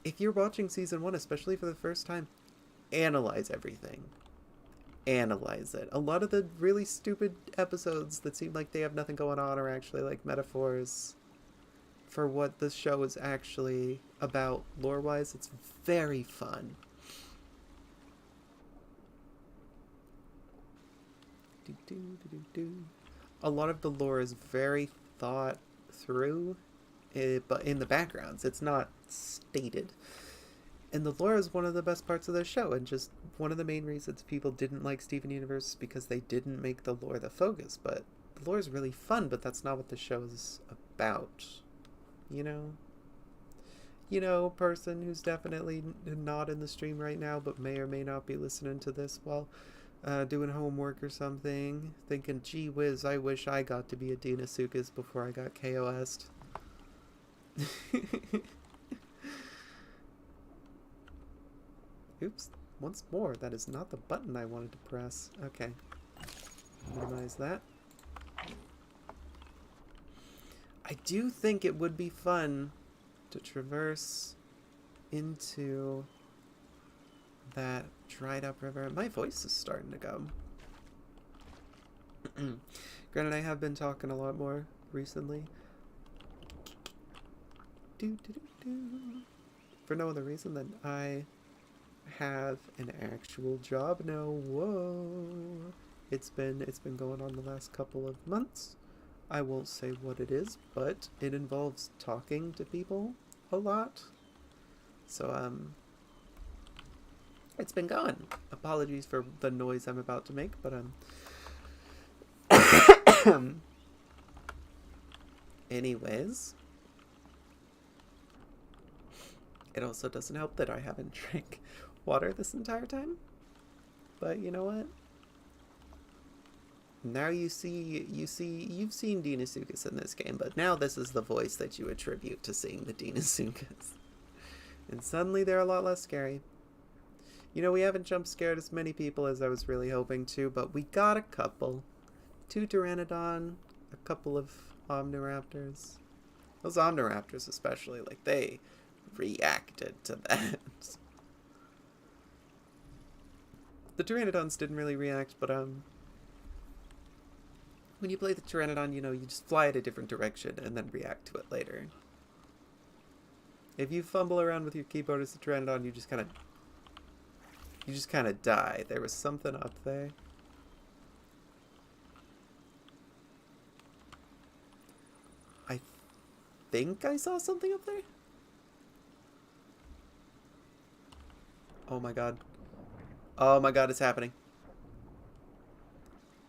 if you're watching season 1, especially for the first time, analyze everything. Analyze it. A lot of the really stupid episodes that seem like they have nothing going on are actually like metaphors for what the show is actually about lore-wise. It's very fun. A lot of the lore is very thought through, but in the backgrounds, it's not stated. And the lore is one of the best parts of the show, and just one of the main reasons people didn't like Steven Universe is because they didn't make the lore the focus. But the lore is really fun, but that's not what the show is about. You know? You know, person who's definitely not in the stream right now, but may or may not be listening to this while doing homework or something, thinking, gee whiz, I wish I got to be a Deinosuchus before I got KOS'd. Oops, once more, that is not the button I wanted to press. Okay, minimize that. I do think it would be fun to traverse into that dried up river. My voice is starting to go. Granted, I have been talking a lot more recently. For no other reason than I have an actual job now. Whoa. It's been going on the last couple of months. I won't say what it is, but it involves talking to people a lot. So, it's been going. Apologies for the noise I'm about to make, but, anyways. It also doesn't help that I haven't drank water this entire time. But you know what? Now you've seen Deinosuchus in this game, but now this is the voice that you attribute to seeing the Deinosuchus. And suddenly they're a lot less scary. You know, we haven't jump scared as many people as I was really hoping to, but we got a couple. 2 Pteranodon, a couple of Omniraptors. Those Omniraptors especially, like, they reacted to that. The Pteranodons didn't really react, but, when you play the Pteranodon, you know, you just fly at a different direction and then react to it later. If you fumble around with your keyboard as the Pteranodon, you just kind of die. There was something up there. I think I saw something up there. Oh my god. Oh my god, it's happening.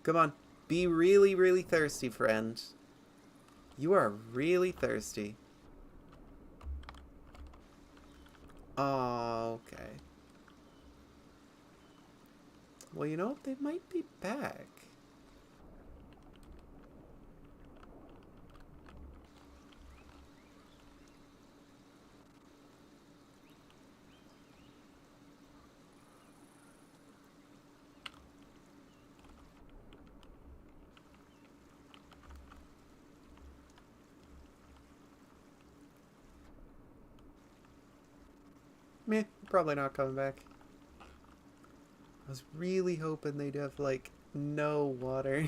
Come on. Be really, really thirsty, friend. You are really thirsty. Oh, okay. Well, you know, they might be back. Meh, probably not coming back. I was really hoping they'd have, like, no water.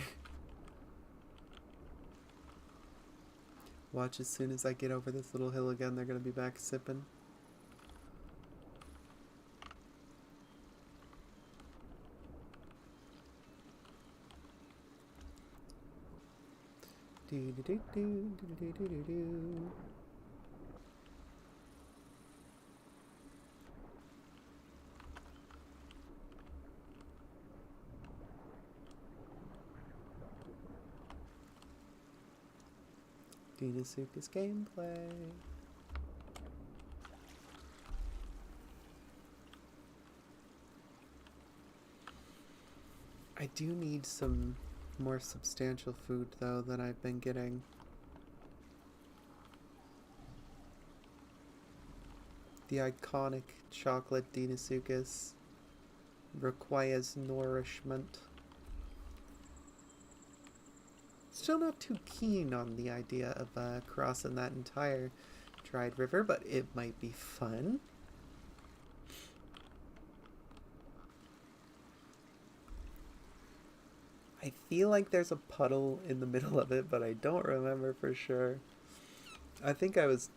Watch, as soon as I get over this little hill again, they're gonna be back sipping. Do-do-do-do-do-do-do-do-do. Deinosuchus gameplay. I do need some more substantial food, though, than I've been getting. The iconic chocolate Deinosuchus requires nourishment. Still not too keen on the idea of crossing that entire dried river, but it might be fun. I feel like there's a puddle in the middle of it, but I don't remember for sure. I think I was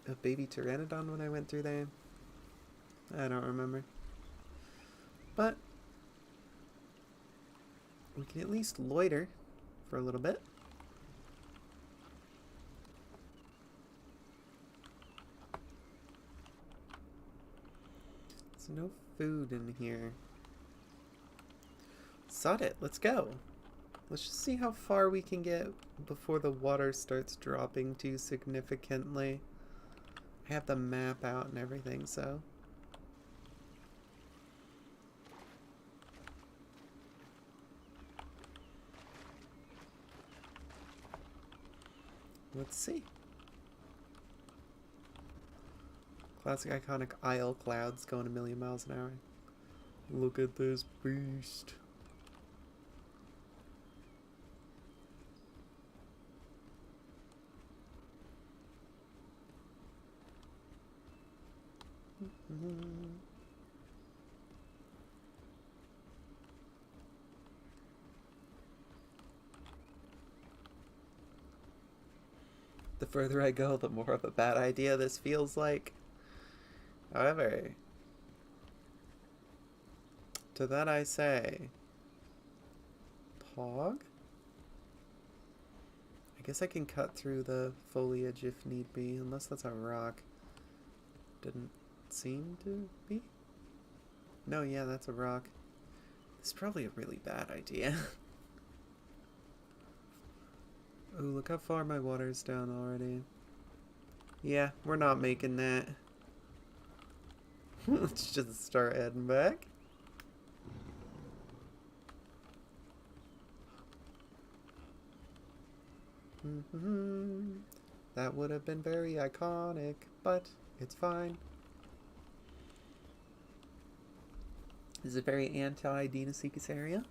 a baby pteranodon when I went through there. I don't remember. But we can at least loiter for a little bit. There's no food in here. Sod it, let's go. Let's just see how far we can get before the water starts dropping too significantly. I have the map out and everything, so. Let's see. Classic iconic Isle clouds going a million miles an hour. Look at this beast. The further I go, the more of a bad idea this feels like. However, to that I say, Pog? I guess I can cut through the foliage if need be, unless that's a rock. Didn't seem to be. No, yeah, that's a rock. It's probably a really bad idea. Oh, look how far my water's down already. Yeah, we're not making that. Let's just start heading back. That would have been very iconic, but it's fine. This is a very anti-Deinosuchus area,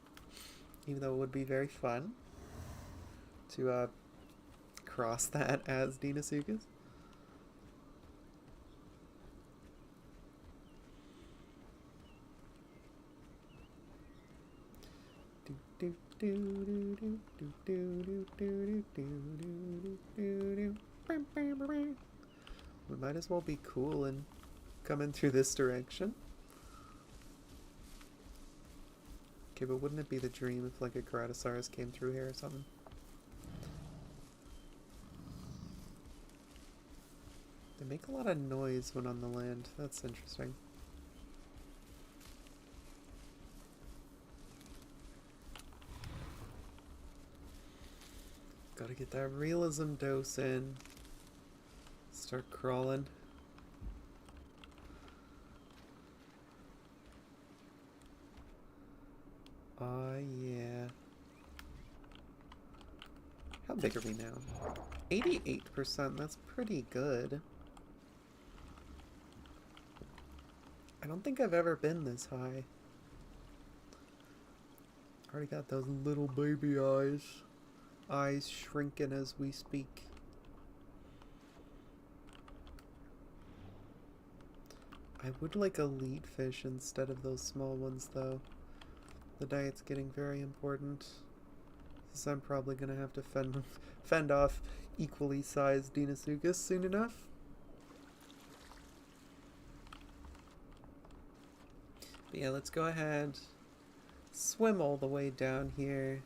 even though it would be very fun to cross that as Deinosuchus. We might as well be cool and come in through this direction. Okay, but wouldn't it be the dream if like a Ceratosaurus came through here or something? They make a lot of noise when on the land. That's interesting. Gotta get that realism dose in. Start crawling. Oh yeah. How big are we now? 88%, that's pretty good. I don't think I've ever been this high. Already got those little baby eyes. Eyes shrinking as we speak. I would like elite fish instead of those small ones though. The diet's getting very important. Since I'm probably gonna have to fend off equally sized Deinosuchus soon enough. But yeah, let's go ahead, swim all the way down here,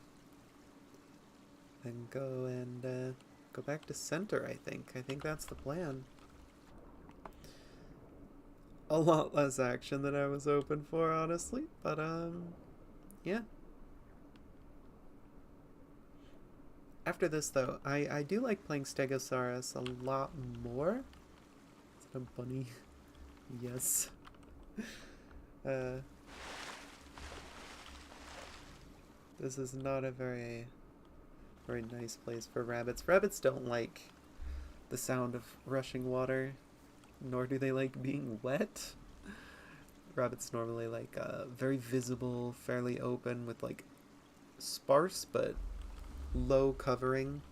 and go and go back to center, I think. I think that's the plan. A lot less action than I was hoping for, honestly, but yeah. After this, though, I do like playing Stegosaurus a lot more. Is that a bunny? Yes. This is not a very nice place for rabbits. Rabbits don't like the sound of rushing water. nor do they like being wet. Rabbits normally like very visible, fairly open with like sparse but low covering,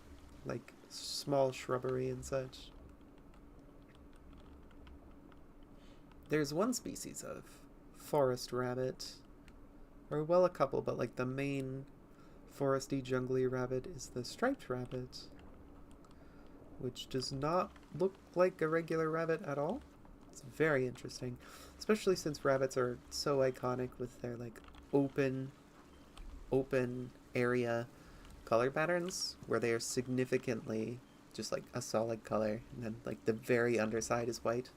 like small shrubbery and such. There's one species of forest rabbit, or well, a couple, but like the main foresty jungly rabbit is the striped rabbit, which does not look like a regular rabbit at all. It's very interesting, especially since rabbits are so iconic with their like open area color patterns where they are significantly just like a solid color and then like the very underside is white.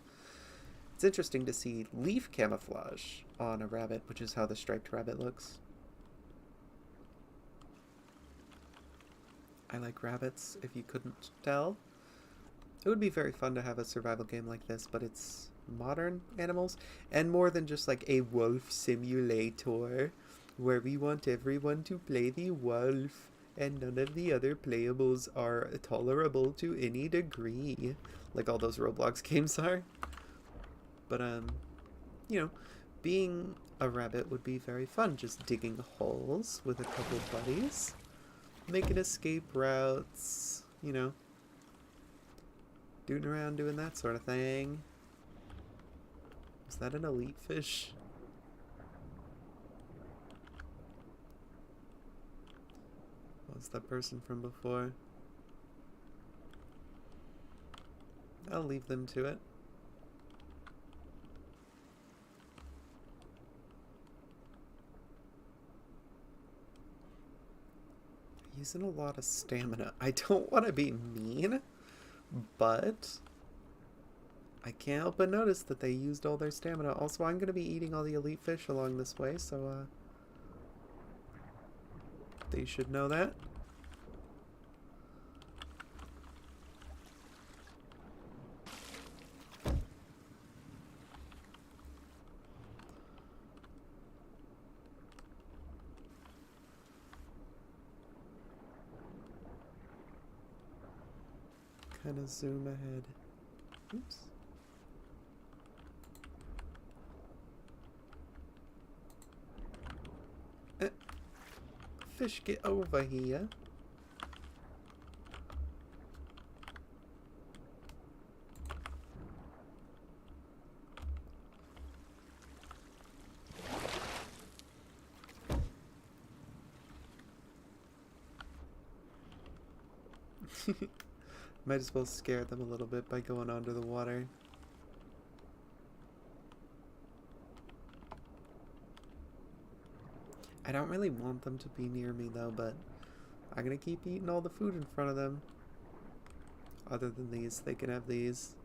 It's interesting to see leaf camouflage on a rabbit, which is how the striped rabbit looks. I like rabbits, if you couldn't tell. It would be very fun to have a survival game like this, but it's modern animals, and more than just like a wolf simulator, where we want everyone to play the wolf, and none of the other playables are tolerable to any degree, like all those Roblox games are. But, you know, being a rabbit would be very fun, just digging holes with a couple buddies, making escape routes, you know, dooting around doing that sort of thing. Is that an elite fish? Was that person from before? I'll leave them to it. Using a lot of stamina. I don't want to be mean, but I can't help but notice that they used all their stamina. Also, I'm going to be eating all the elite fish along this way, so they should know that. Kind of zoom ahead. Oops. Fish, get over here. Might as well scare them a little bit by going under the water. I don't really want them to be near me though, but I'm gonna keep eating all the food in front of them. Other than these, they can have these.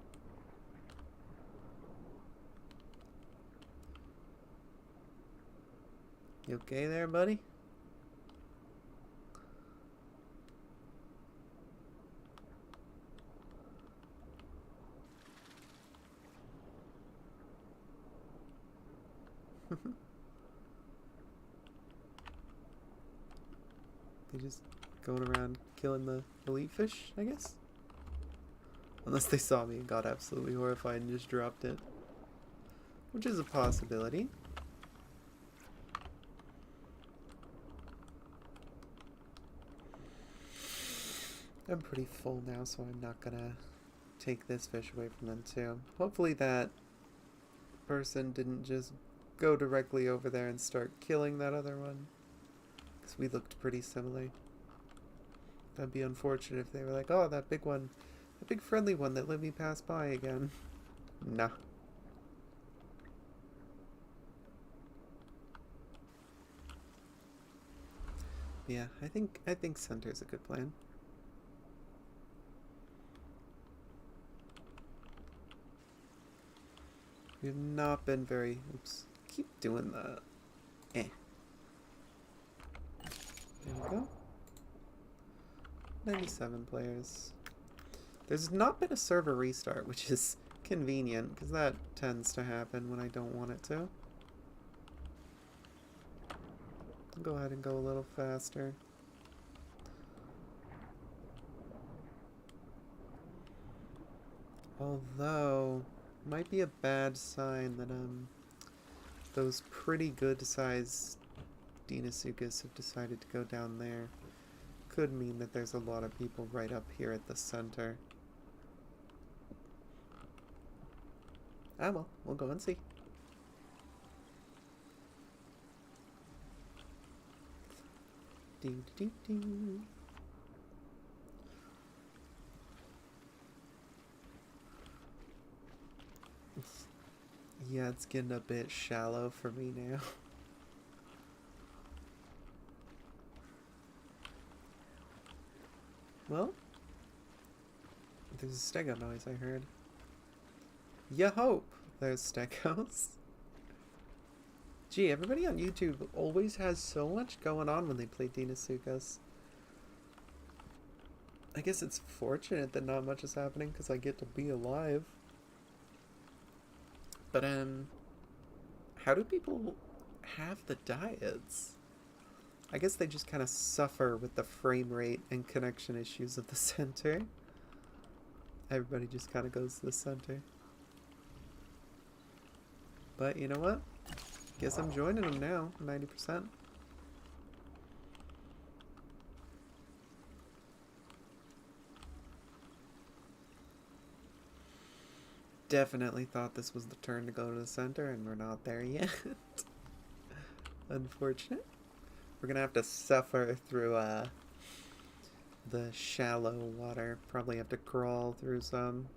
You okay there, buddy? They just going around killing the elite fish, I guess? Unless they saw me and got absolutely horrified and just dropped it. Which is a possibility. I'm pretty full now, so I'm not gonna take this fish away from them too. Hopefully that person didn't just go directly over there and start killing that other one. Because we looked pretty similar. That'd be unfortunate if they were like, oh, that big one. The big friendly one that let me pass by again. Nah. Yeah, I think center's a good plan. We've not been very... Oops. Keep doing that. Eh. There we go. 97 players. There's not been a server restart, which is convenient, because that tends to happen when I don't want it to. I'll go ahead and go a little faster. Although, Might be a bad sign that those pretty good sized Deinosuchus have decided to go down there. Could mean that there's a lot of people right up here at the center. Ah well, we'll go and see. Doo doo doo. Yeah, it's getting a bit shallow for me now. Well, there's a stego noise I heard. Ya hope there's stegos. Gee, everybody on YouTube always has so much going on when they play Deinosuchus. I guess it's fortunate that not much is happening because I get to be alive. But, how do people have the diets? I guess they just kind of suffer with the frame rate and connection issues of the center. Everybody just kind of goes to the center. But you know what? Guess I'm joining them now, 90%. Definitely thought this was the turn to go to the center, and we're not there yet. Unfortunate. We're gonna have to suffer through the shallow water. Probably have to crawl through some.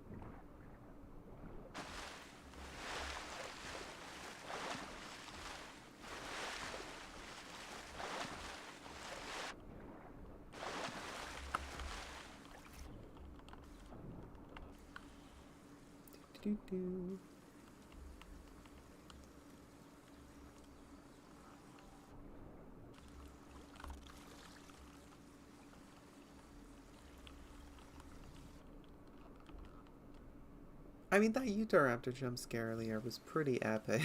Do-do-do. I mean, that Utahraptor jump scare earlier was pretty epic.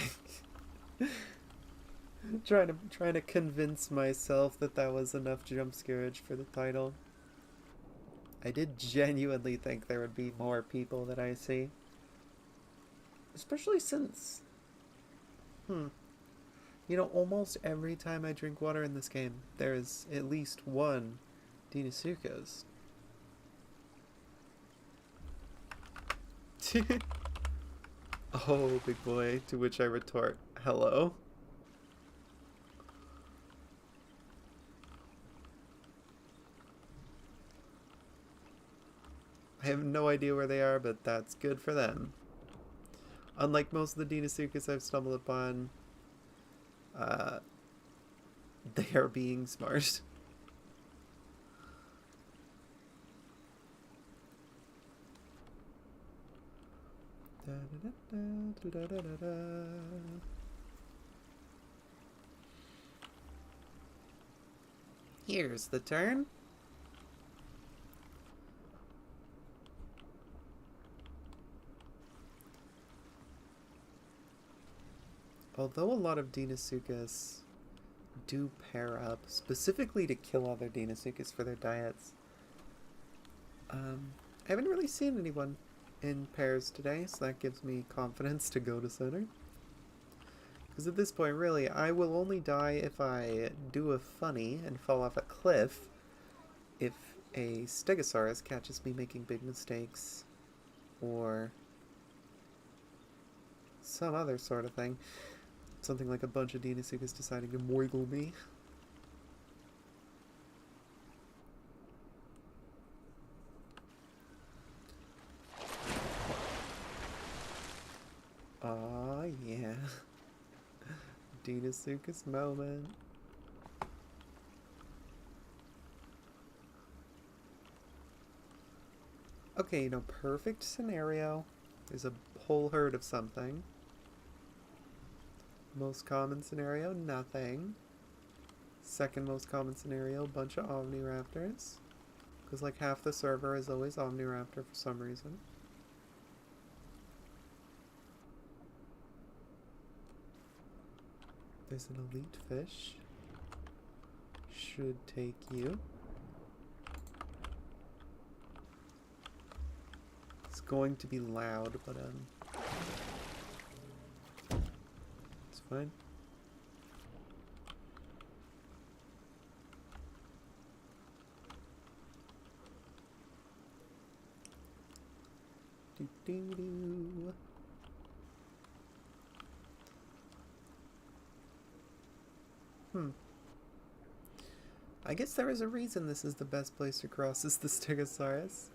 trying to convince myself that that was enough jump scarage for the title. I did genuinely think there would be more people that I see. Especially since... You know, almost every time I drink water in this game, there's at least one Deinosuchus. Oh, big boy, to which I retort, hello. I have no idea where they are, but that's good for them. Unlike most of the Deinosuchus I've stumbled upon, they are being smart. Here's the turn. Although a lot of Deinosuchus do pair up, specifically to kill other Deinosuchus for their diets, I haven't really seen anyone in pairs today, so that gives me confidence to go to center. Because at this point, really, I will only die if I do a funny and fall off a cliff, if a Stegosaurus catches me making big mistakes, or some other sort of thing. Something like a bunch of Deinosuchus deciding to moigle me. Aw, yeah. Deinosuchus moment. Okay, you know, perfect scenario. There's a whole herd of something. Most common scenario, nothing. Second most common scenario, bunch of Omniraptors. Because like half the server is always Omniraptor for some reason. There's an elite fish. Should take you. It's going to be loud, but fine. Do do do. I guess there is a reason this is the best place to cross is the Stegosaurus.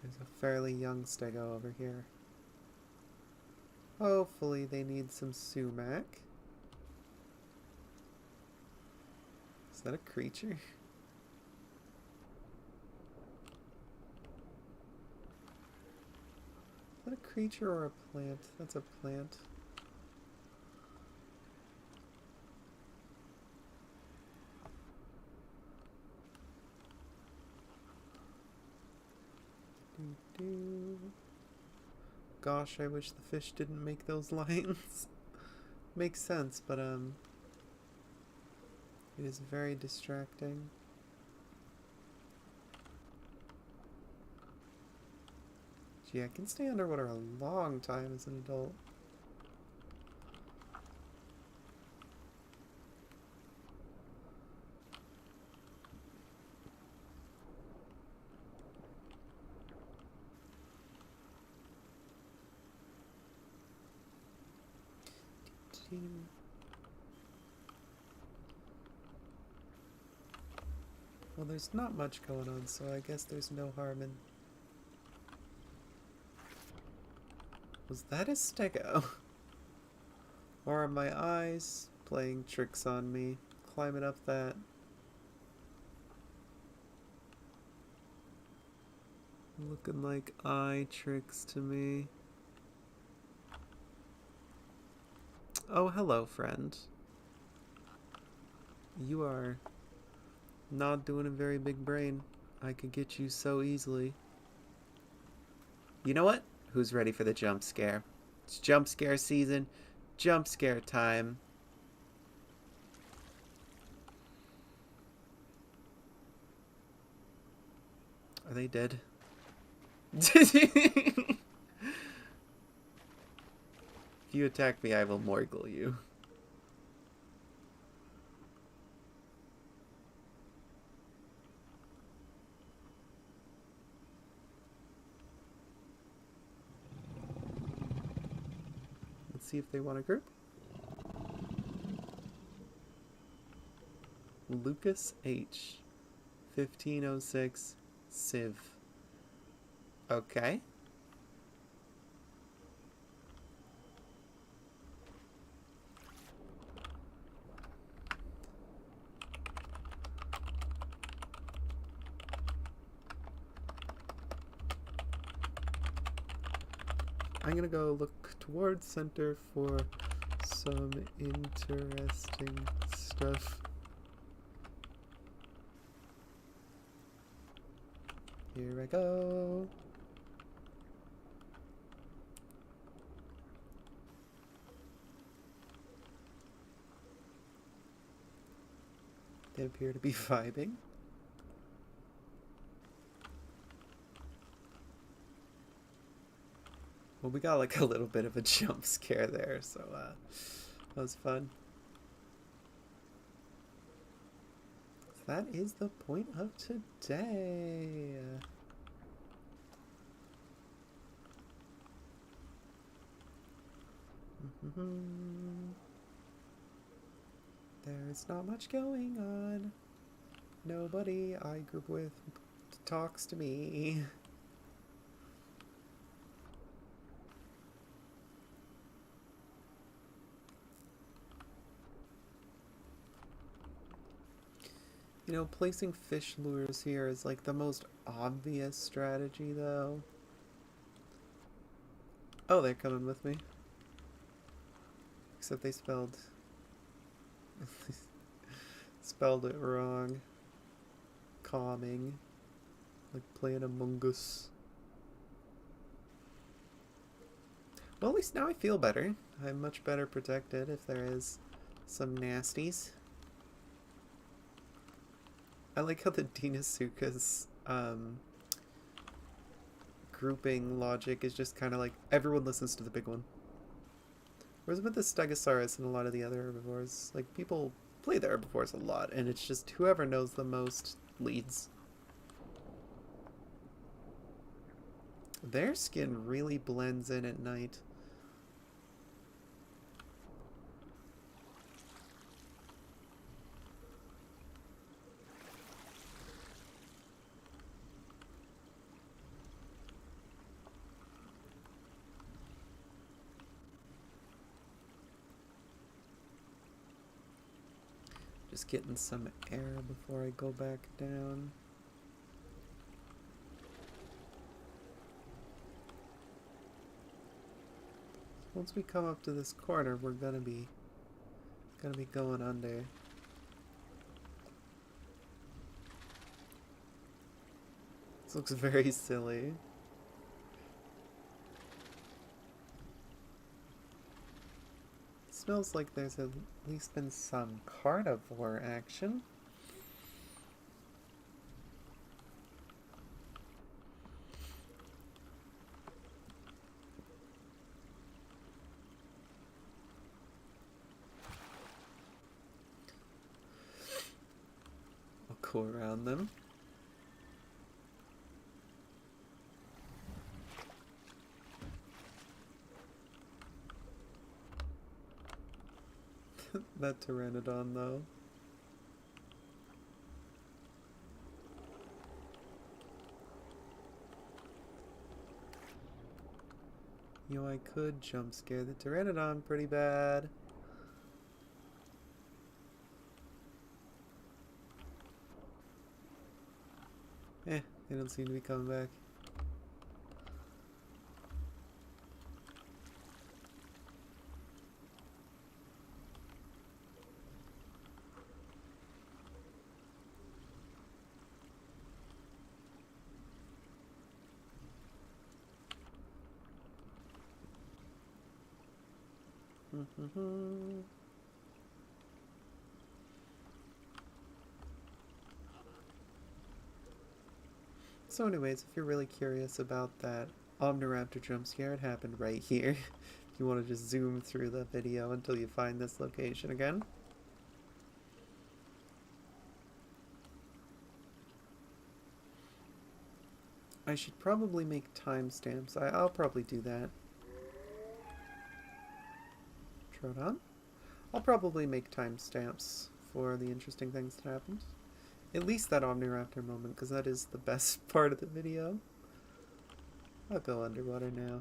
There's a fairly young stego over here. Hopefully they need some sumac. Is that a creature? Is that a creature or a plant? That's a plant. Gosh, I wish the fish didn't make those lines. Makes sense, but it is very distracting. Gee, I can stay underwater a long time as an adult. Well, there's not much going on, so I guess there's no harm in... Was that a stego? Or are my eyes playing tricks on me? Climbing up that. Looking like eye tricks to me. Oh, hello, friend. You are not doing a very big brain. I could get you so easily. You know what? Who's ready for the jump scare? It's jump scare season. Jump scare time. Are they dead? If you attack me, I will morgul you. Let's see if they want a group. Lucas H. 1506 Civ. Okay. I'm gonna go look towards center for some interesting stuff. Here I go. They appear to be vibing. Well, we got like a little bit of a jump scare there, so that was fun. So that is the point of today. There's not much going on. Nobody I group with talks to me. You know, placing fish lures here is like the most obvious strategy, though. Oh, they're coming with me. Except they spelled it wrong. Calming. Like playing Among Us. Well, at least now I feel better. I'm much better protected if there is some nasties. I like how the Deinosuchus grouping logic is just kind of like everyone listens to the big one. Whereas with the Stegosaurus and a lot of the other herbivores, like, people play the herbivores a lot, and it's just whoever knows the most leads. Their skin really blends in at night. Just getting some air before I go back down. Once we come up to this corner, we're gonna be going under. This looks very silly. Smells like there's at least been some carnivore action. I'll go around them. That pteranodon, though. You know, I could jump scare the pteranodon pretty bad. They don't seem to be coming back. So anyways, if you're really curious about that Omniraptor jump scare, it happened right here. If you want to just zoom through the video until you find this location again. I should probably make timestamps. I'll probably do that. Troodon? I'll probably make timestamps for the interesting things that happened. At least that Omniraptor moment, because that is the best part of the video. I'll go underwater now.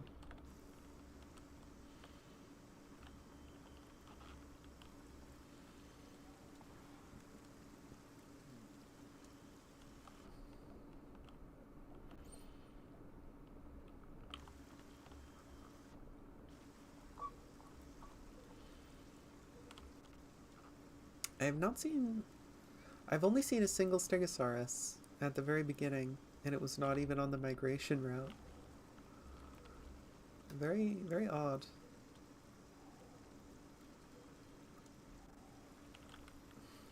I've only seen a single Stegosaurus at the very beginning, and it was not even on the migration route. Very, very odd.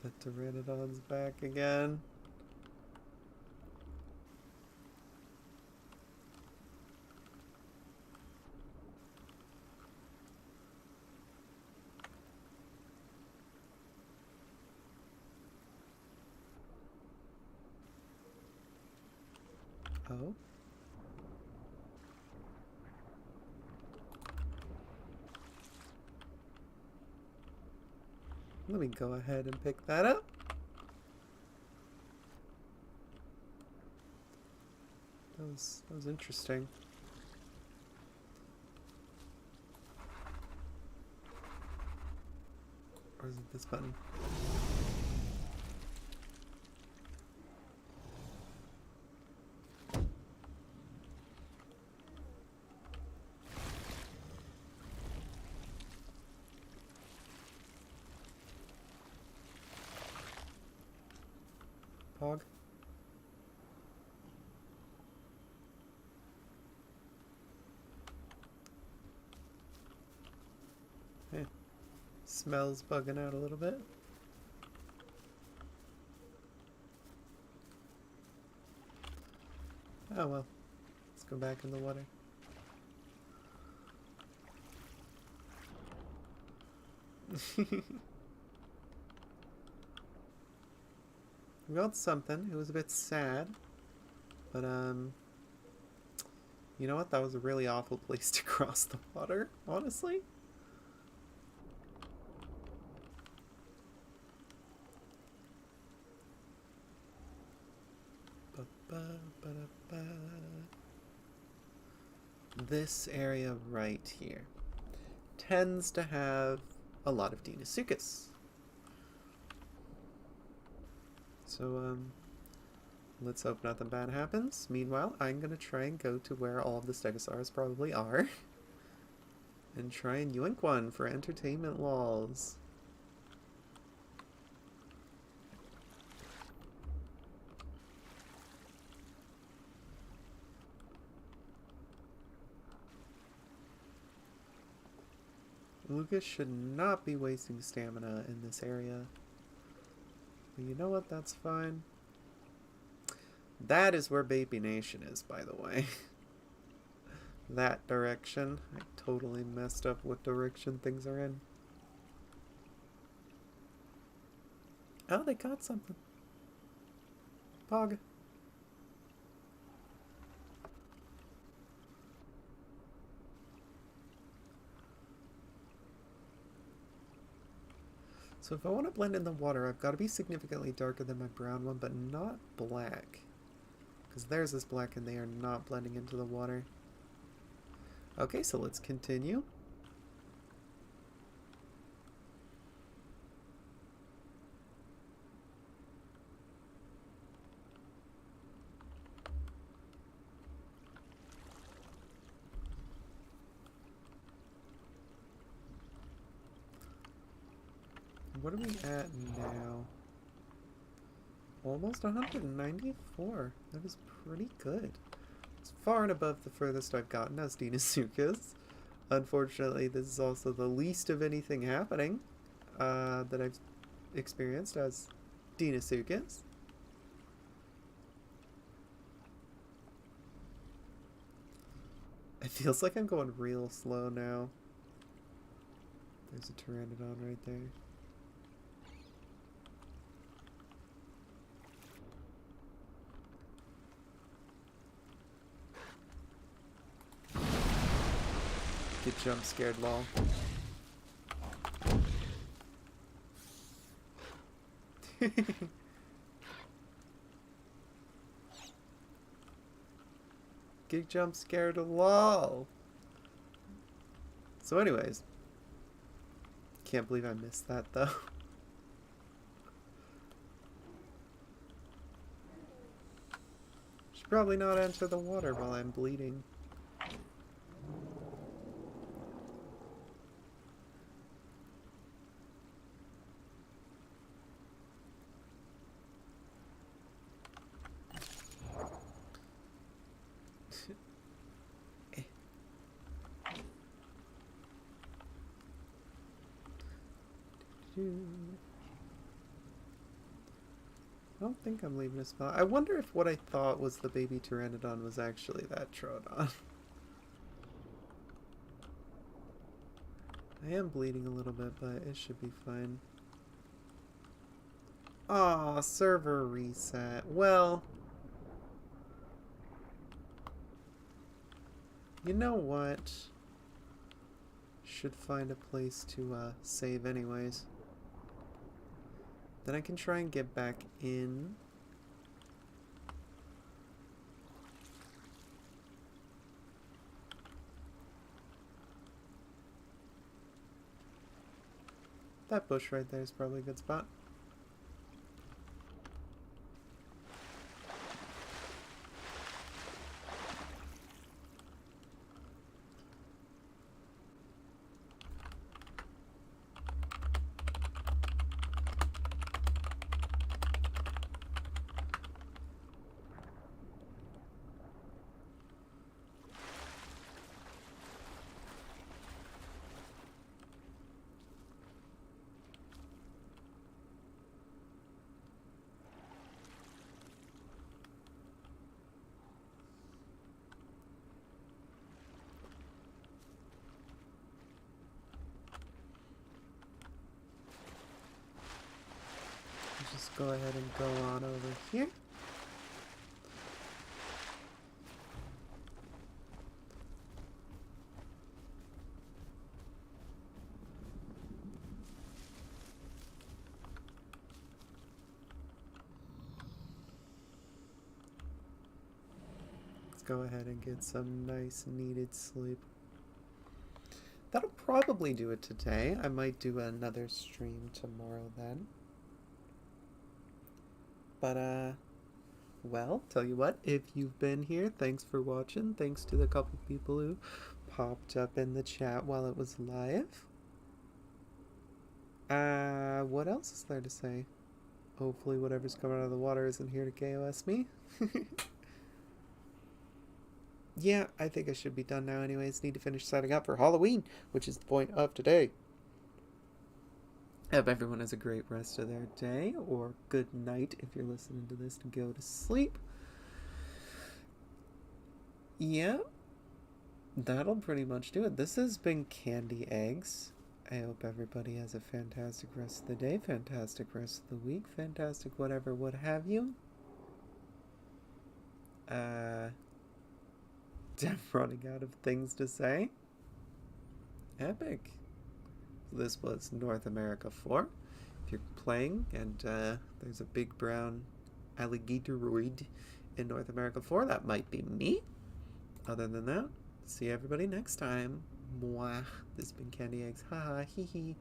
The Pteranodon's back again. Oh. Let me go ahead and pick that up. That was interesting. Or is it this button? Pog. Yeah. Smells bugging out a little bit. Oh well. Let's go back in the water. We got something. It was a bit sad. But, you know what? That was a really awful place to cross the water, honestly. This area right here tends to have a lot of Deinosuchus. So, let's hope nothing bad happens. Meanwhile, I'm gonna try and go to where all of the stegosaurs probably are. And try and yoink one for entertainment lols. Lucas should not be wasting stamina in this area. But you know what? That's fine. That is where Baby Nation is, by the way. That direction. I totally messed up what direction things are in. Oh, they got something. Pog. So if I want to blend in the water, I've got to be significantly darker than my brown one, but not black. Because theirs is black and they are not blending into the water. Okay, so let's continue. What are we at now? Almost 194. That is pretty good. It's far and above the furthest I've gotten as Deinosuchus. Unfortunately, this is also the least of anything happening that I've experienced as Deinosuchus. It feels like I'm going real slow now. There's a pteranodon right there. Get jump scared, lol. Get jump scared, lol. So anyways, can't believe I missed that though. Should probably not enter the water while I'm bleeding. I don't think I'm leaving a spot. I wonder if what I thought was the baby pteranodon was actually that Troodon. I am bleeding a little bit, but it should be fine. Aw, server reset. Well, you know what? Should find a place to save anyways. Then I can try and get back in. That bush right there is probably a good spot. go ahead and go on over here. Let's go ahead and get some nice needed sleep. That'll probably do it today. I might do another stream tomorrow then. But, well, tell you what, if you've been here, thanks for watching. Thanks to the couple people who popped up in the chat while it was live. What else is there to say? Hopefully whatever's coming out of the water isn't here to KOS me. Yeah, I think I should be done now anyways. Need to finish setting up for Halloween, which is the point of today. I hope everyone has a great rest of their day, or good night if you're listening to this to go to sleep. Yeah, that'll pretty much do it. This has been Candy Eggs. I hope everybody has a fantastic rest of the day, fantastic rest of the week, fantastic whatever, what have you. I'm running out of things to say. Epic. This was North America 4. If you're playing and there's a big brown alligatorid in North America 4, that might be me. Other than that, see everybody next time. Mwah. This has been Candy Eggs. Haha, hee hee.